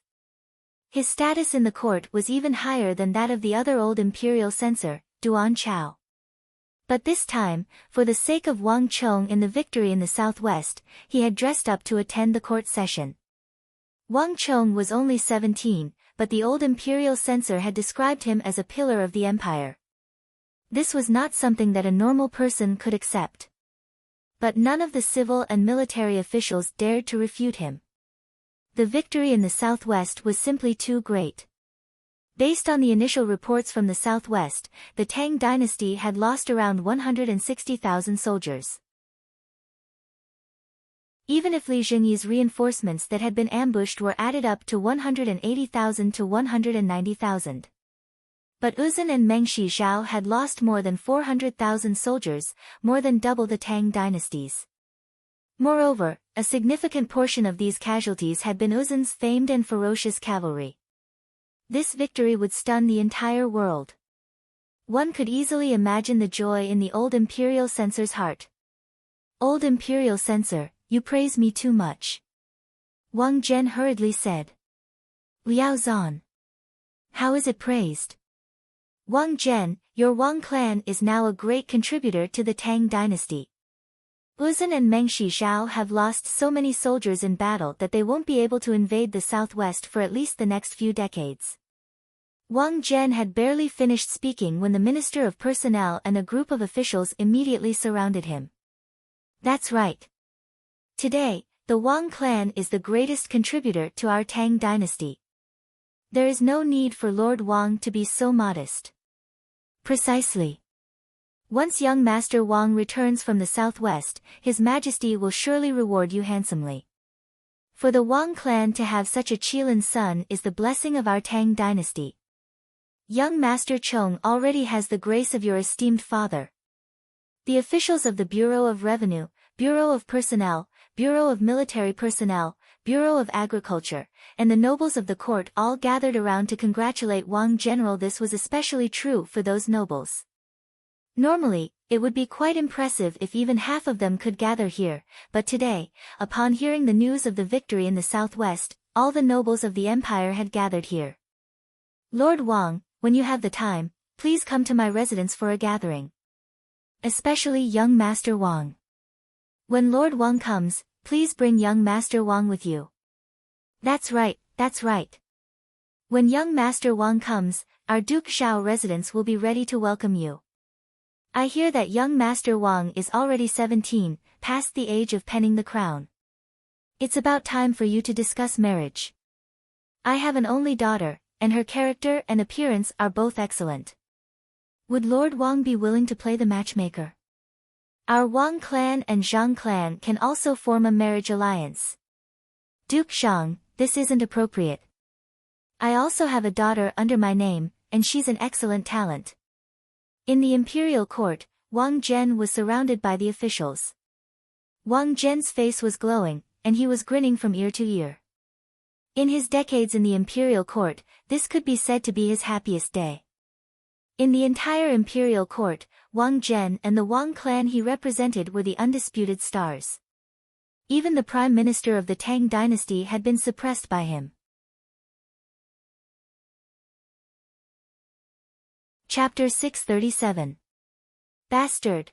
His status in the court was even higher than that of the other old imperial censor, Duan Chao. But this time, for the sake of Wang Chong in the victory in the southwest, he had dressed up to attend the court session. Wang Chong was only 17, but the old imperial censor had described him as a pillar of the empire. This was not something that a normal person could accept. But none of the civil and military officials dared to refute him. The victory in the southwest was simply too great. Based on the initial reports from the southwest, the Tang dynasty had lost around 160,000 soldiers. Even if Li Jingyi's reinforcements that had been ambushed were added up to 180,000 to 190,000. But Uzun and Meng Shizhao had lost more than 400,000 soldiers, more than double the Tang dynasties. Moreover, a significant portion of these casualties had been Uzun's famed and ferocious cavalry. This victory would stun the entire world. One could easily imagine the joy in the old imperial censor's heart. "Old imperial censor, you praise me too much," Wang Zhen hurriedly said. "Liao Zan. How is it praised?" "Wang Zhen, your Wang clan is now a great contributor to the Tang dynasty. Uzun and Meng Shizhao have lost so many soldiers in battle that they won't be able to invade the southwest for at least the next few decades." Wang Zhen had barely finished speaking when the Minister of Personnel and a group of officials immediately surrounded him. "That's right. Today, the Wang clan is the greatest contributor to our Tang dynasty. There is no need for Lord Wang to be so modest." "Precisely. Once young Master Wang returns from the southwest, His Majesty will surely reward you handsomely. For the Wang clan to have such a Qilin son is the blessing of our Tang dynasty. Young Master Chong already has the grace of your esteemed father." The officials of the Bureau of Revenue, Bureau of Personnel, Bureau of Military Personnel, Bureau of Agriculture, and the nobles of the court all gathered around to congratulate Wang General. This was especially true for those nobles. Normally, it would be quite impressive if even half of them could gather here, but today, upon hearing the news of the victory in the southwest, all the nobles of the empire had gathered here. "Lord Wang, when you have the time, please come to my residence for a gathering. Especially young Master Wang. When Lord Wang comes, please bring young Master Wang with you." That's right, that's right. When young Master Wang comes, our Duke Zhao residence will be ready to welcome you. I hear that young Master Wang is already 17, past the age of penning the crown. It's about time for you to discuss marriage. I have an only daughter, and her character and appearance are both excellent. Would Lord Wang be willing to play the matchmaker? Our Wang clan and Zhang clan can also form a marriage alliance. Duke Zhang, this isn't appropriate. I also have a daughter under my name, and she's an excellent talent. In the imperial court, Wang Zhen was surrounded by the officials. Wang Zhen's face was glowing, and he was grinning from ear to ear. In his decades in the imperial court, this could be said to be his happiest day. In the entire imperial court, Wang Zhen and the Wang clan he represented were the undisputed stars. Even the prime minister of the Tang dynasty had been suppressed by him. Chapter 637. Bastard.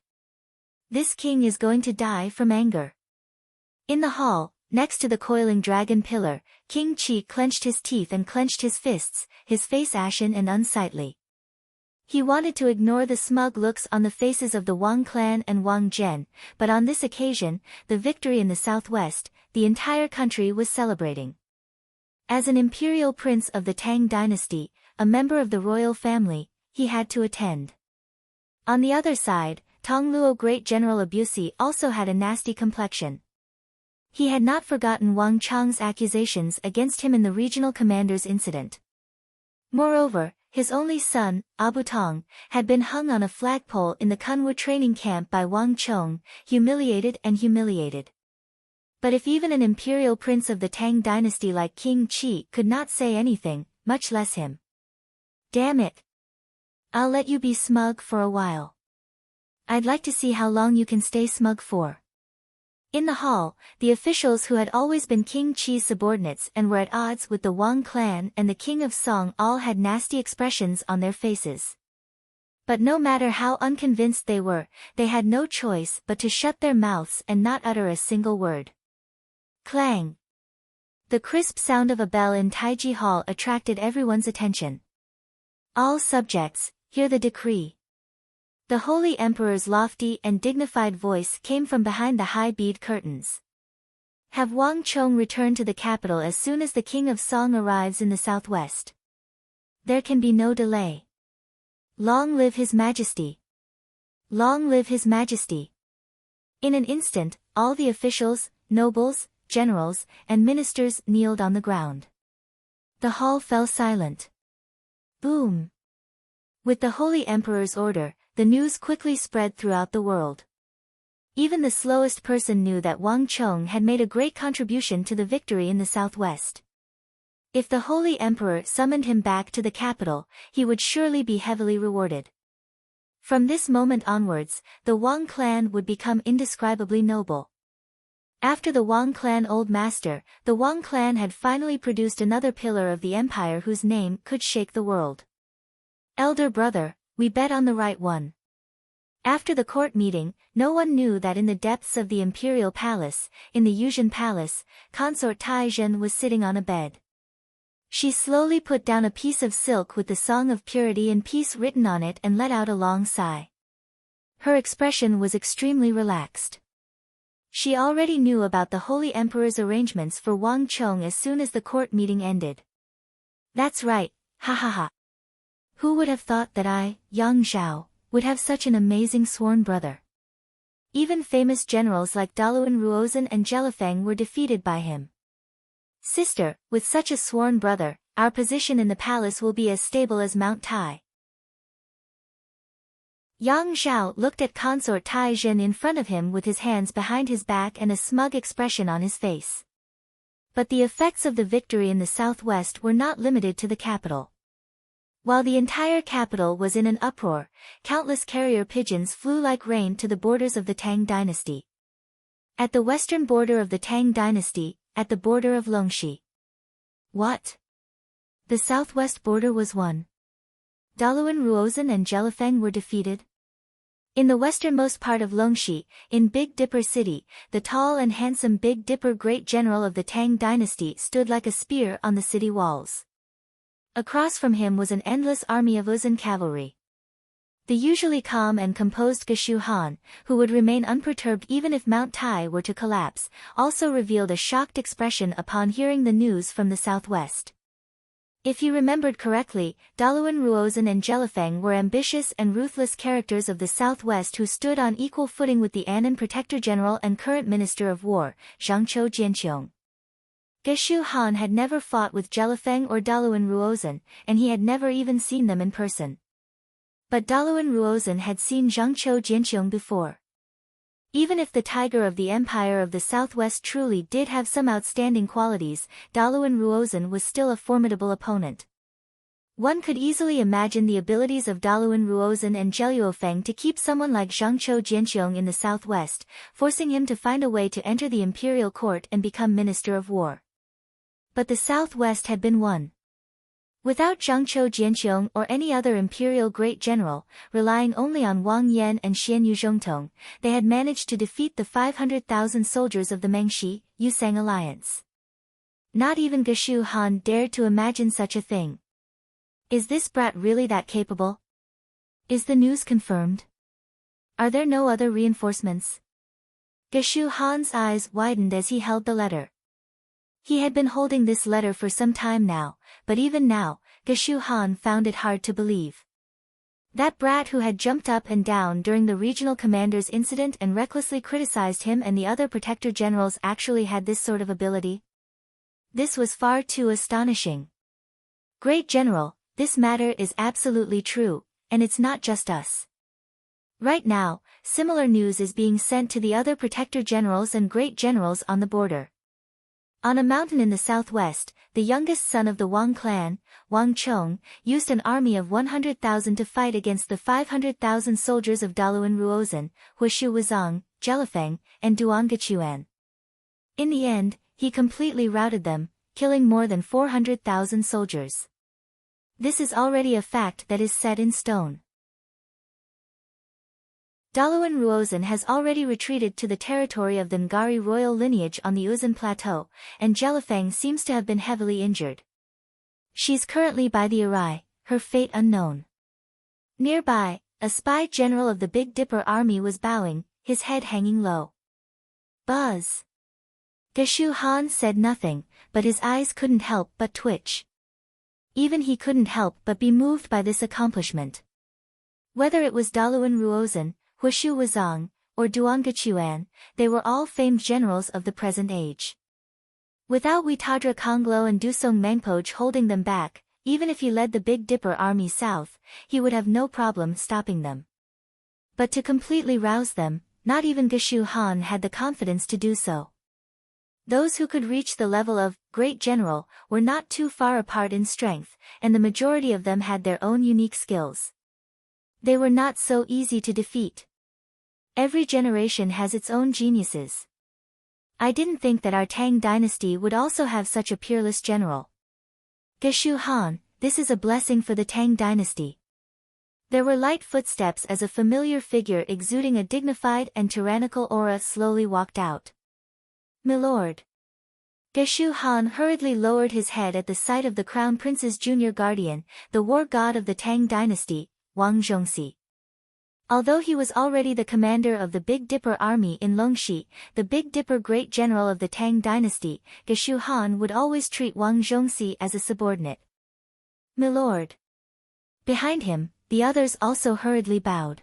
This king is going to die from anger. In the hall, next to the coiling dragon pillar, King Qi clenched his teeth and clenched his fists, his face ashen and unsightly. He wanted to ignore the smug looks on the faces of the Wang clan and Wang Zhen, but on this occasion, the victory in the southwest, the entire country was celebrating. As an imperial prince of the Tang dynasty, a member of the royal family, he had to attend. On the other side, Tong Luo Great General Abusi also had a nasty complexion. He had not forgotten Wang Chang's accusations against him in the regional commander's incident. Moreover, his only son, Abu Tong, had been hung on a flagpole in the Kunwu training camp by Wang Chong, humiliated and humiliated. But if even an imperial prince of the Tang dynasty like King Qi could not say anything, much less him. Damn it. I'll let you be smug for a while. I'd like to see how long you can stay smug for. In the hall, the officials who had always been King Qi's subordinates and were at odds with the Wang clan and the King of Song all had nasty expressions on their faces. But no matter how unconvinced they were, they had no choice but to shut their mouths and not utter a single word. Clang! The crisp sound of a bell in Taiji Hall attracted everyone's attention. All subjects, hear the decree. The Holy Emperor's lofty and dignified voice came from behind the high bead curtains. Have Wang Chong return to the capital as soon as the King of Song arrives in the southwest. there can be no delay. Long live His Majesty! Long live His Majesty! In an instant, all the officials, nobles, generals, and ministers kneeled on the ground. The hall fell silent. Boom! With the Holy Emperor's order, the news quickly spread throughout the world. Even the slowest person knew that Wang Chong had made a great contribution to the victory in the southwest. If the Holy Emperor summoned him back to the capital, he would surely be heavily rewarded. From this moment onwards, the Wang clan would become indescribably noble. After the Wang clan old master, the Wang clan had finally produced another pillar of the empire whose name could shake the world. Elder brother, we bet on the right one. After the court meeting, no one knew that in the depths of the imperial palace, in the Yuzhen palace, consort Taizhen was sitting on a bed. She slowly put down a piece of silk with the song of purity and peace written on it and let out a long sigh. Her expression was extremely relaxed. She already knew about the Holy Emperor's arrangements for Wang Chong as soon as the court meeting ended. That's right, ha ha ha. Who would have thought that I, Yang Zhao, would have such an amazing sworn brother? Even famous generals like Daluan Ruozhen and Jelifeng were defeated by him. Sister, with such a sworn brother, our position in the palace will be as stable as Mount Tai. Yang Zhao looked at consort Taizhen in front of him with his hands behind his back and a smug expression on his face. But the effects of the victory in the southwest were not limited to the capital. While the entire capital was in an uproar, countless carrier pigeons flew like rain to the borders of the Tang dynasty. At the western border of the Tang dynasty, at the border of Longxi. What? The southwest border was won. Daluan Ruozhen and Jelifeng were defeated. In the westernmost part of Longxi, in Big Dipper City, the tall and handsome Big Dipper great general of the Tang dynasty stood like a spear on the city walls. Across from him was an endless army of Yuzhen cavalry. The usually calm and composed Geshu Han, who would remain unperturbed even if Mount Tai were to collapse, also revealed a shocked expression upon hearing the news from the southwest. If he remembered correctly, Daluan Ruozhen and Jelifeng were ambitious and ruthless characters of the southwest who stood on equal footing with the Annan Protector General and current Minister of War, Zhangqiu Jianqiong. Geshu Han had never fought with Jelifeng or Daluan Ruozhen, and he had never even seen them in person. But Daluan Ruozhen had seen Zhangqiu Jianqiong before. Even if the tiger of the Empire of the Southwest truly did have some outstanding qualities, Daluan Ruozhen was still a formidable opponent. One could easily imagine the abilities of Daluan Ruozhen and Zheluofeng to keep someone like Zhangqiu Jianqiong in the southwest, forcing him to find a way to enter the imperial court and become Minister of War. But the southwest had been won. Without Zhangqiu Jianqiong or any other imperial great general, relying only on Wang Yan and Xian Yuzhongtong, they had managed to defeat the 500,000 soldiers of the Mengxi, Yusang alliance. Not even Geshu Han dared to imagine such a thing. Is this brat really that capable? Is the news confirmed? Are there no other reinforcements? Geshu Han's eyes widened as he held the letter. He had been holding this letter for some time now, but even now, Geshu Han found it hard to believe. That brat who had jumped up and down during the regional commander's incident and recklessly criticized him and the other protector generals actually had this sort of ability? This was far too astonishing. Great General, this matter is absolutely true, and it's not just us. Right now, similar news is being sent to the other protector generals and great generals on the border. On a mountain in the southwest, the youngest son of the Wang clan, Wang Chong, used an army of 100,000 to fight against the 500,000 soldiers of Daluan Ruozhen, Huishu Wuzong, Jelifeng, and Duan Gechuan. In the end, he completely routed them, killing more than 400,000 soldiers. This is already a fact that is set in stone. Daluan Ruozhen has already retreated to the territory of the Ngari royal lineage on the Yuzhen plateau, and Jelifeng seems to have been heavily injured. She's currently by the Arai, her fate unknown. Nearby, a spy general of the Big Dipper army was bowing, his head hanging low. Buzz. Geshu Han said nothing, but his eyes couldn't help but twitch. Even he couldn't help but be moved by this accomplishment. Whether it was Daluan Ruozan, Huishu Wuzong, or Duangachuan, they were all famed generals of the present age. Without Huitadra Konglo and Dusong Mengpoj holding them back, even if he led the Big Dipper army south, he would have no problem stopping them. But to completely rouse them, not even Geshu Han had the confidence to do so. Those who could reach the level of great general were not too far apart in strength, and the majority of them had their own unique skills. They were not so easy to defeat. Every generation has its own geniuses. I didn't think that our Tang dynasty would also have such a peerless general. Geshu Han, this is a blessing for the Tang dynasty. There were light footsteps as a familiar figure exuding a dignified and tyrannical aura slowly walked out. "Milord." Geshu Han hurriedly lowered his head at the sight of the Crown Prince's junior guardian, the war god of the Tang dynasty, Wang Zhongxi. Although he was already the commander of the Big Dipper army in Longxi, the Big Dipper great general of the Tang dynasty, Geshu Han would always treat Wang Zhongxi as a subordinate. "Milord." Behind him, the others also hurriedly bowed.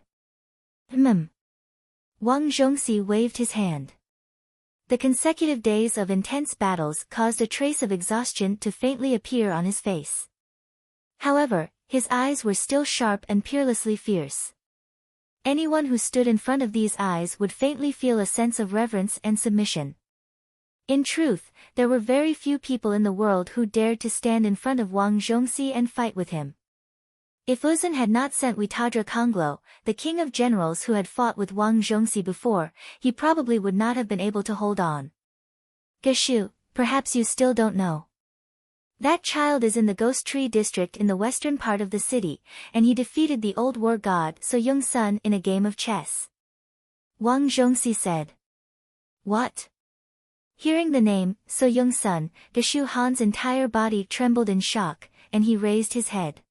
Wang Zhongxi waved his hand. The consecutive days of intense battles caused a trace of exhaustion to faintly appear on his face. However, his eyes were still sharp and peerlessly fierce. Anyone who stood in front of these eyes would faintly feel a sense of reverence and submission. In truth, there were very few people in the world who dared to stand in front of Wang Zhongxi and fight with him. If Uzun had not sent Huitadra Konglo, the king of generals who had fought with Wang Zhongxi before, he probably would not have been able to hold on. "Geshu, perhaps you still don't know. That child is in the Ghost Tree district in the western part of the city, and he defeated the old war god So Young-sun in a game of chess." Wang Zhongxi said. "What?" Hearing the name, So Young-sun, Geshu Han's entire body trembled in shock, and he raised his head.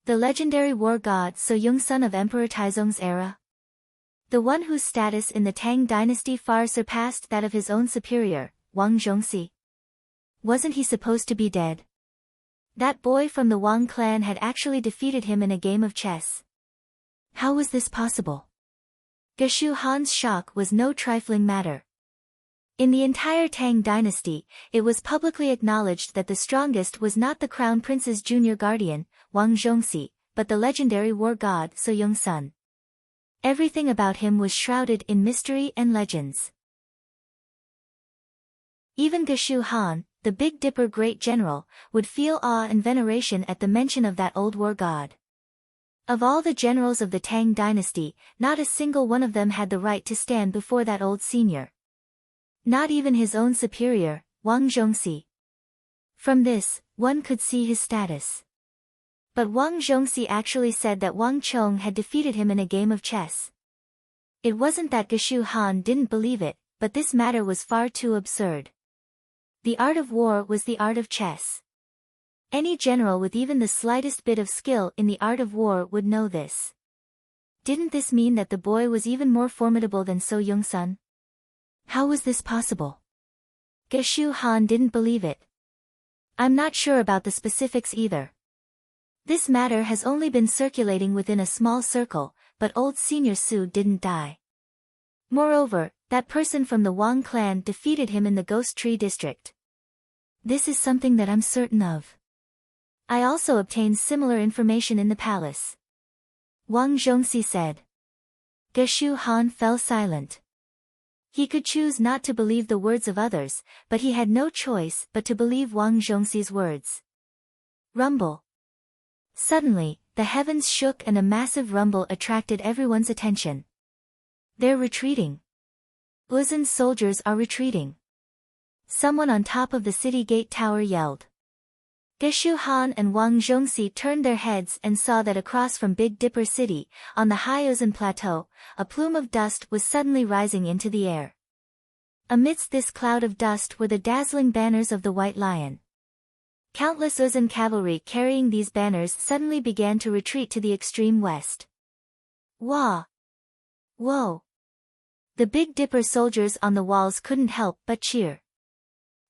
The legendary war god So Young-sun of Emperor Taizong's era? The one whose status in the Tang dynasty far surpassed that of his own superior, Wang Zhongxi. Wasn't he supposed to be dead? That boy from the Wang clan had actually defeated him in a game of chess. How was this possible? Geshu Han's shock was no trifling matter. In the entire Tang dynasty, it was publicly acknowledged that the strongest was not the crown prince's junior guardian, Wang Zhongxi, but the legendary war god So Young-sun. Everything about him was shrouded in mystery and legends. Even Geshu Han, the Big Dipper great general, would feel awe and veneration at the mention of that old war god. Of all the generals of the Tang dynasty, not a single one of them had the right to stand before that old senior. Not even his own superior, Wang Zhongxi. From this, one could see his status. But Wang Zhongxi actually said that Wang Chong had defeated him in a game of chess. It wasn't that Geshu Han didn't believe it, but this matter was far too absurd. The art of war was the art of chess. Any general with even the slightest bit of skill in the art of war would know this. Didn't this mean that the boy was even more formidable than So Young-sun? How was this possible? Geshu Han didn't believe it. I'm not sure about the specifics either. This matter has only been circulating within a small circle, but old Senior Su didn't die. Moreover, that person from the Wang clan defeated him in the Ghost Tree district. This is something that I'm certain of. I also obtained similar information in the palace. Wang Zhongxi said. Geshu Han fell silent. He could choose not to believe the words of others, but he had no choice but to believe Wang Zhongxi's words. Rumble. Suddenly, the heavens shook and a massive rumble attracted everyone's attention. They're retreating. Uzun's soldiers are retreating. Someone on top of the city gate tower yelled. Geshu Han and Wang Zhongxi turned their heads and saw that across from Big Dipper City, on the high Uzun Plateau, a plume of dust was suddenly rising into the air. Amidst this cloud of dust were the dazzling banners of the White Lion. Countless Uzun cavalry carrying these banners suddenly began to retreat to the extreme west. Wah! Whoa! The Big Dipper soldiers on the walls couldn't help but cheer.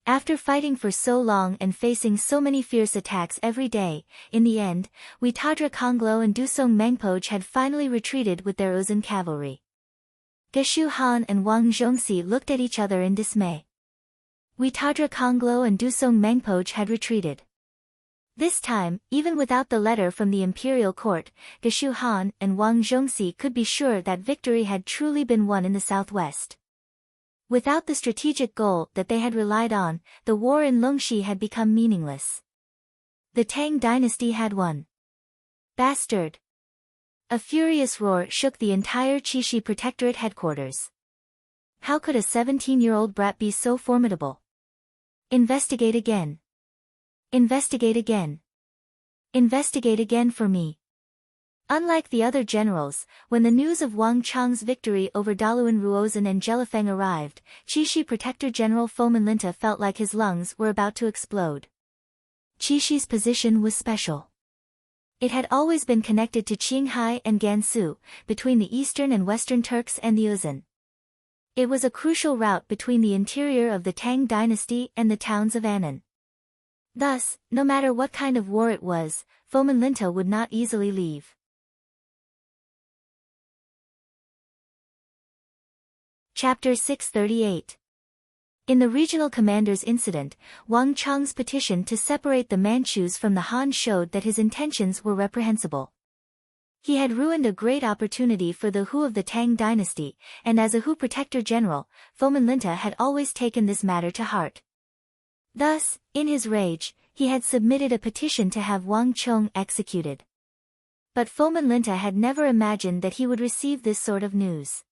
After fighting for so long and facing so many fierce attacks every day, in the end, Witadra Konglo and Dusong Mengpoj had finally retreated with their Uzun cavalry. Geshu Han and Wang Zhongxi looked at each other in dismay. Witadra Konglo and Dusong Mengpoj had retreated. This time, even without the letter from the imperial court, Geshu Han and Wang Zhongxi could be sure that victory had truly been won in the southwest. Without the strategic goal that they had relied on, the war in Longxi had become meaningless. The Tang dynasty had won. Bastard! A furious roar shook the entire Qixi Protectorate headquarters. How could a 17-year-old brat be so formidable? Investigate again. Investigate again. Investigate again for me. Unlike the other generals, when the news of Wang Chang's victory over Daluan Ruozan and Jelifeng arrived, Qixi Protector General Fomin Linta felt like his lungs were about to explode. Qixi's position was special. It had always been connected to Qinghai and Gansu, between the eastern and western Turks and the Uzun. It was a crucial route between the interior of the Tang dynasty and the towns of Annan. Thus, no matter what kind of war it was, Fomin Linta would not easily leave. Chapter 638. In the regional commander's incident, Wang Chang's petition to separate the Manchus from the Han showed that his intentions were reprehensible. He had ruined a great opportunity for the Hu of the Tang dynasty, and as a Hu protector general, Fomin Linta had always taken this matter to heart. Thus, in his rage, he had submitted a petition to have Wang Chong executed. But Fomin Linta had never imagined that he would receive this sort of news.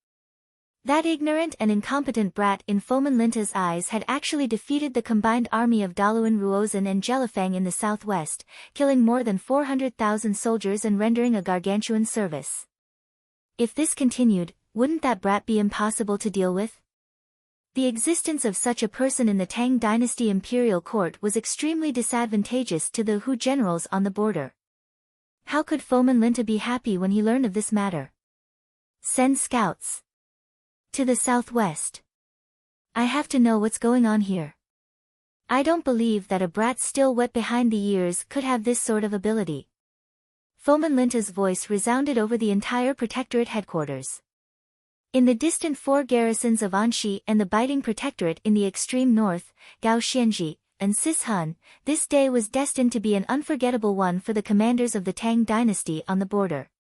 That ignorant and incompetent brat in Fomin Linta's eyes had actually defeated the combined army of Daluan Ruozan and Jelifeng in the southwest, killing more than 400,000 soldiers and rendering a gargantuan service. If this continued, wouldn't that brat be impossible to deal with? The existence of such a person in the Tang dynasty imperial court was extremely disadvantageous to the Hu generals on the border. How could Fomin Linta be happy when he learned of this matter? Send scouts to the southwest. I have to know what's going on here. I don't believe that a brat still wet behind the ears could have this sort of ability. Fomin Linta's voice resounded over the entire protectorate headquarters. In the distant four garrisons of Anxi and the biting protectorate in the extreme north, Gaoxianji, and Sishan, this day was destined to be an unforgettable one for the commanders of the Tang dynasty on the border.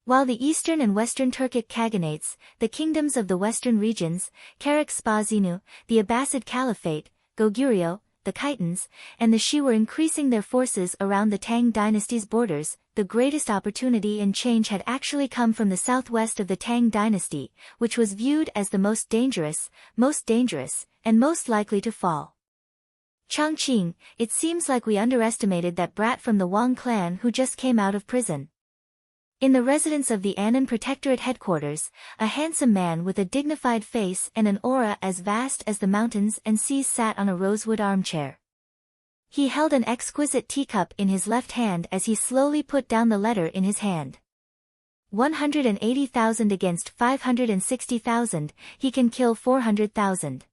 While the eastern and western Turkic Khaganates, the kingdoms of the western regions, Karak-Spazinu, the Abbasid Caliphate, Goguryeo, the Khitans, and the Shi were increasing their forces around the Tang dynasty's borders, the greatest opportunity and change had actually come from the southwest of the Tang dynasty, which was viewed as the most dangerous, and most likely to fall. Chongqing, it seems like we underestimated that brat from the Wang clan who just came out of prison. In the residence of the Annan Protectorate headquarters, a handsome man with a dignified face and an aura as vast as the mountains and seas sat on a rosewood armchair. He held an exquisite teacup in his left hand as he slowly put down the letter in his hand. 180,000 against 560,000, he can kill 400,000.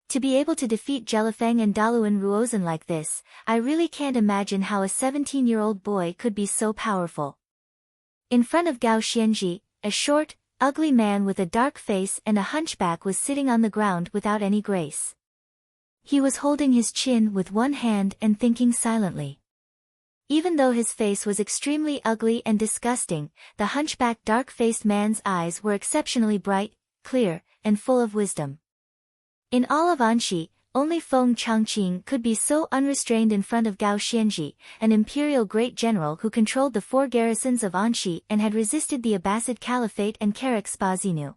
To be able to defeat Jelifeng and Daluan Ruozan like this, I really can't imagine how a 17-year-old boy could be so powerful. In front of Gao Xianji, a short, ugly man with a dark face and a hunchback was sitting on the ground without any grace. He was holding his chin with one hand and thinking silently. Even though his face was extremely ugly and disgusting, the hunchback dark-faced man's eyes were exceptionally bright, clear, and full of wisdom. In all of Anxi, only Feng Chongqing could be so unrestrained in front of Gao Xianji, an imperial great general who controlled the four garrisons of Anxi and had resisted the Abbasid Caliphate and Karak-Spazinu.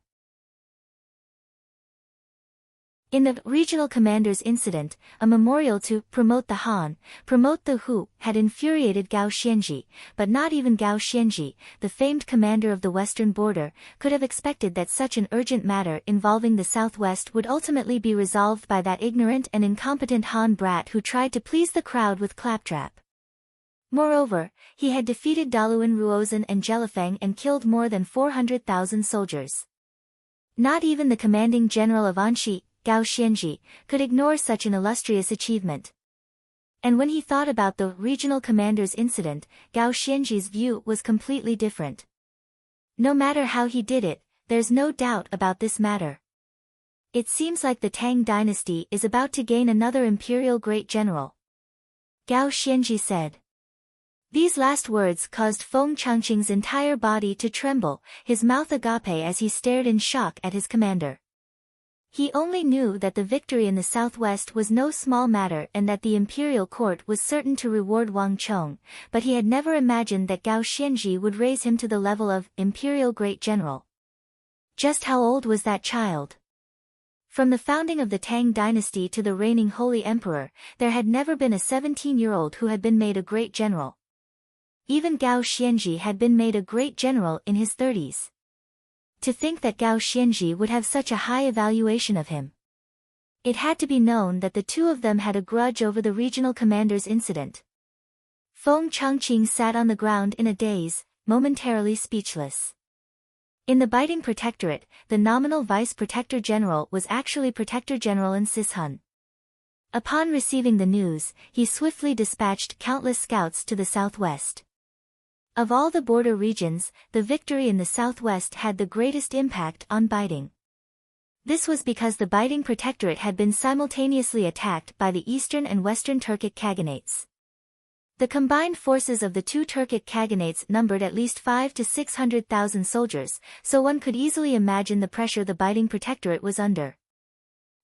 In the regional commander's incident, a memorial to promote the Han, promote the Hu, had infuriated Gao Xianji, but not even Gao Xianji, the famed commander of the western border, could have expected that such an urgent matter involving the southwest would ultimately be resolved by that ignorant and incompetent Han brat who tried to please the crowd with claptrap. Moreover, he had defeated Daluan Ruozan and Jelifeng and killed more than 400,000 soldiers. Not even the commanding general of Anxi, Gao Xianji, could ignore such an illustrious achievement. And when he thought about the regional commander's incident, Gao Xianji's view was completely different. No matter how he did it, there's no doubt about this matter. It seems like the Tang dynasty is about to gain another imperial great general. Gao Xianji said. These last words caused Feng Changqing's entire body to tremble, his mouth agape as he stared in shock at his commander. He only knew that the victory in the southwest was no small matter and that the imperial court was certain to reward Wang Chong, but he had never imagined that Gao Xianji would raise him to the level of imperial great general. Just how old was that child? From the founding of the Tang dynasty to the reigning holy emperor, there had never been a 17-year-old who had been made a great general. Even Gao Xianji had been made a great general in his 30s. To think that Gao Xianji would have such a high evaluation of him. It had to be known that the two of them had a grudge over the regional commander's incident. Feng Changqing sat on the ground in a daze, momentarily speechless. In the Biting Protectorate, the nominal Vice Protector General was actually Protector General in Sishun. Upon receiving the news, he swiftly dispatched countless scouts to the southwest. Of all the border regions, the victory in the southwest had the greatest impact on Biting. This was because the Biting Protectorate had been simultaneously attacked by the eastern and western Turkic Khaganates. The combined forces of the two Turkic Khaganates numbered at least 500,000 to 600,000 soldiers, so one could easily imagine the pressure the Biting Protectorate was under.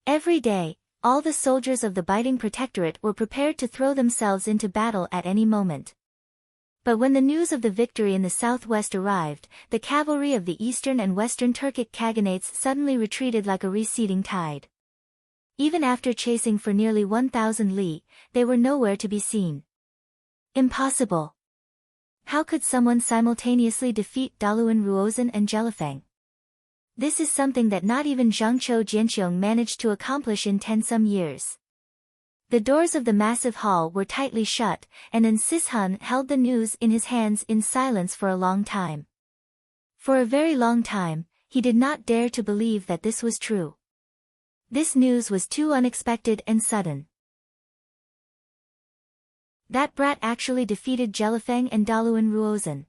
Every day, all the soldiers of the Biting Protectorate were prepared to throw themselves into battle at any moment. But when the news of the victory in the southwest arrived, the cavalry of the eastern and western Turkic Khaganates suddenly retreated like a receding tide. Even after chasing for nearly 1,000 li, they were nowhere to be seen. Impossible. How could someone simultaneously defeat Daluan Ruozhen and Jelifeng? This is something that not even Zhangqiu Jianqiong managed to accomplish in 10-some years. The doors of the massive hall were tightly shut, and Sishun held the news in his hands in silence for a long time. For a very long time, he did not dare to believe that this was true. This news was too unexpected and sudden. That brat actually defeated Jelifeng and Daluan Ruozhen.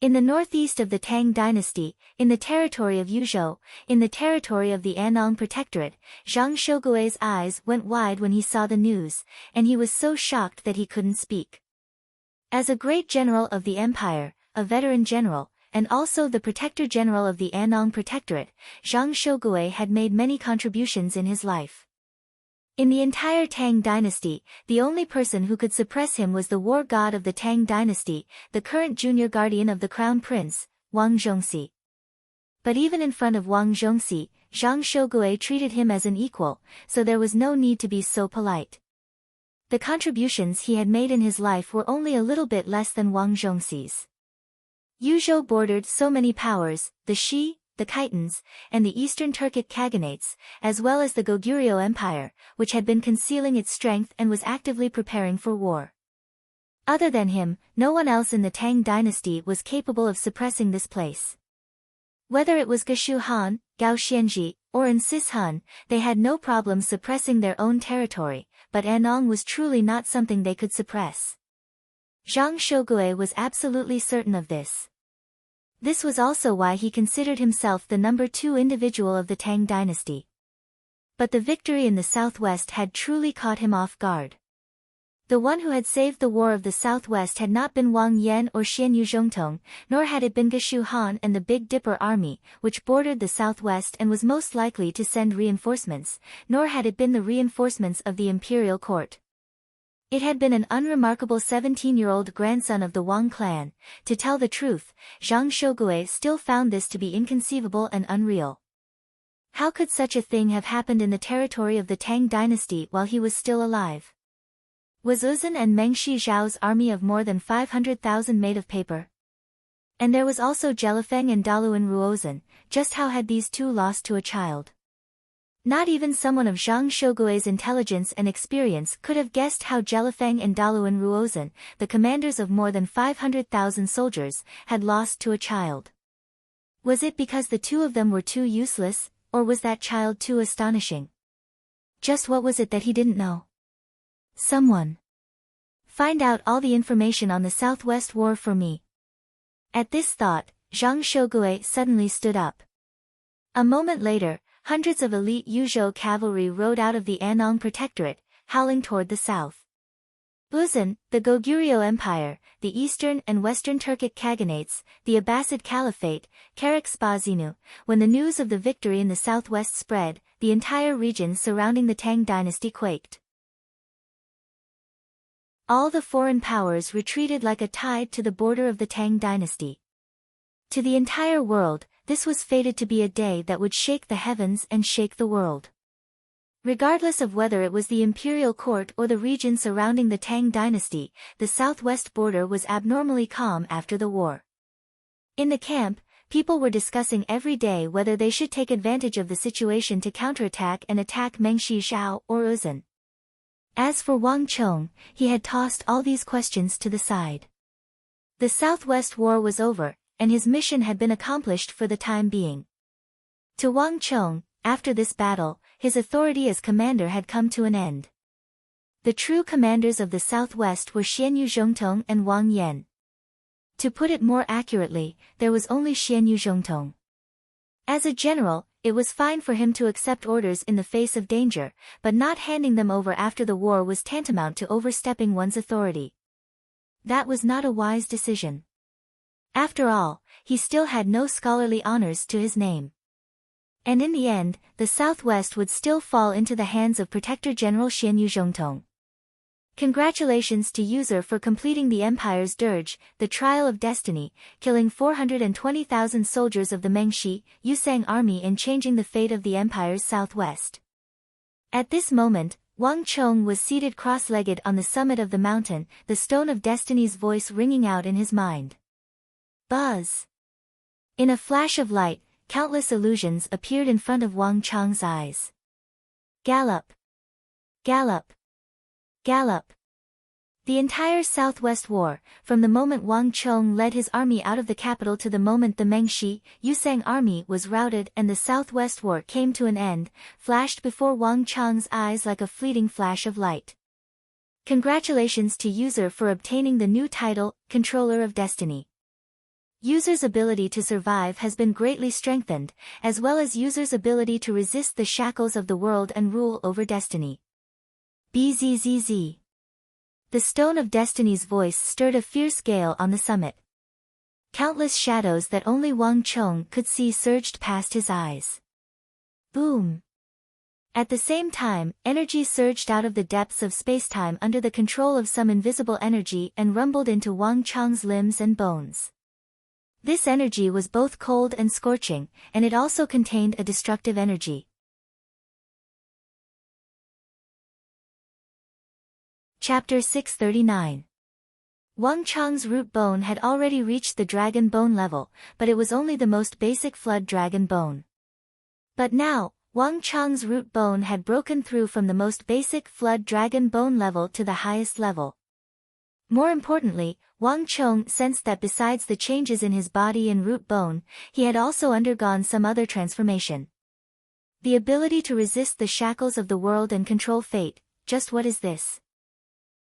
In the northeast of the Tang dynasty, in the territory of Yuzhou, in the territory of the Annong Protectorate, Zhang Shougui's eyes went wide when he saw the news, and he was so shocked that he couldn't speak. As a great general of the empire, a veteran general, and also the Protector General of the Annong Protectorate, Zhang Shougui had made many contributions in his life. In the entire Tang dynasty, the only person who could suppress him was the war god of the Tang dynasty, the current junior guardian of the crown prince, Wang Zhongxi. But even in front of Wang Zhongxi, Zhang Shougui treated him as an equal, so there was no need to be so polite. The contributions he had made in his life were only a little bit less than Wang Zhongxi's. Yuzhou bordered so many powers, the Shi, the Khitans, and the Eastern Turkic Khaganates, as well as the Goguryeo Empire, which had been concealing its strength and was actively preparing for war. Other than him, no one else in the Tang dynasty was capable of suppressing this place. Whether it was Geshu Han, Gao Xianji, or Sishun, they had no problem suppressing their own territory, but Annong was truly not something they could suppress. Zhang Shougui was absolutely certain of this. This was also why he considered himself the number 2 individual of the Tang dynasty. But the victory in the southwest had truly caught him off guard. The one who had saved the war of the southwest had not been Wang Yan or Xian Yuzhongtong, nor had it been Geshu Han and the Big Dipper army, which bordered the southwest and was most likely to send reinforcements, nor had it been the reinforcements of the imperial court. It had been an unremarkable 17-year-old grandson of the Wang clan. To tell the truth, Zhang Shougui still found this to be inconceivable and unreal. How could such a thing have happened in the territory of the Tang dynasty while he was still alive? Was Uzun and Mengshi Zhao's army of more than 500,000 made of paper? And there was also Jelifeng and Daluan Ruozhen. Just how had these two lost to a child? Not even someone of Zhang Shougui's intelligence and experience could have guessed how Jelifeng and Daluan Ruozhen, the commanders of more than 500,000 soldiers, had lost to a child. Was it because the two of them were too useless, or was that child too astonishing? Just what was it that he didn't know? Someone. Find out all the information on the Southwest War for me. At this thought, Zhang Shougue suddenly stood up. A moment later, hundreds of elite Yuzhou cavalry rode out of the Annong Protectorate, howling toward the south. Uzun, the Goguryeo Empire, the Eastern and Western Turkic Khaganates, the Abbasid Caliphate, Karak-Spazinu. When the news of the victory in the southwest spread, the entire region surrounding the Tang dynasty quaked. All the foreign powers retreated like a tide to the border of the Tang dynasty. To the entire world, this was fated to be a day that would shake the heavens and shake the world. Regardless of whether it was the imperial court or the region surrounding the Tang dynasty, the southwest border was abnormally calm after the war. In the camp, people were discussing every day whether they should take advantage of the situation to counterattack and attack Mengshi Zhao or Uzun. As for Wang Chong, he had tossed all these questions to the side. The Southwest War was over, and his mission had been accomplished for the time being. To Wang Chong, after this battle, his authority as commander had come to an end. The true commanders of the Southwest were Xianyu Zhongtong and Wang Yan. To put it more accurately, there was only Xianyu Zhongtong. As a general, it was fine for him to accept orders in the face of danger, but not handing them over after the war was tantamount to overstepping one's authority. That was not a wise decision. After all, he still had no scholarly honors to his name. And in the end, the Southwest would still fall into the hands of Protector General Xianyu Zhongtong. Congratulations to User for completing the Empire's dirge, the Trial of Destiny, killing 420,000 soldiers of the Mengshi, Yusang army and changing the fate of the Empire's southwest. At this moment, Wang Chong was seated cross-legged on the summit of the mountain, the Stone of Destiny's voice ringing out in his mind. Buzz! In a flash of light, countless illusions appeared in front of Wang Chong's eyes. Gallop! Gallop! Gallop! The entire Southwest War, from the moment Wang Chong led his army out of the capital to the moment the Mengshi, Yusang army was routed and the Southwest War came to an end, flashed before Wang Chong's eyes like a fleeting flash of light. Congratulations to User for obtaining the new title, Controller of Destiny. User's ability to survive has been greatly strengthened, as well as User's ability to resist the shackles of the world and rule over destiny. Bzzz. The Stone of Destiny's voice stirred a fierce gale on the summit. Countless shadows that only Wang Chong could see surged past his eyes. Boom! At the same time, energy surged out of the depths of spacetime under the control of some invisible energy and rumbled into Wang Chong's limbs and bones. This energy was both cold and scorching, and it also contained a destructive energy. Chapter 639. Wang Chong's root bone had already reached the dragon bone level, but it was only the most basic flood dragon bone. But now, Wang Chong's root bone had broken through from the most basic flood dragon bone level to the highest level. More importantly, Wang Chong sensed that besides the changes in his body and root bone, he had also undergone some other transformation. The ability to resist the shackles of the world and control fate, just what is this?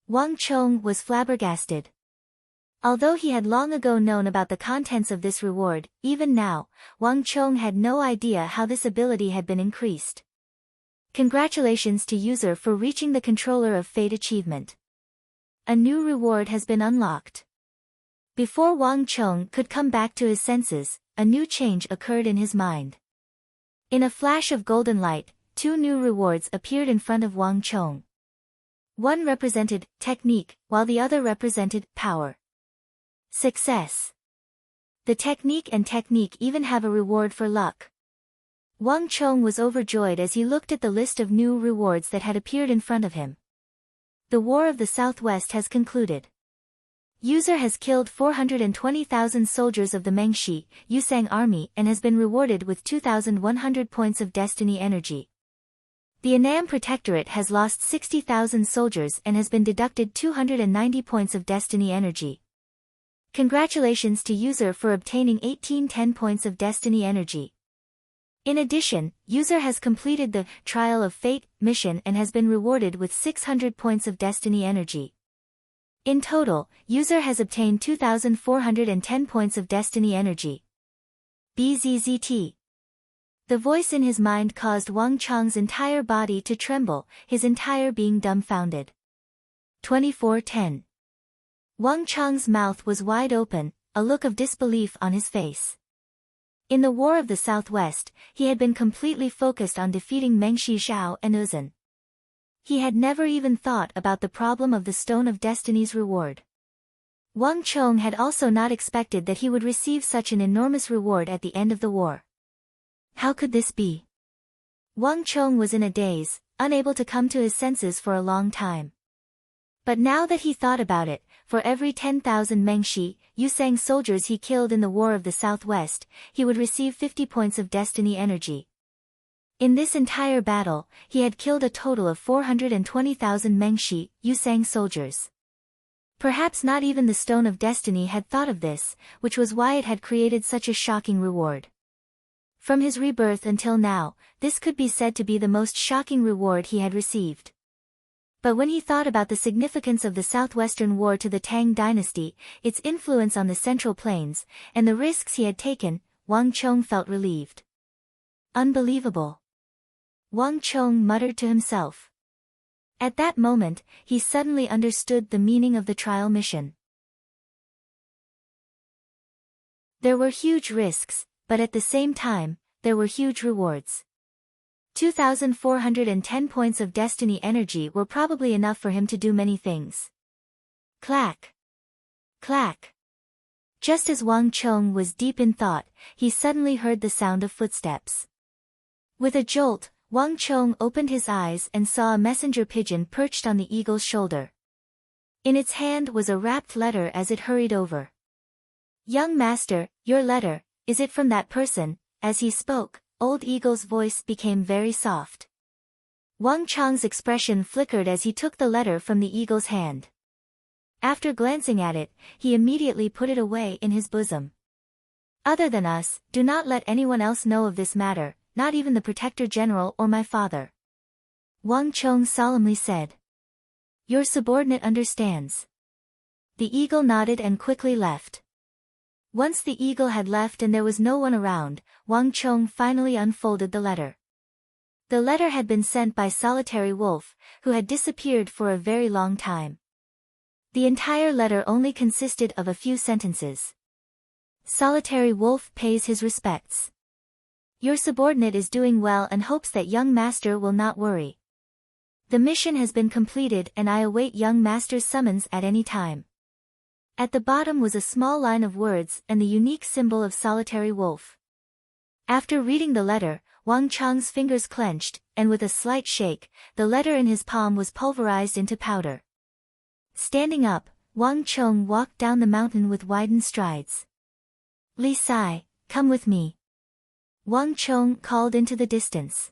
Wang Chong was flabbergasted. Although he had long ago known about the contents of this reward, even now, Wang Chong had no idea how this ability had been increased. Congratulations to User for reaching the Controller of Fate achievement. A new reward has been unlocked. Before Wang Chong could come back to his senses, a new change occurred in his mind. In a flash of golden light, two new rewards appeared in front of Wang Chong. One represented technique, while the other represented power. Success. The technique even have a reward for luck. Wang Chong was overjoyed as he looked at the list of new rewards that had appeared in front of him. The War of the Southwest has concluded. User has killed 420,000 soldiers of the Mengshi, Yusang army and has been rewarded with 2,100 points of destiny energy. The Annam Protectorate has lost 60,000 soldiers and has been deducted 290 points of destiny energy. Congratulations to User for obtaining 1810 points of destiny energy. In addition, user has completed the Trial of Fate mission and has been rewarded with 600 points of destiny energy. In total, user has obtained 2,410 points of destiny energy. BZZT. The voice in his mind caused Wang Chang's entire body to tremble, his entire being dumbfounded. 2410. Wang Chang's mouth was wide open, a look of disbelief on his face. In the War of the Southwest, he had been completely focused on defeating Meng Shizhao and Uzun. He had never even thought about the problem of the Stone of Destiny's reward. Wang Chong had also not expected that he would receive such an enormous reward at the end of the war. How could this be? Wang Chong was in a daze, unable to come to his senses for a long time. But now that he thought about it, for every 10,000 Mengshi, Yusang soldiers he killed in the War of the Southwest, he would receive 50 points of destiny energy. In this entire battle, he had killed a total of 420,000 Mengshi, Yusang soldiers. Perhaps not even the Stone of Destiny had thought of this, which was why it had created such a shocking reward. From his rebirth until now, this could be said to be the most shocking reward he had received. But when he thought about the significance of the Southwestern War to the Tang dynasty, its influence on the Central Plains, and the risks he had taken, Wang Chong felt relieved. Unbelievable. Wang Chong muttered to himself. At that moment, he suddenly understood the meaning of the trial mission. There were huge risks, but at the same time, there were huge rewards. 2,410 points of destiny energy were probably enough for him to do many things. Clack. Clack. Just as Wang Chong was deep in thought, he suddenly heard the sound of footsteps. With a jolt, Wang Chong opened his eyes and saw a messenger pigeon perched on the eagle's shoulder. In its hand was a wrapped letter as it hurried over. "Young master, your letter, is it from that person?" As he spoke, Old Eagle's voice became very soft. Wang Chong's expression flickered as he took the letter from the eagle's hand. After glancing at it, he immediately put it away in his bosom. "Other than us, do not let anyone else know of this matter, not even the Protector General or my father," Wang Chong solemnly said. "Your subordinate understands." The eagle nodded and quickly left. Once the eagle had left and there was no one around, Wang Chong finally unfolded the letter. The letter had been sent by Solitary Wolf, who had disappeared for a very long time. The entire letter only consisted of a few sentences. Solitary Wolf pays his respects. Your subordinate is doing well and hopes that young master will not worry. The mission has been completed and I await young master's summons at any time. At the bottom was a small line of words and the unique symbol of Solitary Wolf. After reading the letter, Wang Chong's fingers clenched, and with a slight shake, the letter in his palm was pulverized into powder. Standing up, Wang Chong walked down the mountain with widened strides. "Li Sai, come with me," Wang Chong called into the distance.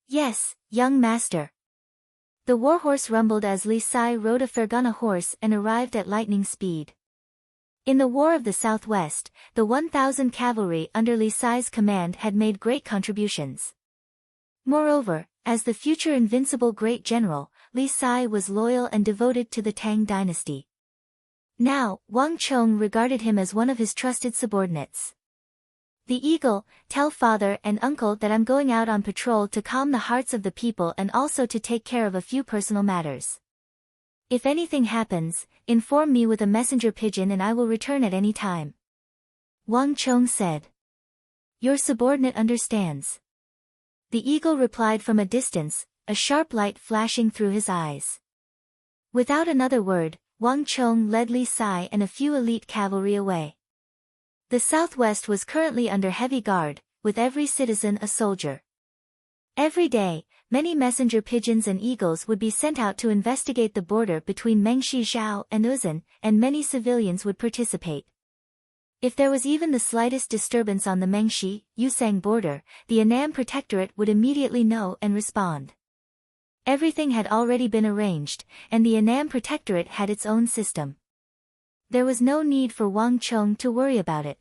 "Yes, young master." The warhorse rumbled as Li Sai rode a Fergana horse and arrived at lightning speed. In the War of the Southwest, the 1,000 cavalry under Li Sai's command had made great contributions. Moreover, as the future invincible great general, Li Sai was loyal and devoted to the Tang dynasty. Now, Wang Chong regarded him as one of his trusted subordinates. "The eagle, tell father and uncle that I'm going out on patrol to calm the hearts of the people and also to take care of a few personal matters. If anything happens, inform me with a messenger pigeon and I will return at any time," Wang Chong said. "Your subordinate understands." The eagle replied from a distance, a sharp light flashing through his eyes. Without another word, Wang Chong led Li Sai and a few elite cavalry away. The Southwest was currently under heavy guard, with every citizen a soldier. Every day, many messenger pigeons and eagles would be sent out to investigate the border between Meng Shizhao and Uzun, and many civilians would participate. If there was even the slightest disturbance on the Mengshi-Yusang border, the Annam Protectorate would immediately know and respond. Everything had already been arranged, and the Annam Protectorate had its own system. There was no need for Wang Chong to worry about it.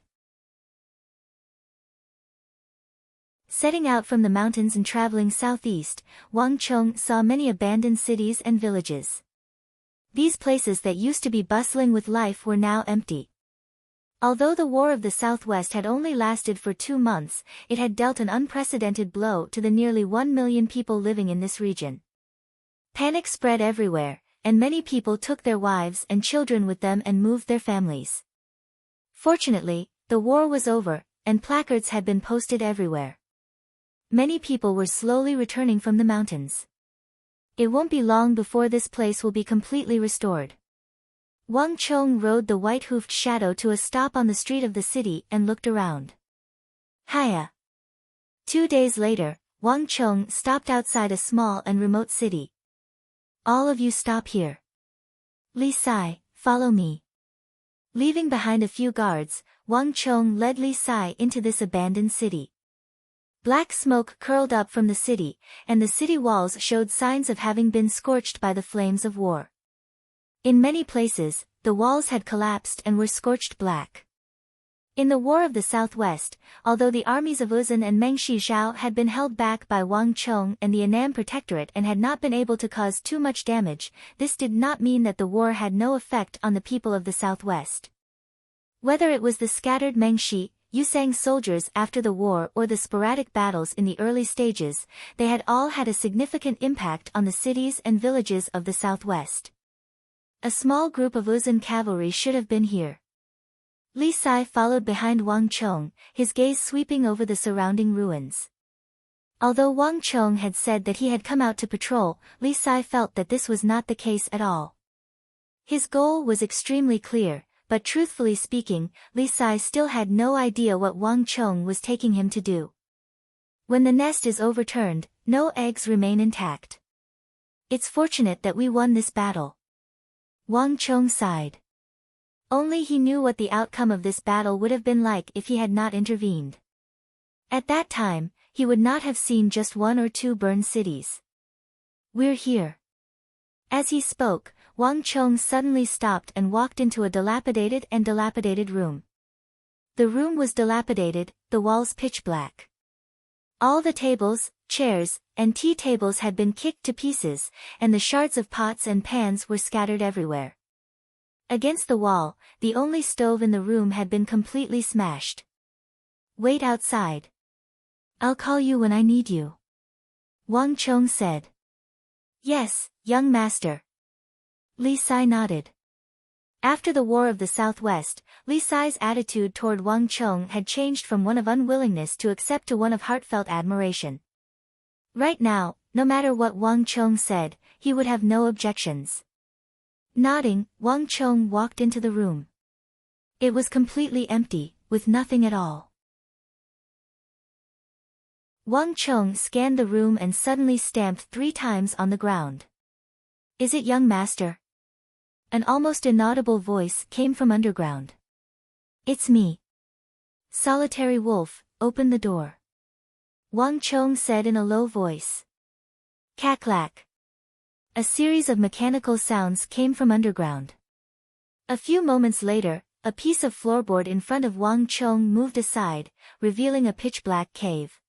Setting out from the mountains and traveling southeast, Wang Chong saw many abandoned cities and villages. These places that used to be bustling with life were now empty. Although the War of the Southwest had only lasted for 2 months, it had dealt an unprecedented blow to the nearly 1 million people living in this region. Panic spread everywhere, and many people took their wives and children with them and moved their families. Fortunately, the war was over, and placards had been posted everywhere. Many people were slowly returning from the mountains. It won't be long before this place will be completely restored. Wang Chong rode the white-hoofed shadow to a stop on the street of the city and looked around. Hiya. 2 days later, Wang Chong stopped outside a small and remote city. All of you stop here. Li Sai, follow me. Leaving behind a few guards, Wang Chong led Li Sai into this abandoned city. Black smoke curled up from the city, and the city walls showed signs of having been scorched by the flames of war. In many places, the walls had collapsed and were scorched black. In the War of the Southwest, although the armies of Uzun and Meng Shizhao had been held back by Wang Chong and the Annam Protectorate and had not been able to cause too much damage, this did not mean that the war had no effect on the people of the Southwest. Whether it was the scattered Mengshi, Yusang soldiers after the war or the sporadic battles in the early stages, they had all had a significant impact on the cities and villages of the Southwest. A small group of Uzun cavalry should have been here. Li Sai followed behind Wang Chong, his gaze sweeping over the surrounding ruins. Although Wang Chong had said that he had come out to patrol, Li Sai felt that this was not the case at all. His goal was extremely clear, but truthfully speaking, Li Sai still had no idea what Wang Chong was taking him to do. When the nest is overturned, no eggs remain intact. It's fortunate that we won this battle. Wang Chong sighed. Only he knew what the outcome of this battle would have been like if he had not intervened. At that time, he would not have seen just 1 or 2 burned cities. We're here. As he spoke, Wang Chong suddenly stopped and walked into a dilapidated room. The room was dilapidated, the walls pitch black. All the tables, chairs, and tea tables had been kicked to pieces, and the shards of pots and pans were scattered everywhere. Against the wall, the only stove in the room had been completely smashed. Wait outside. I'll call you when I need you. Wang Chong said. Yes, young master. Li Sai nodded. After the War of the Southwest, Li Sai's attitude toward Wang Chong had changed from one of unwillingness to accept to one of heartfelt admiration. Right now, no matter what Wang Chong said, he would have no objections. Nodding, Wang Chong walked into the room. It was completely empty, with nothing at all. Wang Chong scanned the room and suddenly stamped 3 times on the ground. Is it young master? An almost inaudible voice came from underground. It's me. Solitary Wolf, open the door. Wang Chong said in a low voice. Cack-lack. A series of mechanical sounds came from underground. A few moments later, a piece of floorboard in front of Wang Chong moved aside, revealing a pitch-black cave.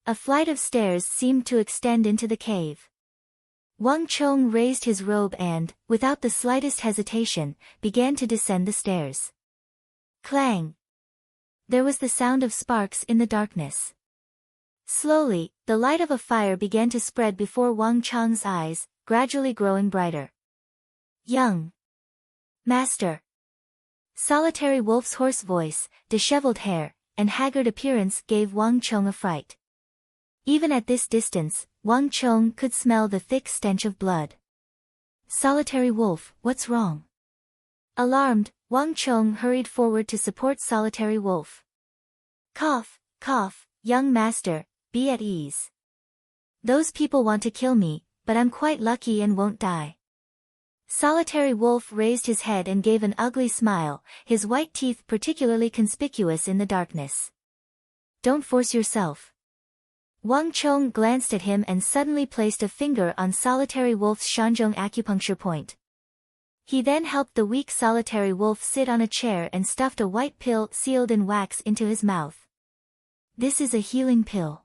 A flight of stairs seemed to extend into the cave. Wang Chong raised his robe and, without the slightest hesitation, began to descend the stairs. Clang! There was the sound of sparks in the darkness. Slowly, the light of a fire began to spread before Wang Chong's eyes, gradually growing brighter. Young master. Solitary Wolf's hoarse voice, disheveled hair, and haggard appearance gave Wang Chong a fright. Even at this distance, Wang Chong could smell the thick stench of blood. Solitary Wolf, what's wrong? Alarmed, Wang Chong hurried forward to support Solitary Wolf. Cough, cough, young master, be at ease. Those people want to kill me, but I'm quite lucky and won't die. Solitary Wolf raised his head and gave an ugly smile, his white teeth particularly conspicuous in the darkness. Don't force yourself. Wang Chong glanced at him and suddenly placed a finger on Solitary Wolf's Shanzhong acupuncture point. He then helped the weak Solitary Wolf sit on a chair and stuffed a white pill sealed in wax into his mouth. This is a healing pill.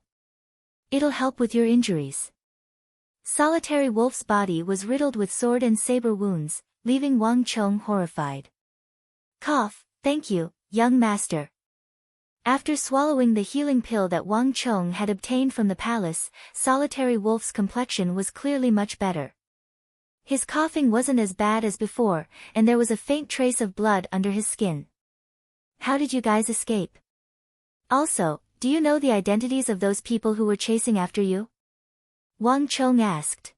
It'll help with your injuries. Solitary Wolf's body was riddled with sword and saber wounds, leaving Wang Chong horrified. Cough, thank you, young master. After swallowing the healing pill that Wang Chong had obtained from the palace, Solitary Wolf's complexion was clearly much better. His coughing wasn't as bad as before, and there was a faint trace of blood under his skin. How did you guys escape? Also, do you know the identities of those people who were chasing after you? Wang Chong asked.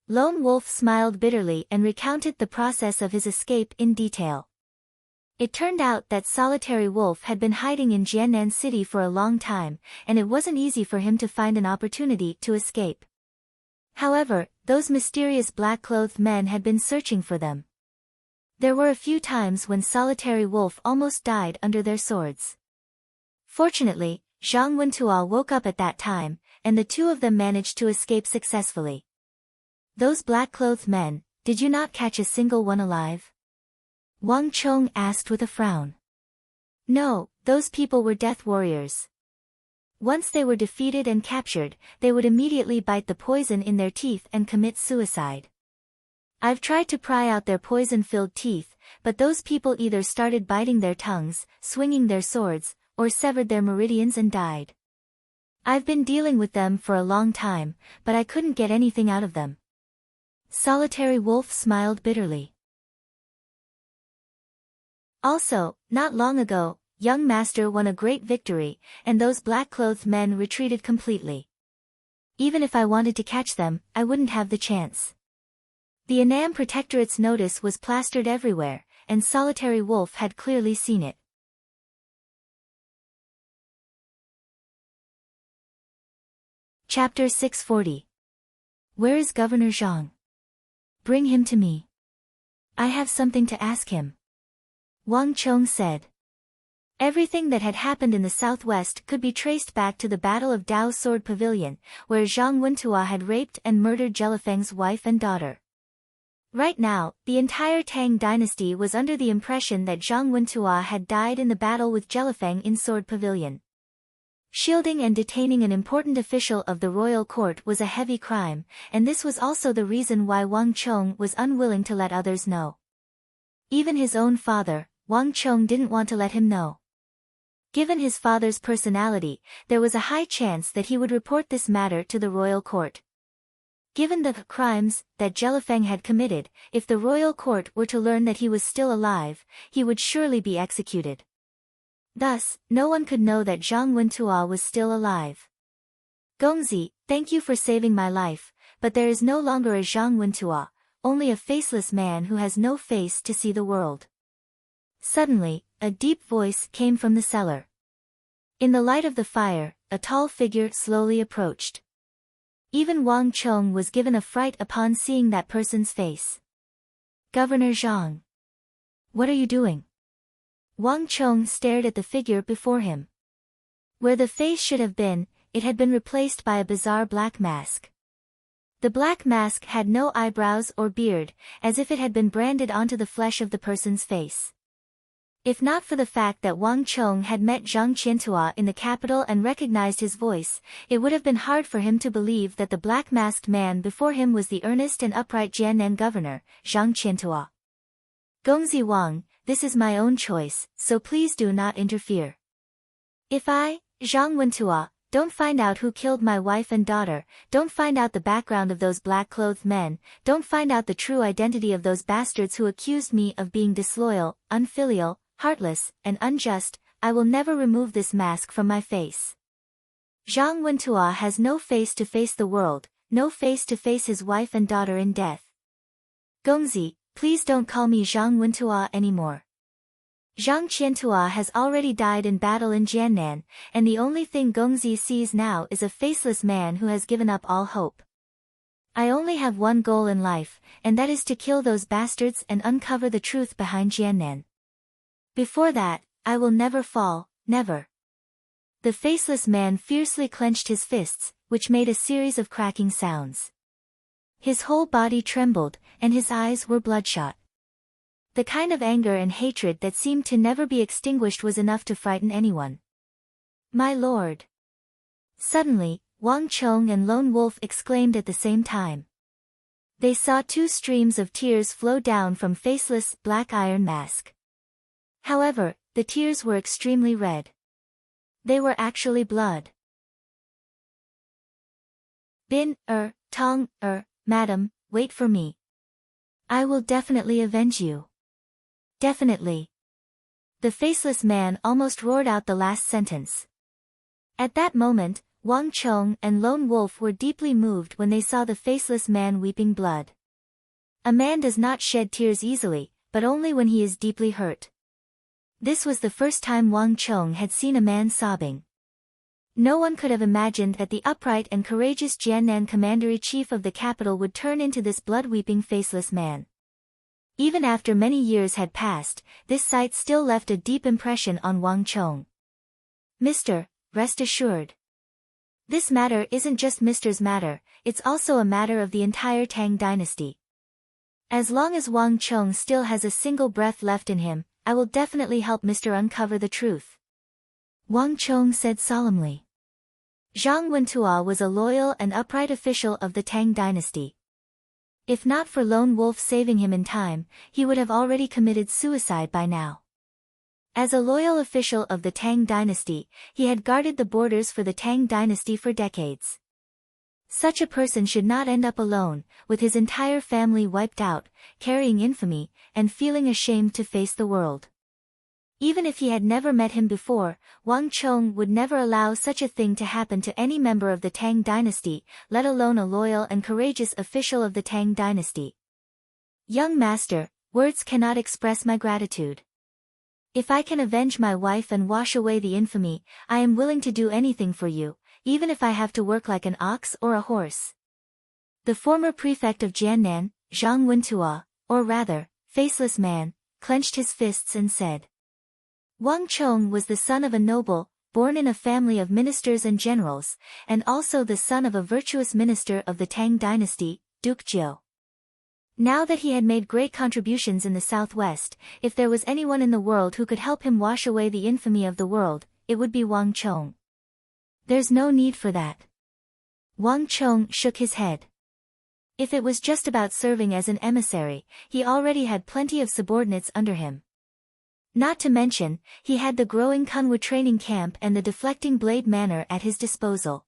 Lone Wolf smiled bitterly and recounted the process of his escape in detail. It turned out that Solitary Wolf had been hiding in Jiannan City for a long time, and it wasn't easy for him to find an opportunity to escape. However, those mysterious black-clothed men had been searching for them. There were a few times when Solitary Wolf almost died under their swords. Fortunately, Zhang Wentuo woke up at that time, and the two of them managed to escape successfully. Those black-clothed men, did you not catch a single one alive? Wang Chong asked with a frown. No, those people were death warriors. Once they were defeated and captured, they would immediately bite the poison in their teeth and commit suicide. I've tried to pry out their poison-filled teeth, but those people either started biting their tongues, swinging their swords, or severed their meridians and died. I've been dealing with them for a long time, but I couldn't get anything out of them. Solitary Wolf smiled bitterly. Also, not long ago, young master won a great victory, and those black-clothed men retreated completely. Even if I wanted to catch them, I wouldn't have the chance. The Annam Protectorate's notice was plastered everywhere, and Solitary Wolf had clearly seen it. Chapter 640. Where is Governor Zhang? Bring him to me. I have something to ask him. Wang Chong said. Everything that had happened in the southwest could be traced back to the Battle of Dao Sword Pavilion, where Zhang Wentuo had raped and murdered Jelifeng's wife and daughter. Right now, the entire Tang dynasty was under the impression that Zhang Wentuo had died in the battle with Jelifeng in Sword Pavilion. Shielding and detaining an important official of the royal court was a heavy crime, and this was also the reason why Wang Chong was unwilling to let others know. Even his own father, Wang Chong, didn't want to let him know. Given his father's personality, there was a high chance that he would report this matter to the royal court. Given the crimes that Jelifeng had committed, if the royal court were to learn that he was still alive, he would surely be executed. Thus, no one could know that Zhang Wentuo was still alive. Gongzi, thank you for saving my life, but there is no longer a Zhang Wentuo, only a faceless man who has no face to see the world. Suddenly, a deep voice came from the cellar. In the light of the fire, a tall figure slowly approached. Even Wang Chong was given a fright upon seeing that person's face. Governor Zhang. What are you doing? Wang Chong stared at the figure before him. Where the face should have been, it had been replaced by a bizarre black mask. The black mask had no eyebrows or beard, as if it had been branded onto the flesh of the person's face. If not for the fact that Wang Chong had met Zhang Qiantuo in the capital and recognized his voice, it would have been hard for him to believe that the black-masked man before him was the earnest and upright Jiannan governor, Zhang Qiantuo. Gongzi Wang, this is my own choice, so please do not interfere. If I, Zhang Wentuo, don't find out who killed my wife and daughter, don't find out the background of those black-clothed men, don't find out the true identity of those bastards who accused me of being disloyal, unfilial, heartless, and unjust, I will never remove this mask from my face. Zhang Wentuo has no face to face the world, no face to face his wife and daughter in death. Gongzi, please don't call me Zhang Wentuo anymore. Zhang Qiantuo has already died in battle in Jiannan, and the only thing Gongzi sees now is a faceless man who has given up all hope. I only have one goal in life, and that is to kill those bastards and uncover the truth behind Jiannan. Before that, I will never fall, never. The faceless man fiercely clenched his fists, which made a series of cracking sounds. His whole body trembled, and his eyes were bloodshot. The kind of anger and hatred that seemed to never be extinguished was enough to frighten anyone. My lord. Suddenly, Wang Chong and Lone Wolf exclaimed at the same time. They saw two streams of tears flow down from Faceless' black iron mask. However, the tears were extremely red. They were actually blood. Madam, wait for me. I will definitely avenge you. Definitely. The Faceless man almost roared out the last sentence. At that moment, Wang Chong and Lone Wolf were deeply moved when they saw the Faceless man weeping blood. A man does not shed tears easily, but only when he is deeply hurt. This was the first time Wang Chong had seen a man sobbing. No one could have imagined that the upright and courageous Jiannan commander-in-chief of the capital would turn into this blood-weeping Faceless man. Even after many years had passed, this sight still left a deep impression on Wang Chong. Mister, rest assured. This matter isn't just Mister's matter, it's also a matter of the entire Tang dynasty. As long as Wang Chong still has a single breath left in him, I will definitely help Mister uncover the truth. Wang Chong said solemnly. Zhang Wentua was a loyal and upright official of the Tang dynasty. If not for Lone Wolf saving him in time, he would have already committed suicide by now. As a loyal official of the Tang dynasty, he had guarded the borders for the Tang dynasty for decades. Such a person should not end up alone, with his entire family wiped out, carrying infamy, and feeling ashamed to face the world. Even if he had never met him before, Wang Chong would never allow such a thing to happen to any member of the Tang dynasty, let alone a loyal and courageous official of the Tang dynasty. Young master, words cannot express my gratitude. If I can avenge my wife and wash away the infamy, I am willing to do anything for you, even if I have to work like an ox or a horse. The former prefect of Jiannan, Zhang Wentua, or rather, Faceless man, clenched his fists and said. Wang Chong was the son of a noble, born in a family of ministers and generals, and also the son of a virtuous minister of the Tang dynasty, Duke Jiu. Now that he had made great contributions in the southwest, if there was anyone in the world who could help him wash away the infamy of the world, it would be Wang Chong. There's no need for that. Wang Chong shook his head. If it was just about serving as an emissary, he already had plenty of subordinates under him. Not to mention, he had the growing Kunwa training camp and the deflecting blade manor at his disposal.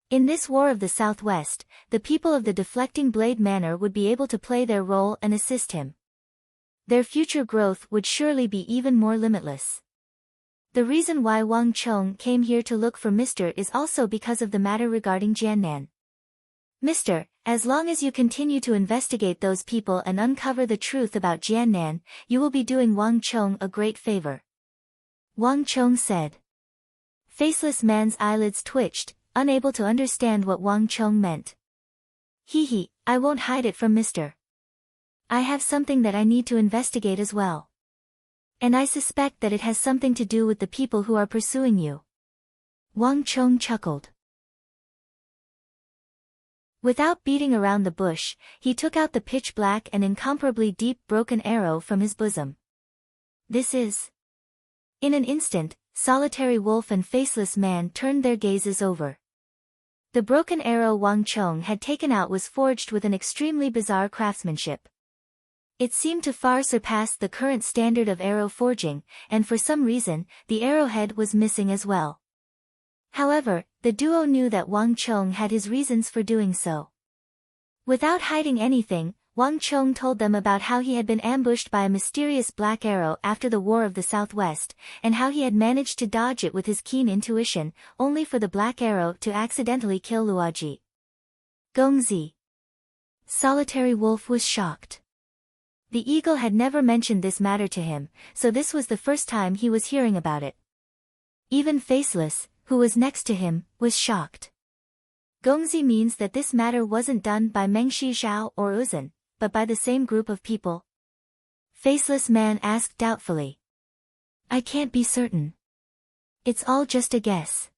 In this war of the Southwest, the people of the deflecting blade manor would be able to play their role and assist him. Their future growth would surely be even more limitless. The reason why Wang Chong came here to look for Mister is also because of the matter regarding Jiannan. Mister, as long as you continue to investigate those people and uncover the truth about Jiannan, you will be doing Wang Chong a great favor. Wang Chong said. Faceless man's eyelids twitched, unable to understand what Wang Chong meant. I won't hide it from Mister. I have something that I need to investigate as well. And I suspect that it has something to do with the people who are pursuing you. Wang Chong chuckled. Without beating around the bush, he took out the pitch-black and incomparably deep broken arrow from his bosom. This is... In an instant, Solitary Wolf and Faceless Man turned their gazes over. The broken arrow Wang Chong had taken out was forged with an extremely bizarre craftsmanship. It seemed to far surpass the current standard of arrow forging, and for some reason, the arrowhead was missing as well. However, the duo knew that Wang Chong had his reasons for doing so. Without hiding anything, Wang Chong told them about how he had been ambushed by a mysterious black arrow after the War of the Southwest, and how he had managed to dodge it with his keen intuition, only for the black arrow to accidentally kill Luoji. Gongzi. Solitary Wolf was shocked. The eagle had never mentioned this matter to him, so this was the first time he was hearing about it. Even Faceless, who was next to him, was shocked. Gongzi means that this matter wasn't done by Mengshi Zhao or Uzan, but by the same group of people. Faceless Man asked doubtfully. I can't be certain. It's all just a guess.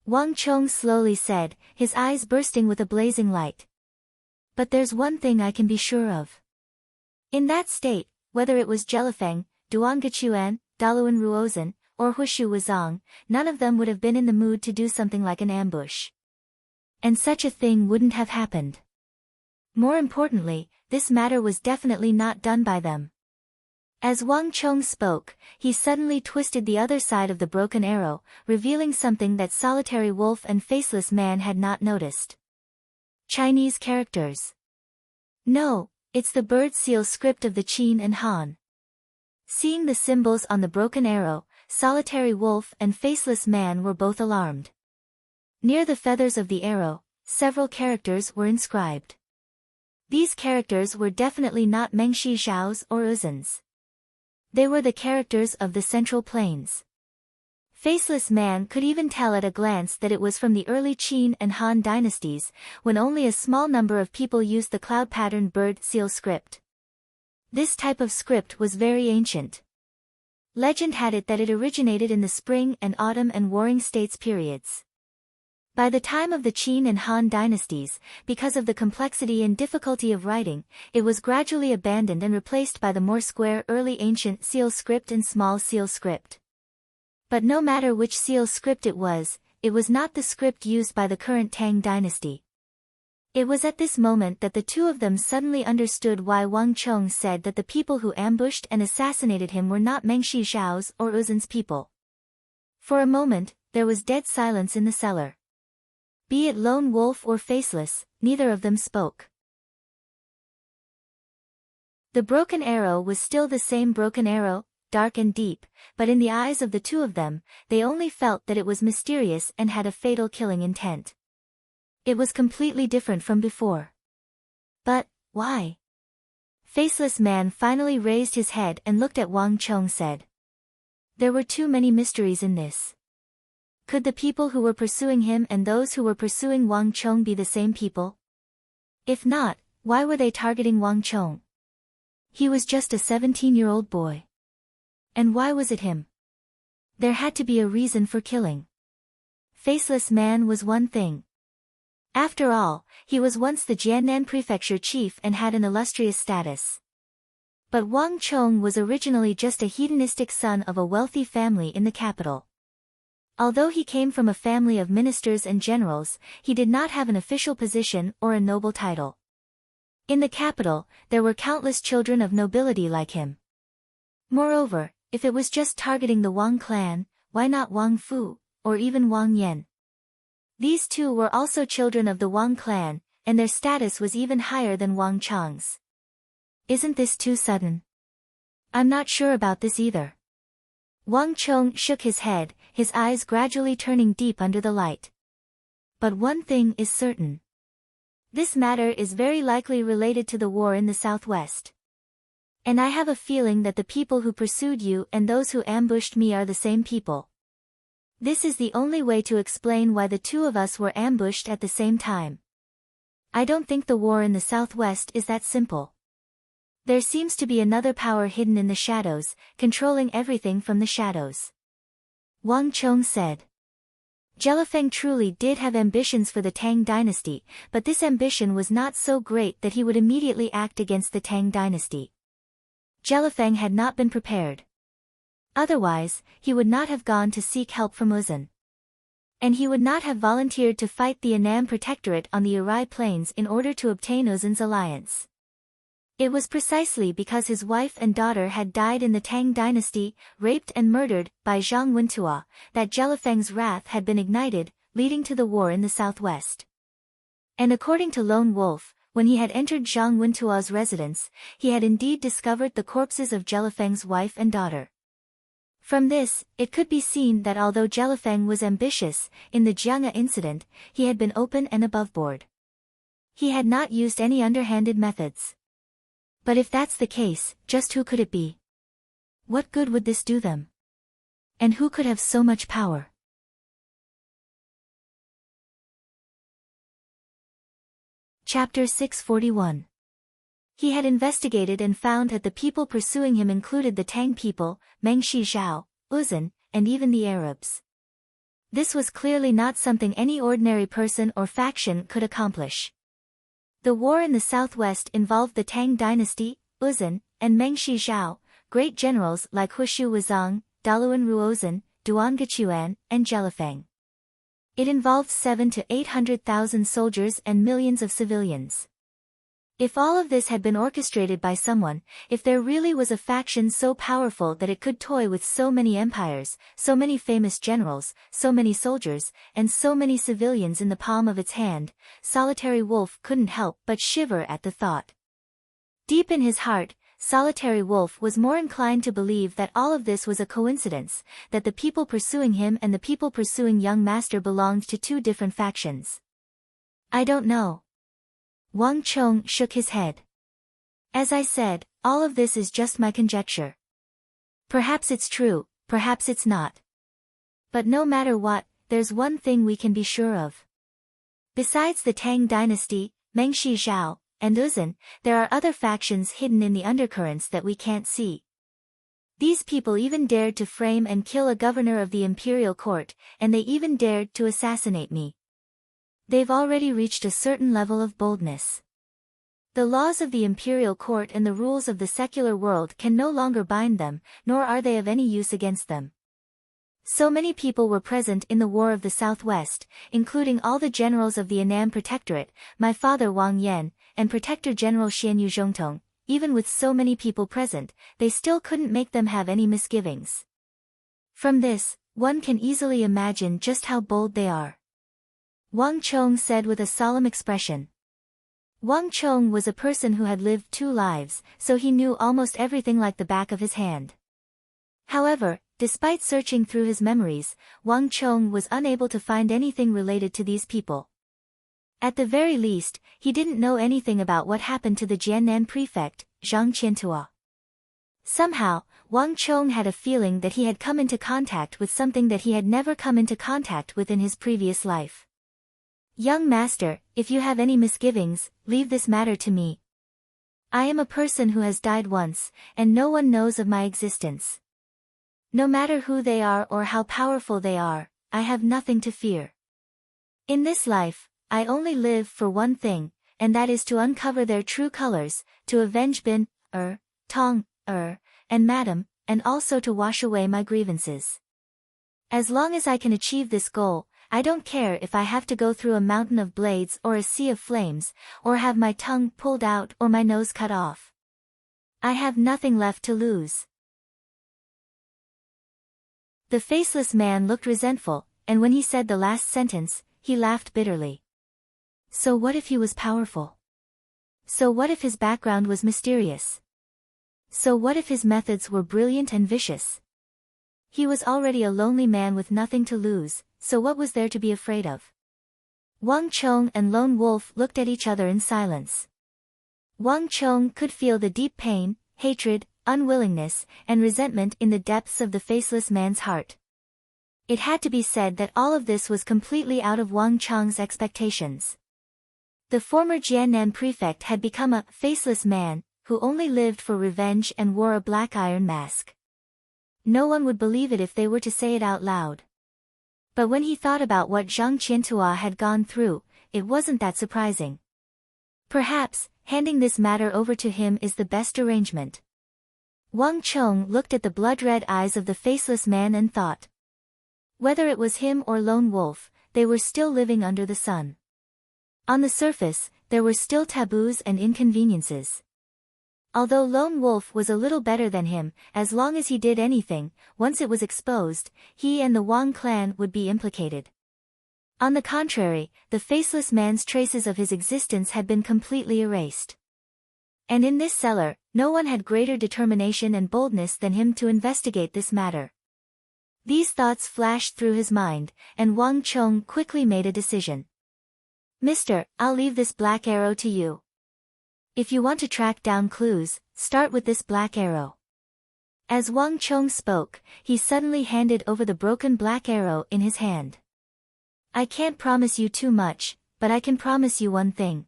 Wang Chong slowly said, his eyes bursting with a blazing light. But there's one thing I can be sure of. In that state, whether it was Jelifeng, Duangachuan, Daluan Ruozan, or Hushu Wuzong, none of them would have been in the mood to do something like an ambush. And such a thing wouldn't have happened. More importantly, this matter was definitely not done by them. As Wang Chong spoke, he suddenly twisted the other side of the broken arrow, revealing something that Solitary Wolf and Faceless Man had not noticed. Chinese characters. No, it's the bird seal script of the Qin and Han. Seeing the symbols on the broken arrow, Solitary Wolf and Faceless Man were both alarmed. Near the feathers of the arrow, several characters were inscribed. These characters were definitely not Mengshi Zhao's or Uzun's. They were the characters of the Central Plains. Faceless Man could even tell at a glance that it was from the early Qin and Han dynasties, when only a small number of people used the cloud-patterned bird seal script. This type of script was very ancient. Legend had it that it originated in the spring and autumn and warring states periods. By the time of the Qin and Han dynasties, because of the complexity and difficulty of writing, it was gradually abandoned and replaced by the more square early ancient seal script and small seal script. But no matter which seal script it was not the script used by the current Tang dynasty. It was at this moment that the two of them suddenly understood why Wang Chong said that the people who ambushed and assassinated him were not Mengshi Zhao's or Uzun's people. For a moment, there was dead silence in the cellar. Be it Lone Wolf or Faceless, neither of them spoke. The broken arrow was still the same broken arrow, dark and deep, but in the eyes of the two of them, they only felt that it was mysterious and had a fatal killing intent. It was completely different from before. But, why? Faceless Man finally raised his head and looked at Wang Chong said. There were too many mysteries in this. Could the people who were pursuing him and those who were pursuing Wang Chong be the same people? If not, why were they targeting Wang Chong? He was just a 17-year-old boy. And why was it him? There had to be a reason for killing. Faceless Man was one thing. After all, he was once the Jiannan prefecture chief and had an illustrious status. But Wang Chong was originally just a hedonistic son of a wealthy family in the capital. Although he came from a family of ministers and generals, he did not have an official position or a noble title. In the capital, there were countless children of nobility like him. Moreover, if it was just targeting the Wang clan, why not Wang Fu, or even Wang Yan? These two were also children of the Wang clan, and their status was even higher than Wang Chong's. Isn't this too sudden? I'm not sure about this either. Wang Chong shook his head, his eyes gradually turning deep under the light. But one thing is certain. This matter is very likely related to the war in the southwest. And I have a feeling that the people who pursued you and those who ambushed me are the same people. This is the only way to explain why the two of us were ambushed at the same time. I don't think the war in the southwest is that simple. There seems to be another power hidden in the shadows, controlling everything from the shadows. Wang Chong said. Jelifeng truly did have ambitions for the Tang dynasty, but this ambition was not so great that he would immediately act against the Tang dynasty. Jelifeng had not been prepared. Otherwise, he would not have gone to seek help from Uzun. And he would not have volunteered to fight the Annam Protectorate on the Urai Plains in order to obtain Uzun's alliance. It was precisely because his wife and daughter had died in the Tang dynasty, raped and murdered by Zhang Wentua, that Jelifeng's wrath had been ignited, leading to the war in the southwest. And according to Lone Wolf, when he had entered Zhang Wentua's residence, he had indeed discovered the corpses of Jelifeng's wife and daughter. From this, it could be seen that although Jelifeng was ambitious, in the Jiang'a incident, he had been open and aboveboard. He had not used any underhanded methods. But if that's the case, just who could it be? What good would this do them? And who could have so much power? Chapter 641. He had investigated and found that the people pursuing him included the Tang people, Mengshi Zhao, Uzun, and even the Arabs. This was clearly not something any ordinary person or faction could accomplish. The war in the southwest involved the Tang dynasty, Uzun, and Mengshi Zhao, great generals like Hushu Wuzong, Daluan Ruozun, Duangachuan, and Jelifang. It involved 700,000 to 800,000 soldiers and millions of civilians. If all of this had been orchestrated by someone, if there really was a faction so powerful that it could toy with so many empires, so many famous generals, so many soldiers, and so many civilians in the palm of its hand, Solitary Wolf couldn't help but shiver at the thought. Deep in his heart, Solitary Wolf was more inclined to believe that all of this was a coincidence, that the people pursuing him and the people pursuing young master belonged to two different factions. I don't know. Wang Chong shook his head. As I said, all of this is just my conjecture. Perhaps it's true, perhaps it's not. But no matter what, there's one thing we can be sure of. Besides the Tang dynasty, Mengshi Zhao, and Uzun, there are other factions hidden in the undercurrents that we can't see. These people even dared to frame and kill a governor of the imperial court, and they even dared to assassinate me. They've already reached a certain level of boldness. The laws of the imperial court and the rules of the secular world can no longer bind them, nor are they of any use against them. So many people were present in the War of the Southwest, including all the generals of the Annam Protectorate, my father Wang Yan, and Protector General Xianyu Zhongtong. Even with so many people present, they still couldn't make them have any misgivings. From this, one can easily imagine just how bold they are. Wang Chong said with a solemn expression. Wang Chong was a person who had lived two lives, so he knew almost everything like the back of his hand. However, despite searching through his memories, Wang Chong was unable to find anything related to these people. At the very least, he didn't know anything about what happened to the Jiannan prefect, Zhang Qiantua. Somehow, Wang Chong had a feeling that he had come into contact with something that he had never come into contact with in his previous life. Young master, if you have any misgivings, leave this matter to me. I am a person who has died once, and no one knows of my existence. No matter who they are or how powerful they are, I have nothing to fear. In this life, I only live for one thing, and that is to uncover their true colors, to avenge Bin, Tong, and Madam, and also to wash away my grievances. As long as I can achieve this goal, I don't care if I have to go through a mountain of blades or a sea of flames, or have my tongue pulled out or my nose cut off. I have nothing left to lose. The faceless man looked resentful, and when he said the last sentence, he laughed bitterly. So what if he was powerful? So what if his background was mysterious? So what if his methods were brilliant and vicious? He was already a lonely man with nothing to lose, so what was there to be afraid of? Wang Chong and Lone Wolf looked at each other in silence. Wang Chong could feel the deep pain, hatred, unwillingness, and resentment in the depths of the faceless man's heart. It had to be said that all of this was completely out of Wang Chong's expectations. The former Jiannan prefect had become a faceless man, who only lived for revenge and wore a black iron mask. No one would believe it if they were to say it out loud. But when he thought about what Zhang Qiantua had gone through, it wasn't that surprising. Perhaps, handing this matter over to him is the best arrangement. Wang Chong looked at the blood-red eyes of the faceless man and thought. Whether it was him or Lone Wolf, they were still living under the sun. On the surface, there were still taboos and inconveniences. Although Lone Wolf was a little better than him, as long as he did anything, once it was exposed, he and the Wang clan would be implicated. On the contrary, the faceless man's traces of his existence had been completely erased. And in this cellar, no one had greater determination and boldness than him to investigate this matter. These thoughts flashed through his mind, and Wang Chong quickly made a decision. Mister, I'll leave this black arrow to you. If you want to track down clues, start with this black arrow. As Wang Chong spoke, he suddenly handed over the broken black arrow in his hand. I can't promise you too much, but I can promise you one thing.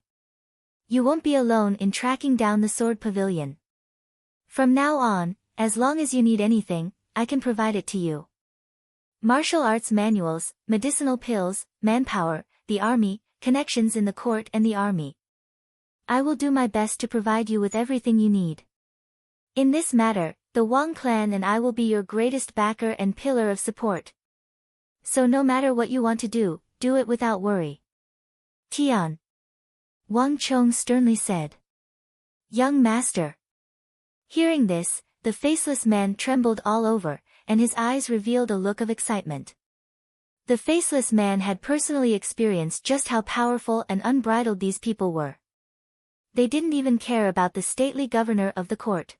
You won't be alone in tracking down the sword pavilion. From now on, as long as you need anything, I can provide it to you. Martial arts manuals, medicinal pills, manpower, the army, connections in the court and the army. I will do my best to provide you with everything you need. In this matter, The Wang clan and I will be your greatest backer and pillar of support. So no matter what you want to do it without worry. Tian. Wang Chong sternly said. Young master. Hearing this, the faceless man trembled all over, and his eyes revealed a look of excitement. The faceless man had personally experienced just how powerful and unbridled these people were. They didn't even care about the stately governor of the court.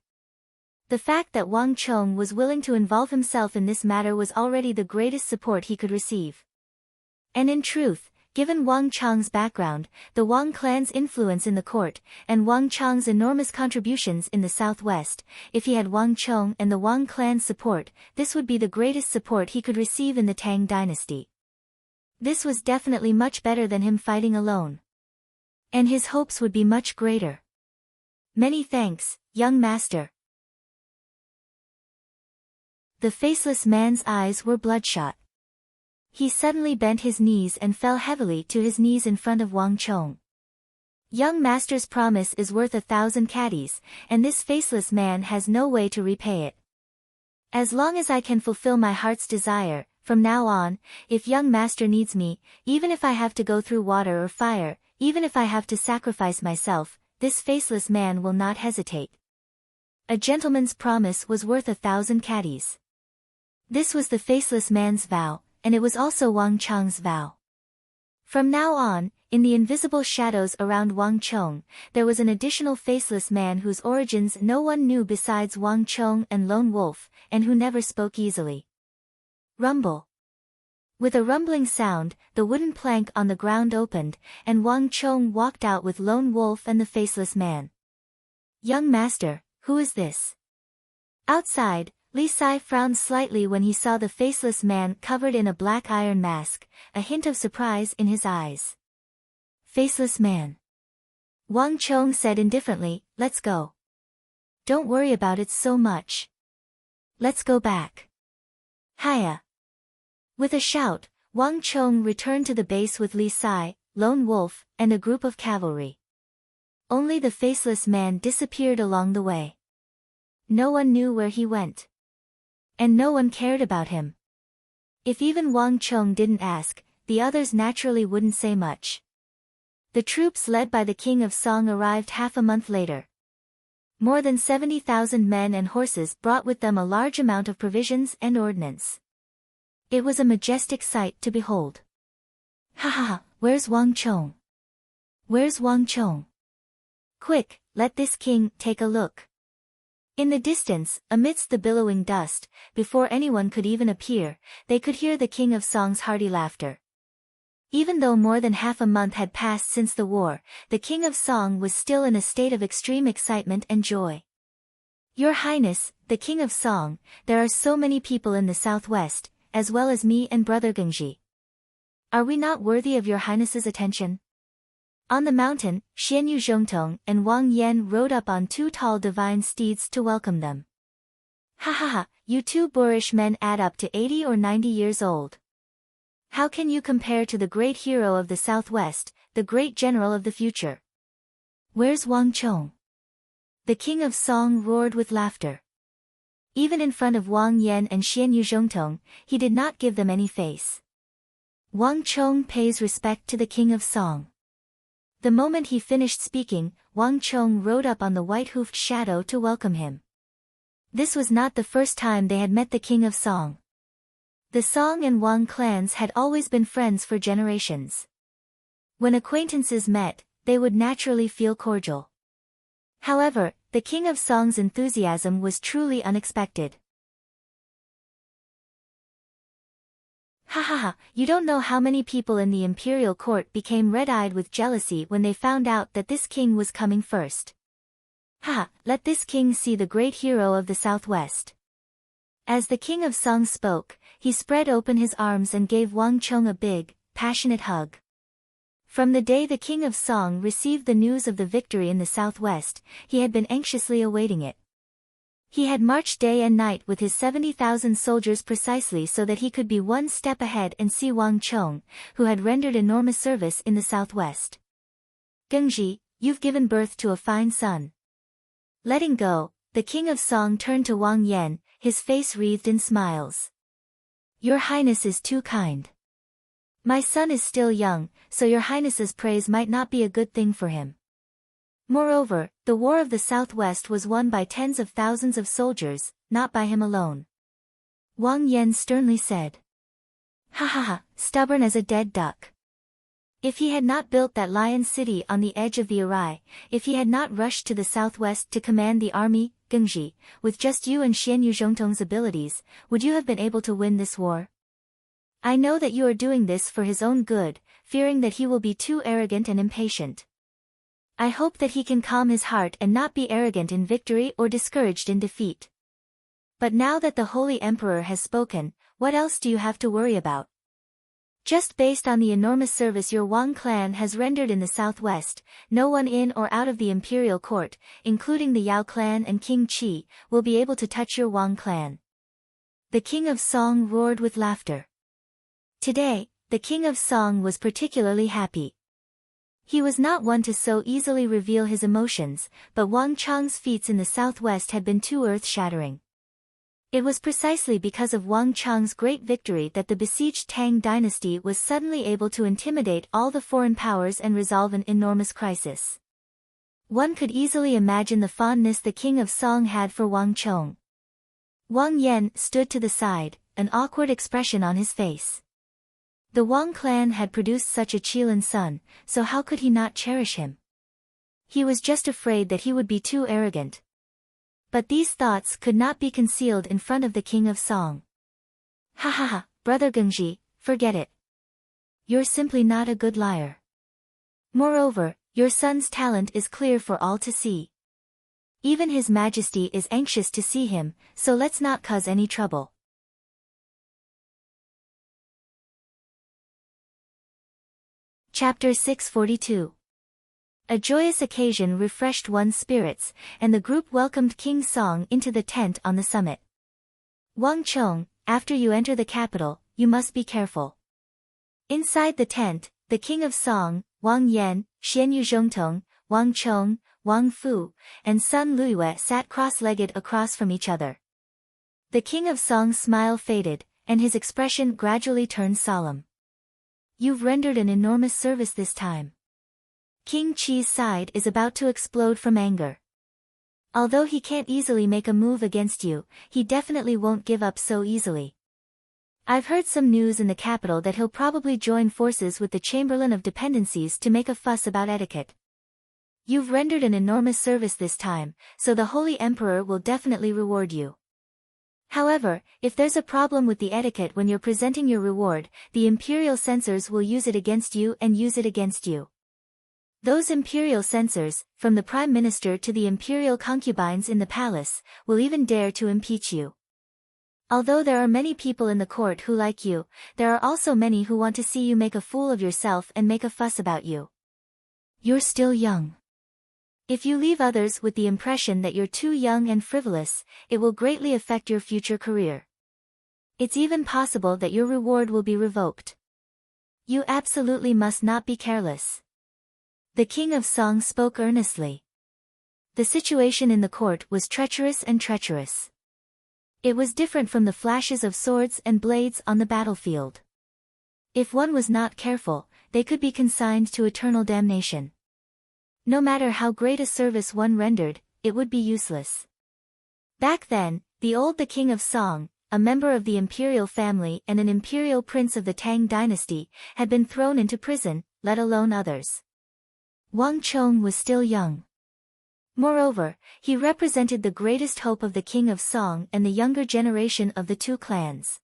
The fact that Wang Chong was willing to involve himself in this matter was already the greatest support he could receive. And in truth, given Wang Chong's background, the Wang clan's influence in the court, and Wang Chong's enormous contributions in the southwest, if he had Wang Chong and the Wang clan's support, this would be the greatest support he could receive in the Tang dynasty. This was definitely much better than him fighting alone. And his hopes would be much greater. Many thanks, young master. The faceless man's eyes were bloodshot. He suddenly bent his knees and fell heavily to his knees in front of Wang Chong. Young master's promise is worth 1,000 caddies, and this faceless man has no way to repay it. As long as I can fulfill my heart's desire, from now on, if young master needs me, even if I have to go through water or fire, even if I have to sacrifice myself, this faceless man will not hesitate. A gentleman's promise was worth 1,000 caddies. This was the faceless man's vow, and it was also Wang Chong's vow. From now on, in the invisible shadows around Wang Chong, there was an additional faceless man whose origins no one knew besides Wang Chong and Lone Wolf, and who never spoke easily. Rumble. With a rumbling sound, the wooden plank on the ground opened, and Wang Chong walked out with Lone Wolf and the faceless man. Young master, who is this? Outside, Li Sai frowned slightly when he saw the faceless man covered in a black iron mask, a hint of surprise in his eyes. Faceless man. Wang Chong said indifferently, let's go. Don't worry about it so much. Let's go back. Hiya. With a shout, Wang Chong returned to the base with Li Sai, Lone Wolf, and a group of cavalry. Only the faceless man disappeared along the way. No one knew where he went. And no one cared about him. If even Wang Chong didn't ask, the others naturally wouldn't say much. The troops led by the King of Song arrived half a month later. More than 70,000 men and horses brought with them a large amount of provisions and ordnance. It was a majestic sight to behold. Ha ha ha, where's Wang Chong? Where's Wang Chong? Quick, let this king take a look. In the distance, amidst the billowing dust, before anyone could even appear, they could hear the King of Song's hearty laughter. Even though more than half a month had passed since the war, the King of Song was still in a state of extreme excitement and joy. Your Highness, the King of Song, there are so many people in the southwest, as well as me and Brother Gengji. Are we not worthy of your Highness's attention? On the mountain, Xianyu Zhongtong and Wang Yan rode up on 2 tall divine steeds to welcome them. Ha ha ha, you 2 boorish men add up to 80 or 90 years old. How can you compare to the great hero of the southwest, the great general of the future? Where's Wang Chong? The King of Song roared with laughter. Even in front of Wang Yan and Xianyu Zhongtong, he did not give them any face. Wang Chong pays respect to the King of Song. The moment he finished speaking, Wang Chong rode up on the white-hoofed shadow to welcome him. This was not the first time they had met the King of Song. The Song and Wang clans had always been friends for generations. When acquaintances met, they would naturally feel cordial. However, the King of Song's enthusiasm was truly unexpected. Ha ha ha, you don't know how many people in the imperial court became red-eyed with jealousy when they found out that this king was coming first. Ha, let this king see the great hero of the southwest. As the King of Song spoke, he spread open his arms and gave Wang Chong a big, passionate hug. From the day the King of Song received the news of the victory in the southwest, he had been anxiously awaiting it. He had marched day and night with his 70,000 soldiers precisely so that he could be one step ahead and see Wang Chong, who had rendered enormous service in the southwest. Gengji, you've given birth to a fine son. Letting go, the King of Song turned to Wang Yan, his face wreathed in smiles. Your Highness is too kind. My son is still young, so your Highness's praise might not be a good thing for him. Moreover, the War of the Southwest was won by tens of thousands of soldiers, not by him alone. Wang Yan sternly said. Ha ha ha, stubborn as a dead duck. If he had not built that lion city on the edge of the Arai, if he had not rushed to the southwest to command the army, Gengji, with just you and Xianyu Zhongtong's abilities, would you have been able to win this war? I know that you are doing this for his own good, fearing that he will be too arrogant and impatient. I hope that he can calm his heart and not be arrogant in victory or discouraged in defeat. But now that the Holy Emperor has spoken, what else do you have to worry about? Just based on the enormous service your Wang clan has rendered in the southwest, no one in or out of the imperial court, including the Yao clan and King Qi, will be able to touch your Wang clan. The King of Song roared with laughter. Today, the King of Song was particularly happy. He was not one to so easily reveal his emotions, but Wang Chang's feats in the southwest had been too earth-shattering. It was precisely because of Wang Chang's great victory that the besieged Tang dynasty was suddenly able to intimidate all the foreign powers and resolve an enormous crisis. One could easily imagine the fondness the King of Song had for Wang Chong. Wang Yan stood to the side, an awkward expression on his face. The Wang clan had produced such a Qilin son, so how could he not cherish him? He was just afraid that he would be too arrogant. But these thoughts could not be concealed in front of the King of Song. Ha ha ha, brother Gengji, forget it. You're simply not a good liar. Moreover, your son's talent is clear for all to see. Even His Majesty is anxious to see him, so let's not cause any trouble. Chapter 642. A joyous occasion refreshed one's spirits, and the group welcomed King Song into the tent on the summit. Wang Chong, after you enter the capital, you must be careful. Inside the tent, the King of Song, Wang Yan, Xianyu Zhongtong, Wang Chong, Wang Fu, and Sun Luiyue sat cross-legged across from each other. The King of Song's smile faded, and his expression gradually turned solemn. You've rendered an enormous service this time. King Qi's side is about to explode from anger. Although he can't easily make a move against you, he definitely won't give up so easily. I've heard some news in the capital that he'll probably join forces with the Chamberlain of Dependencies to make a fuss about etiquette. You've rendered an enormous service this time, so the Holy Emperor will definitely reward you. However, if there's a problem with the etiquette when you're presenting your reward, the imperial censors will use it against you and use it against you. Those imperial censors, from the Prime Minister to the imperial concubines in the palace, will even dare to impeach you. Although there are many people in the court who like you, there are also many who want to see you make a fool of yourself and make a fuss about you. You're still young. If you leave others with the impression that you're too young and frivolous, it will greatly affect your future career. It's even possible that your reward will be revoked. You absolutely must not be careless. The King of Song spoke earnestly. The situation in the court was treacherous and treacherous. It was different from the flashes of swords and blades on the battlefield. If one was not careful, they could be consigned to eternal damnation. No matter how great a service one rendered, it would be useless. Back then, the King of Song, a member of the imperial family and an imperial prince of the Tang dynasty, had been thrown into prison, let alone others. Wang Chong was still young. Moreover, he represented the greatest hope of the King of Song and the younger generation of the two clans.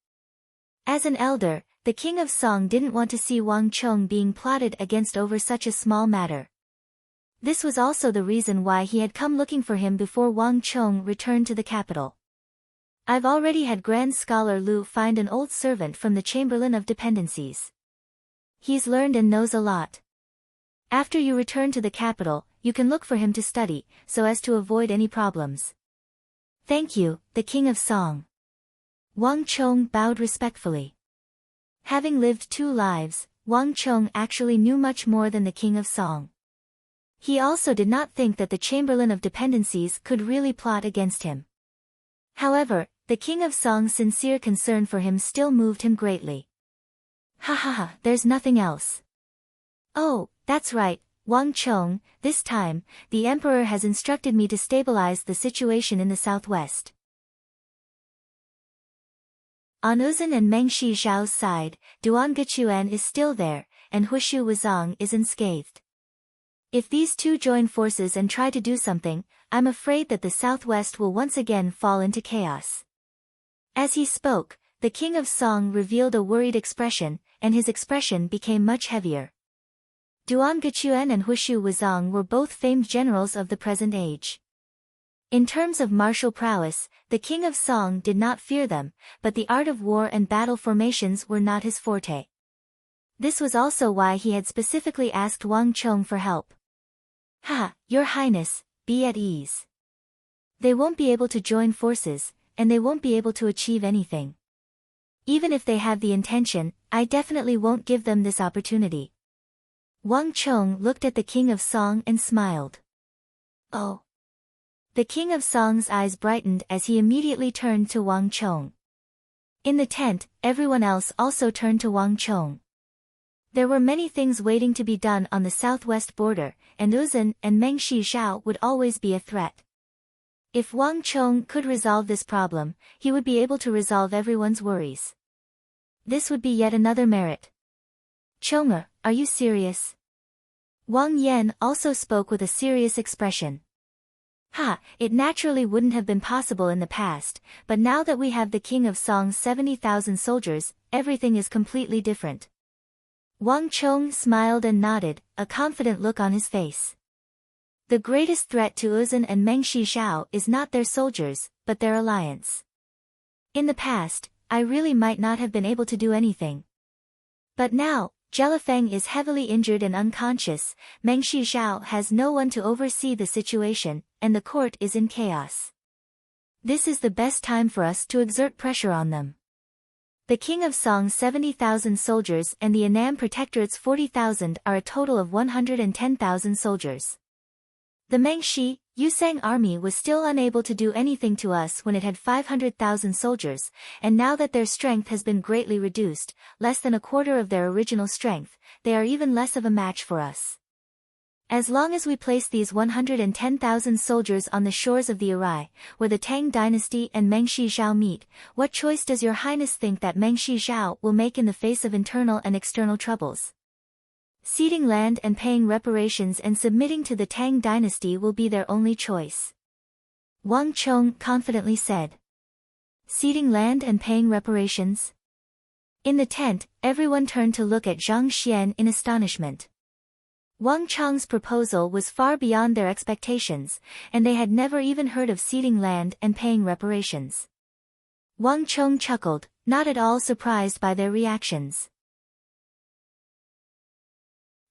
As an elder, the King of Song didn't want to see Wang Chong being plotted against over such a small matter. This was also the reason why he had come looking for him before Wang Chong returned to the capital. I've already had Grand Scholar Lu find an old servant from the Chamberlain of Dependencies. He's learned and knows a lot. After you return to the capital, you can look for him to study, so as to avoid any problems. Thank you, the King of Song. Wang Chong bowed respectfully. Having lived 2 lives, Wang Chong actually knew much more than the King of Song. He also did not think that the Chamberlain of Dependencies could really plot against him. However, the King of Song's sincere concern for him still moved him greatly. Ha ha ha, there's nothing else. Oh, that's right, Wang Chong, this time, the Emperor has instructed me to stabilize the situation in the southwest. On Uzun and Meng Shizhao's side, Duan Gechuan is still there, and Hushu Wuzong is unscathed. If these two join forces and try to do something, I'm afraid that the southwest will once again fall into chaos. As he spoke, the King of Song revealed a worried expression, and his expression became much heavier. Duan Gechuan and Hushu Wuzong were both famed generals of the present age. In terms of martial prowess, the King of Song did not fear them, but the art of war and battle formations were not his forte. This was also why he had specifically asked Wang Chong for help. Ha, Your Highness, be at ease. They won't be able to join forces, and they won't be able to achieve anything. Even if they have the intention, I definitely won't give them this opportunity. Wang Chong looked at the King of Song and smiled. Oh. The King of Song's eyes brightened as he immediately turned to Wang Chong. In the tent, everyone else also turned to Wang Chong. There were many things waiting to be done on the southwest border, and Uzun and Meng Shizhao would always be a threat. If Wang Chong could resolve this problem, he would be able to resolve everyone's worries. This would be yet another merit. Chonga, are you serious? Wang Yan also spoke with a serious expression. Ha, it naturally wouldn't have been possible in the past, but now that we have the King of Song's 70,000 soldiers, everything is completely different. Wang Chong smiled and nodded, a confident look on his face. The greatest threat to Uzun and Meng Shizhao is not their soldiers, but their alliance. In the past, I really might not have been able to do anything. But now, Jelifeng is heavily injured and unconscious, Meng Shizhao has no one to oversee the situation, and the court is in chaos. This is the best time for us to exert pressure on them. The King of Song's 70,000 soldiers and the Annam Protectorate's 40,000 are a total of 110,000 soldiers. The Mengshi, Yusang army was still unable to do anything to us when it had 500,000 soldiers, and now that their strength has been greatly reduced, less than a quarter of their original strength, they are even less of a match for us. As long as we place these 110,000 soldiers on the shores of the Arai, where the Tang dynasty and Meng Shizhao meet, what choice does your highness think that Meng Shizhao will make in the face of internal and external troubles? Ceding land and paying reparations and submitting to the Tang dynasty will be their only choice. Wang Chong confidently said. Ceding land and paying reparations? In the tent, everyone turned to look at Zhang Xian in astonishment. Wang Chong's proposal was far beyond their expectations, and they had never even heard of ceding land and paying reparations. Wang Chong chuckled, not at all surprised by their reactions.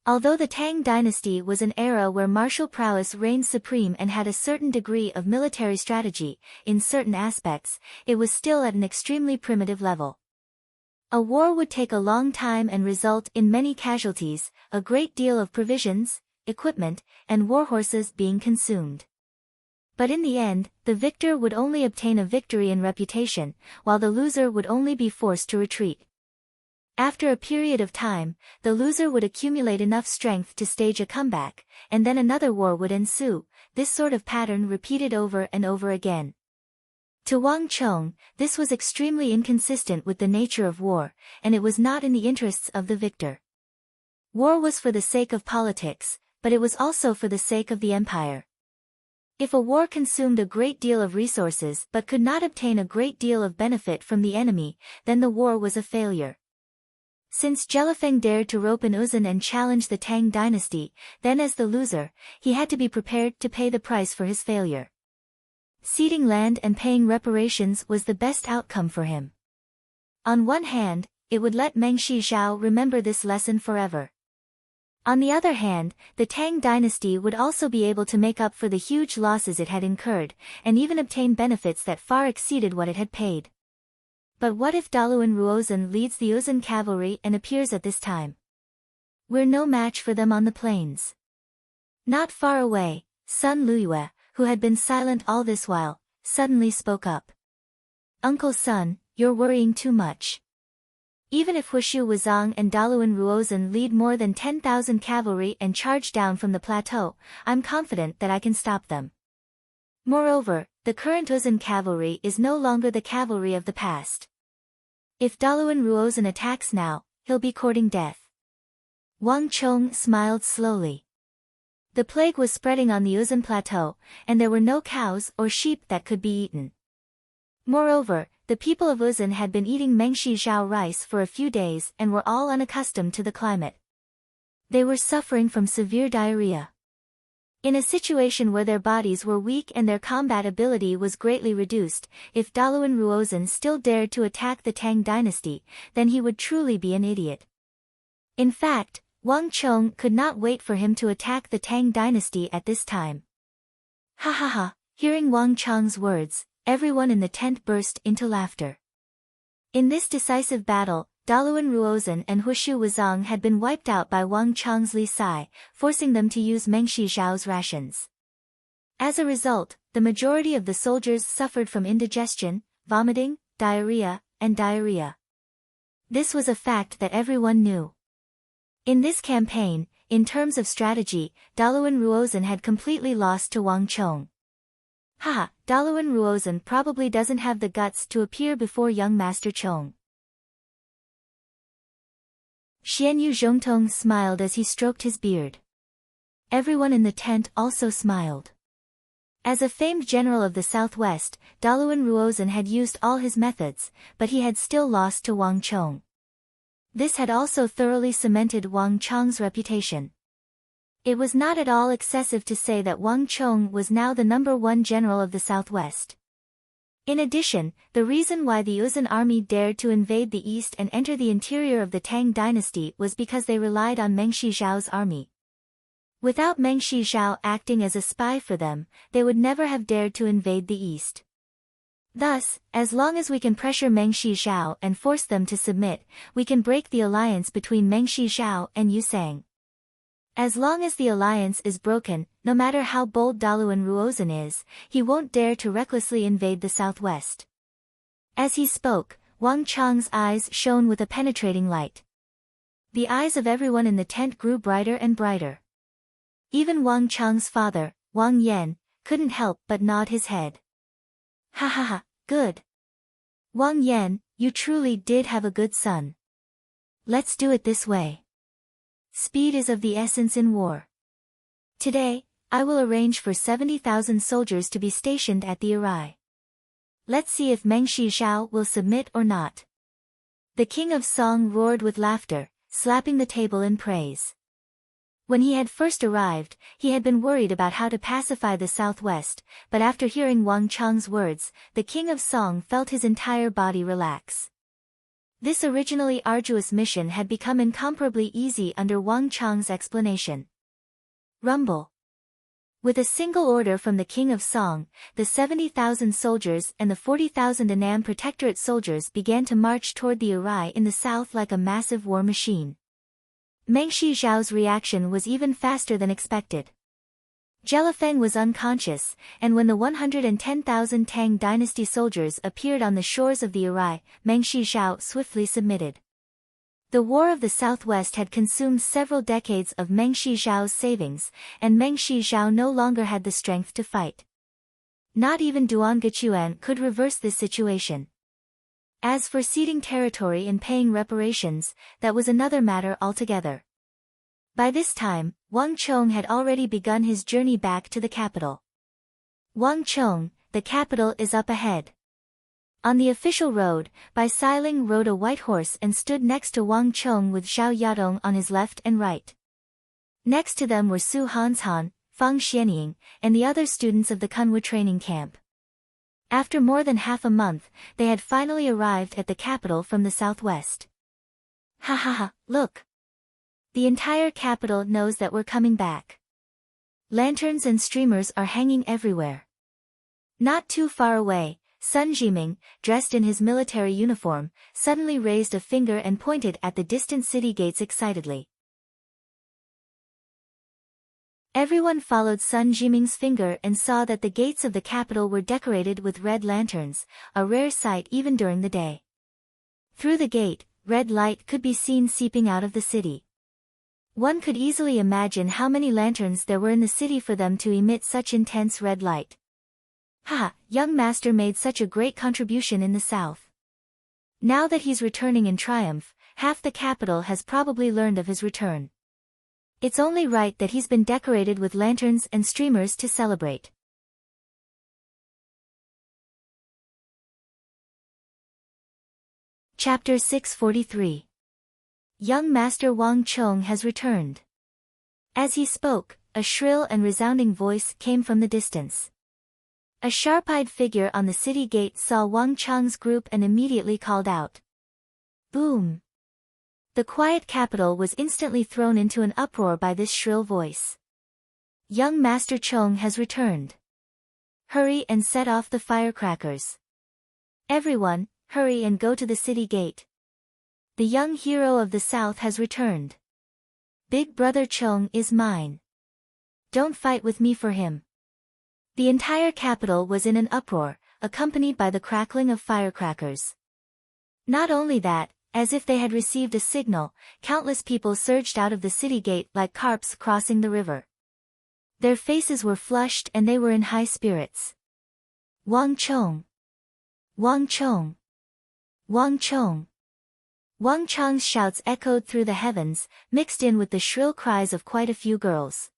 Although the Tang dynasty was an era where martial prowess reigned supreme and had a certain degree of military strategy, in certain aspects, it was still at an extremely primitive level. A war would take a long time and result in many casualties, a great deal of provisions, equipment, and war horses being consumed. But in the end, the victor would only obtain a victory in reputation, while the loser would only be forced to retreat. After a period of time, the loser would accumulate enough strength to stage a comeback, and then another war would ensue, this sort of pattern repeated over and over again. To Wang Chong, this was extremely inconsistent with the nature of war, and it was not in the interests of the victor. War was for the sake of politics, but it was also for the sake of the empire. If a war consumed a great deal of resources but could not obtain a great deal of benefit from the enemy, then the war was a failure. Since Jelifeng dared to rope in Uzun and challenge the Tang dynasty, then as the loser, he had to be prepared to pay the price for his failure. Ceding land and paying reparations was the best outcome for him. On one hand, it would let Meng Shizhao remember this lesson forever. On the other hand, the Tang dynasty would also be able to make up for the huge losses it had incurred, and even obtain benefits that far exceeded what it had paid. But what if Daluan Ruozan leads the Uzun cavalry and appears at this time? We're no match for them on the plains. Not far away, Sun Luyue, who had been silent all this while, suddenly spoke up. Uncle Sun, you're worrying too much. Even if Hushu Wuzong and Daluan Ruozhen lead more than 10,000 cavalry and charge down from the plateau, I'm confident that I can stop them. Moreover, the current Uzun cavalry is no longer the cavalry of the past. If Daluan Ruozhen attacks now, he'll be courting death. Wang Chong smiled slowly. The plague was spreading on the Uzun plateau, and there were no cows or sheep that could be eaten. Moreover, the people of Uzun had been eating Mengshi Zhao rice for a few days and were all unaccustomed to the climate. They were suffering from severe diarrhea. In a situation where their bodies were weak and their combat ability was greatly reduced, if Daluan Ruozhen still dared to attack the Tang dynasty, then he would truly be an idiot. In fact, Wang Chong could not wait for him to attack the Tang dynasty at this time. Ha ha ha, hearing Wang Chong's words, everyone in the tent burst into laughter. In this decisive battle, Daluan Ruozhen and Hushu Wuzong had been wiped out by Wang Chong's Li Sai, forcing them to use Mengshi Zhao's rations. As a result, the majority of the soldiers suffered from indigestion, vomiting, diarrhea, and diarrhea. This was a fact that everyone knew. In this campaign, in terms of strategy, Daluan Ruozhen had completely lost to Wang Chong. Haha, Daluan Ruozhen probably doesn't have the guts to appear before young Master Chong. Xianyu Zhongtong smiled as he stroked his beard. Everyone in the tent also smiled. As a famed general of the southwest, Daluan Ruozhen had used all his methods, but he had still lost to Wang Chong. This had also thoroughly cemented Wang Chong's reputation. It was not at all excessive to say that Wang Chong was now the #1 general of the southwest. In addition, the reason why the Uzun army dared to invade the east and enter the interior of the Tang dynasty was because they relied on Mengshi Zhao's army. Without Mengshi Zhao acting as a spy for them, they would never have dared to invade the east. Thus, as long as we can pressure Mengshi Zhao and force them to submit, we can break the alliance between Mengshi Zhao and Yusang. As long as the alliance is broken, no matter how bold Daluan Ruozhen is, he won't dare to recklessly invade the southwest. As he spoke, Wang Chong's eyes shone with a penetrating light. The eyes of everyone in the tent grew brighter and brighter. Even Wang Chong's father, Wang Yan, couldn't help but nod his head. Ha ha ha, good. Wang Yan, you truly did have a good son. Let's do it this way. Speed is of the essence in war. Today, I will arrange for 70,000 soldiers to be stationed at the Arai. Let's see if Mengshi Zhao will submit or not. The king of Song roared with laughter, slapping the table in praise. When he had first arrived, he had been worried about how to pacify the southwest, but after hearing Wang Chong's words, the king of Song felt his entire body relax. This originally arduous mission had become incomparably easy under Wang Chong's explanation. Rumble. With a single order from the King of Song, the 70,000 soldiers and the 40,000 Annam Protectorate soldiers began to march toward the Arai in the south like a massive war machine. Mengshi Zhao's reaction was even faster than expected. Jelifeng was unconscious, and when the 110,000 Tang dynasty soldiers appeared on the shores of the Arai, Mengshi Zhao swiftly submitted. The War of the Southwest had consumed several decades of Mengshi Zhao's savings, and Mengshi Zhao no longer had the strength to fight. Not even Duangechuan could reverse this situation. As for ceding territory and paying reparations, that was another matter altogether. By this time, Wang Chong had already begun his journey back to the capital. Wang Chong, the capital is up ahead. On the official road, Bai Siling rode a white horse and stood next to Wang Chong with Zhao Yadong on his left and right. Next to them were Su Hanshan, Fang Xianying, and the other students of the Kunwu training camp. After more than half a month, they had finally arrived at the capital from the southwest. Ha ha ha, look! The entire capital knows that we're coming back. Lanterns and streamers are hanging everywhere. Not too far away, Sun Jiming, dressed in his military uniform, suddenly raised a finger and pointed at the distant city gates excitedly. Everyone followed Sun Jiming's finger and saw that the gates of the capital were decorated with red lanterns, a rare sight even during the day. Through the gate, red light could be seen seeping out of the city. One could easily imagine how many lanterns there were in the city for them to emit such intense red light. Ha! Young master made such a great contribution in the south. Now that he's returning in triumph, half the capital has probably learned of his return. It's only right that he's been decorated with lanterns and streamers to celebrate. Chapter 643. Young Master Wang Chong has returned. As he spoke, a shrill and resounding voice came from the distance. A sharp-eyed figure on the city gate saw Wang Chong's group and immediately called out. Boom! The quiet capital was instantly thrown into an uproar by this shrill voice. Young Master Chong has returned. Hurry and set off the firecrackers. Everyone, hurry and go to the city gate. The young hero of the south has returned. Big brother Chong is mine. Don't fight with me for him. The entire capital was in an uproar, accompanied by the crackling of firecrackers. Not only that, as if they had received a signal, countless people surged out of the city gate like carps crossing the river. Their faces were flushed and they were in high spirits. Wang Chong! Wang Chong! Wang Chong! Wang Chong's shouts echoed through the heavens, mixed in with the shrill cries of quite a few girls.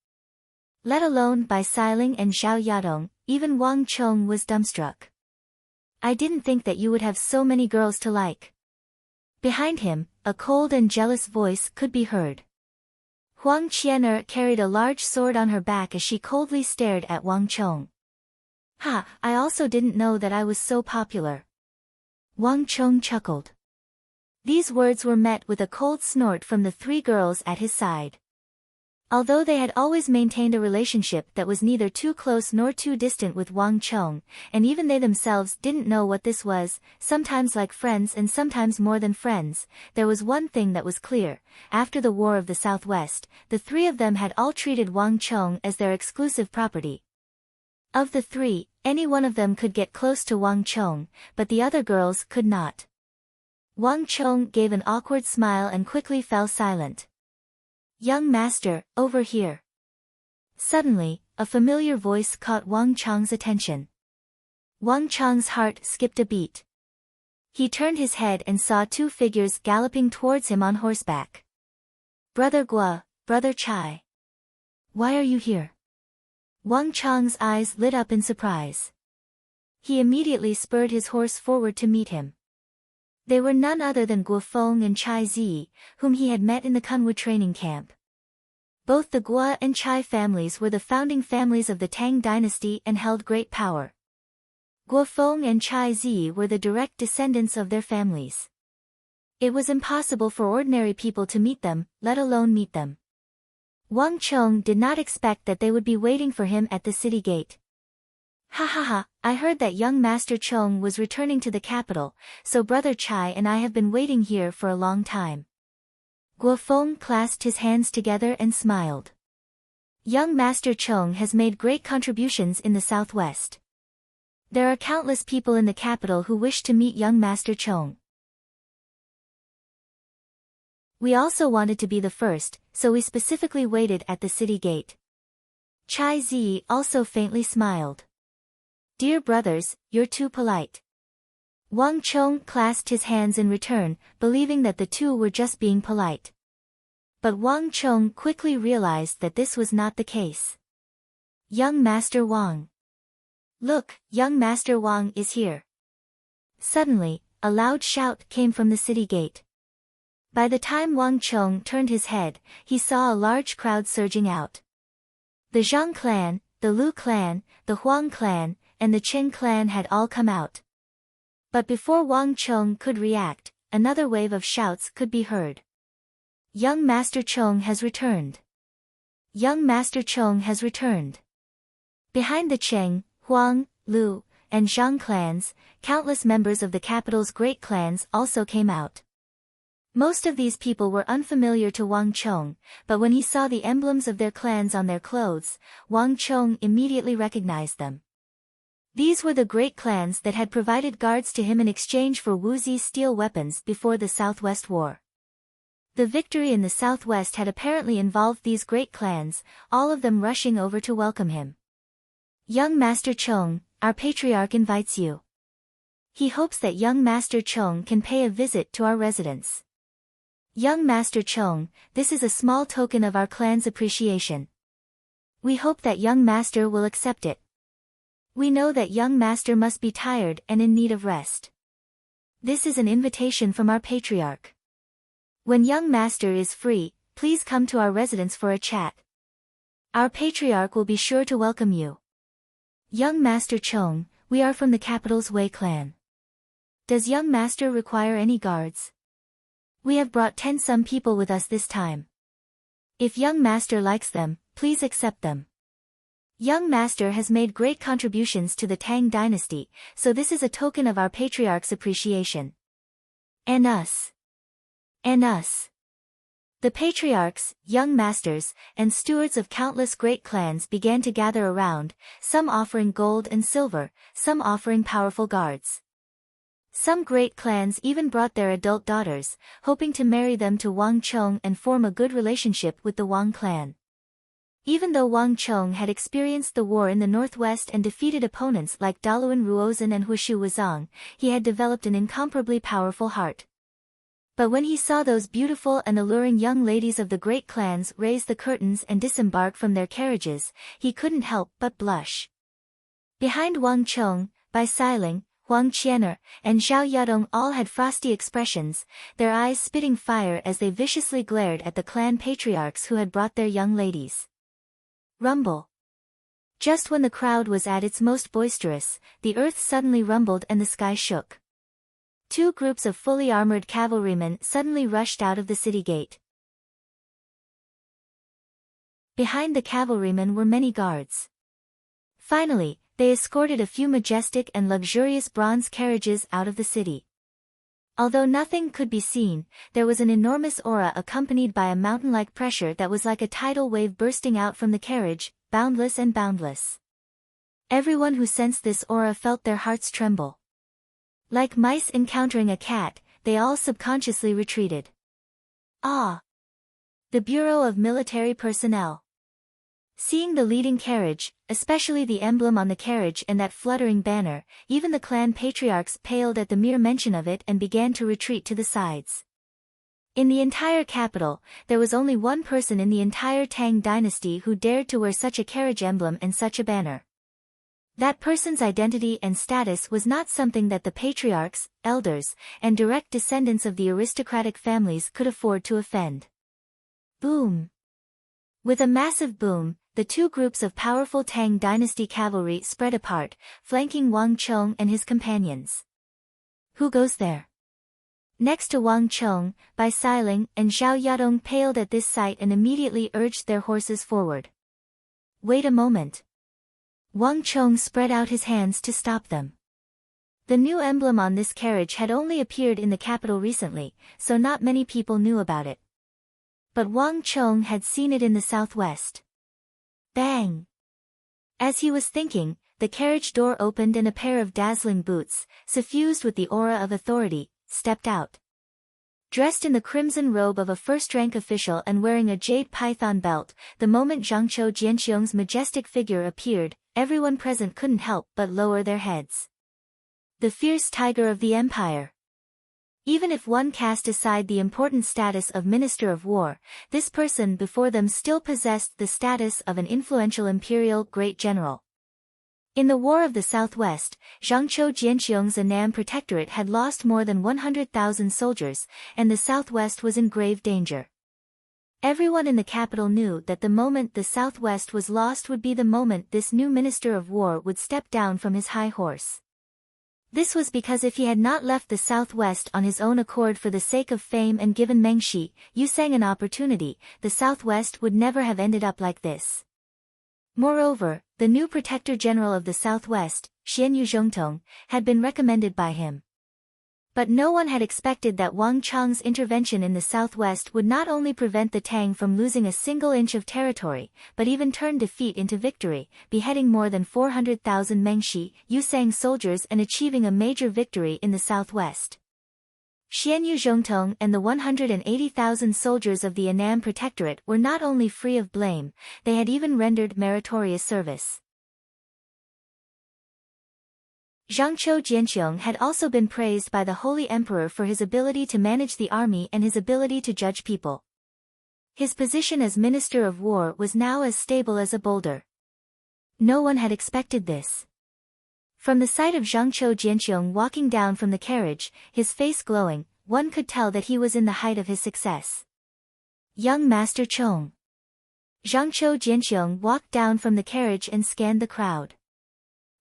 Let alone by Xiling and Zhao Yadong, even Wang Chong was dumbstruck. I didn't think that you would have so many girls to like. Behind him, a cold and jealous voice could be heard. Huang Qianer carried a large sword on her back as she coldly stared at Wang Chong. Ha, I also didn't know that I was so popular. Wang Chong chuckled. These words were met with a cold snort from the three girls at his side. Although they had always maintained a relationship that was neither too close nor too distant with Wang Chong, and even they themselves didn't know what this was, sometimes like friends and sometimes more than friends, there was one thing that was clear: after the War of the Southwest, the three of them had all treated Wang Chong as their exclusive property. Of the three, any one of them could get close to Wang Chong, but the other girls could not. Wang Chong gave an awkward smile and quickly fell silent. Young master, over here. Suddenly, a familiar voice caught Wang Chong's attention. Wang Chong's heart skipped a beat. He turned his head and saw two figures galloping towards him on horseback. Brother Gua, Brother Chai. Why are you here? Wang Chong's eyes lit up in surprise. He immediately spurred his horse forward to meet him. They were none other than Guo Feng and Chai Zi, whom he had met in the Kunwu training camp. Both the Gua and Chai families were the founding families of the Tang dynasty and held great power. Guo Feng and Chai Zi were the direct descendants of their families. It was impossible for ordinary people to meet them, let alone meet them. Wang Chong did not expect that they would be waiting for him at the city gate. Ha ha ha, I heard that young Master Chong was returning to the capital, so Brother Chai and I have been waiting here for a long time. Guo Feng clasped his hands together and smiled. Young Master Chong has made great contributions in the southwest. There are countless people in the capital who wish to meet young Master Chong. We also wanted to be the first, so we specifically waited at the city gate. Chai Zi also faintly smiled. Dear brothers, you're too polite. Wang Chong clasped his hands in return, believing that the two were just being polite. But Wang Chong quickly realized that this was not the case. Young Master Wang. Look, young Master Wang is here. Suddenly, a loud shout came from the city gate. By the time Wang Chong turned his head, he saw a large crowd surging out. The Zhang clan, the Lu clan, the Huang clan, and the Chen clan had all come out. But before Wang Chong could react, another wave of shouts could be heard. Young Master Chong has returned. Young Master Chong has returned. Behind the Cheng, Huang, Lu, and Zhang clans, countless members of the capital's great clans also came out. Most of these people were unfamiliar to Wang Chong, but when he saw the emblems of their clans on their clothes, Wang Chong immediately recognized them. These were the great clans that had provided guards to him in exchange for Wuzi's steel weapons before the Southwest War. The victory in the Southwest had apparently involved these great clans, all of them rushing over to welcome him. "Young Master Chong, our patriarch invites you. He hopes that young Master Chong can pay a visit to our residence. Young Master Chong, this is a small token of our clan's appreciation. We hope that young master will accept it. We know that young master must be tired and in need of rest. This is an invitation from our patriarch. When young master is free, please come to our residence for a chat. Our patriarch will be sure to welcome you. Young Master Chong, we are from the capital's Wei clan. Does young master require any guards? We have brought 10 some people with us this time. If young master likes them, please accept them. Young master has made great contributions to the Tang dynasty, so this is a token of our patriarch's appreciation. And us. And us. The patriarchs, young masters, and stewards of countless great clans began to gather around, some offering gold and silver, some offering powerful guards. Some great clans even brought their adult daughters, hoping to marry them to Wang Chong and form a good relationship with the Wang clan. Even though Wang Chong had experienced the war in the northwest and defeated opponents like Daluan Ruozhen and Huishu Wuzong, he had developed an incomparably powerful heart. But when he saw those beautiful and alluring young ladies of the great clans raise the curtains and disembark from their carriages, he couldn't help but blush. Behind Wang Chong, Bai Siling, Huang Qianer, and Zhao Yadong all had frosty expressions, their eyes spitting fire as they viciously glared at the clan patriarchs who had brought their young ladies. Rumble. Just when the crowd was at its most boisterous, the earth suddenly rumbled and the sky shook. 2 groups of fully armored cavalrymen suddenly rushed out of the city gate. Behind the cavalrymen were many guards. Finally, they escorted a few majestic and luxurious bronze carriages out of the city. Although nothing could be seen, there was an enormous aura accompanied by a mountain-like pressure that was like a tidal wave bursting out from the carriage, boundless and boundless. Everyone who sensed this aura felt their hearts tremble. Like mice encountering a cat, they all subconsciously retreated. Ah! The Bureau of Military Personnel. Seeing the leading carriage, especially the emblem on the carriage and that fluttering banner, even the clan patriarchs paled at the mere mention of it and began to retreat to the sides. In the entire capital, there was only one person in the entire Tang dynasty who dared to wear such a carriage emblem and such a banner. That person's identity and status was not something that the patriarchs, elders, and direct descendants of the aristocratic families could afford to offend. Boom! With a massive boom, the 2 groups of powerful Tang dynasty cavalry spread apart, flanking Wang Chong and his companions. Who goes there? Next to Wang Chong, Bai Siling and Zhao Yadong paled at this sight and immediately urged their horses forward. Wait a moment. Wang Chong spread out his hands to stop them. The new emblem on this carriage had only appeared in the capital recently, so not many people knew about it. But Wang Chong had seen it in the southwest. Bang! As he was thinking, the carriage door opened and a pair of dazzling boots, suffused with the aura of authority, stepped out. Dressed in the crimson robe of a first-rank official and wearing a jade python belt, the moment Zhangqiu Jianqiong's majestic figure appeared, everyone present couldn't help but lower their heads. The fierce tiger of the empire. Even if one cast aside the important status of Minister of War, this person before them still possessed the status of an influential imperial great general. In the War of the Southwest, Zhangqiu Jianqiong's Annam Protectorate had lost more than 100,000 soldiers, and the Southwest was in grave danger. Everyone in the capital knew that the moment the Southwest was lost would be the moment this new Minister of War would step down from his high horse. This was because if he had not left the Southwest on his own accord for the sake of fame and given Mengshi, Yusang an opportunity, the Southwest would never have ended up like this. Moreover, the new Protector General of the Southwest, Xian Yuzhongtong, had been recommended by him. But no one had expected that Wang Cheng's intervention in the southwest would not only prevent the Tang from losing a single inch of territory, but even turn defeat into victory, beheading more than 400,000 Mengshi, Yusang soldiers and achieving a major victory in the southwest. Xianyu Zhongtong and the 180,000 soldiers of the Annam Protectorate were not only free of blame, they had even rendered meritorious service. Zhangqiu Jianqiong had also been praised by the Holy Emperor for his ability to manage the army and his ability to judge people. His position as Minister of War was now as stable as a boulder. No one had expected this. From the sight of Zhangqiu Jianqiong walking down from the carriage, his face glowing, one could tell that he was in the height of his success. Young Master Chong. Zhangqiu Jianqiong walked down from the carriage and scanned the crowd.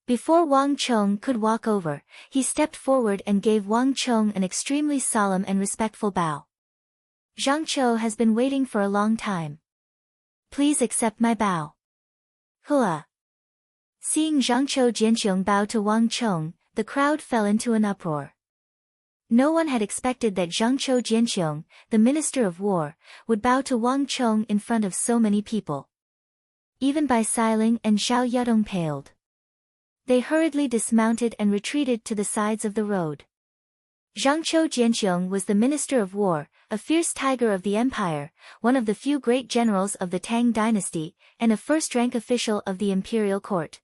Before Wang Cheng could walk over, he stepped forward and gave Wang Cheng an extremely solemn and respectful bow. Zhangqiu has been waiting for a long time. Please accept my bow. Hua. Seeing Zhangqiu Jianqiong bow to Wang Cheng, the crowd fell into an uproar. No one had expected that Zhangqiu Jianqiong, the Minister of War, would bow to Wang Cheng in front of so many people. Even Bai Xiling and Xiao Yudong paled. They hurriedly dismounted and retreated to the sides of the road. Zhangqiu Jianqiong was the Minister of War, a fierce tiger of the empire, one of the few great generals of the Tang dynasty, and a first-rank official of the imperial court.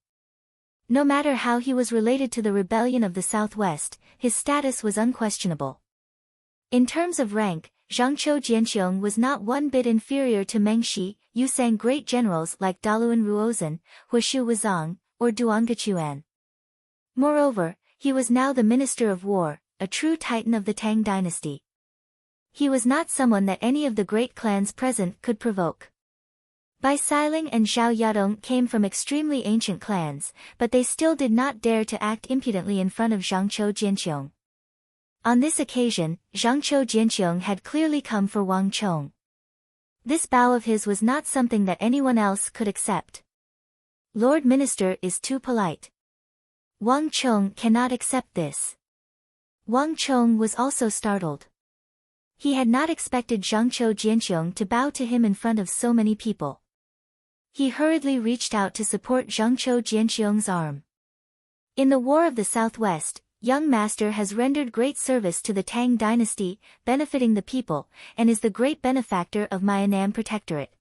No matter how he was related to the rebellion of the southwest, his status was unquestionable. In terms of rank, Zhangqiu Jianqiong was not one bit inferior to Mengshi, Yusang great generals like Daluan Ruozhen, Huishu Wuzong, or Duangechuan. Moreover, he was now the Minister of War, a true titan of the Tang dynasty. He was not someone that any of the great clans present could provoke. Bai Xiling and Xiao Yudong came from extremely ancient clans, but they still did not dare to act impudently in front of Zhangqiu Jianqiong. On this occasion, Zhangqiu Jianqiong had clearly come for Wang Cheng. This bow of his was not something that anyone else could accept. Lord Minister is too polite. Wang Cheng cannot accept this. Wang Cheng was also startled. He had not expected Zhangqiu Jianqiong to bow to him in front of so many people. He hurriedly reached out to support Zhangqiu Jianqiong's arm. In the War of the Southwest, young master has rendered great service to the Tang dynasty, benefiting the people, and is the great benefactor of my Annam Protectorate.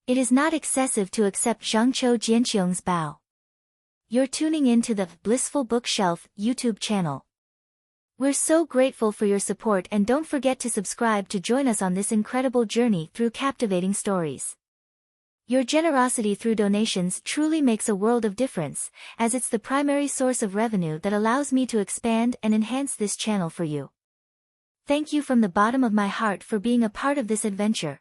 It is not excessive to accept Zhangqiu Jianqiong's bow. You're tuning in to the Blissful Bookshelf YouTube channel. We're so grateful for your support, and don't forget to subscribe to join us on this incredible journey through captivating stories. Your generosity through donations truly makes a world of difference, as it's the primary source of revenue that allows me to expand and enhance this channel for you. Thank you from the bottom of my heart for being a part of this adventure.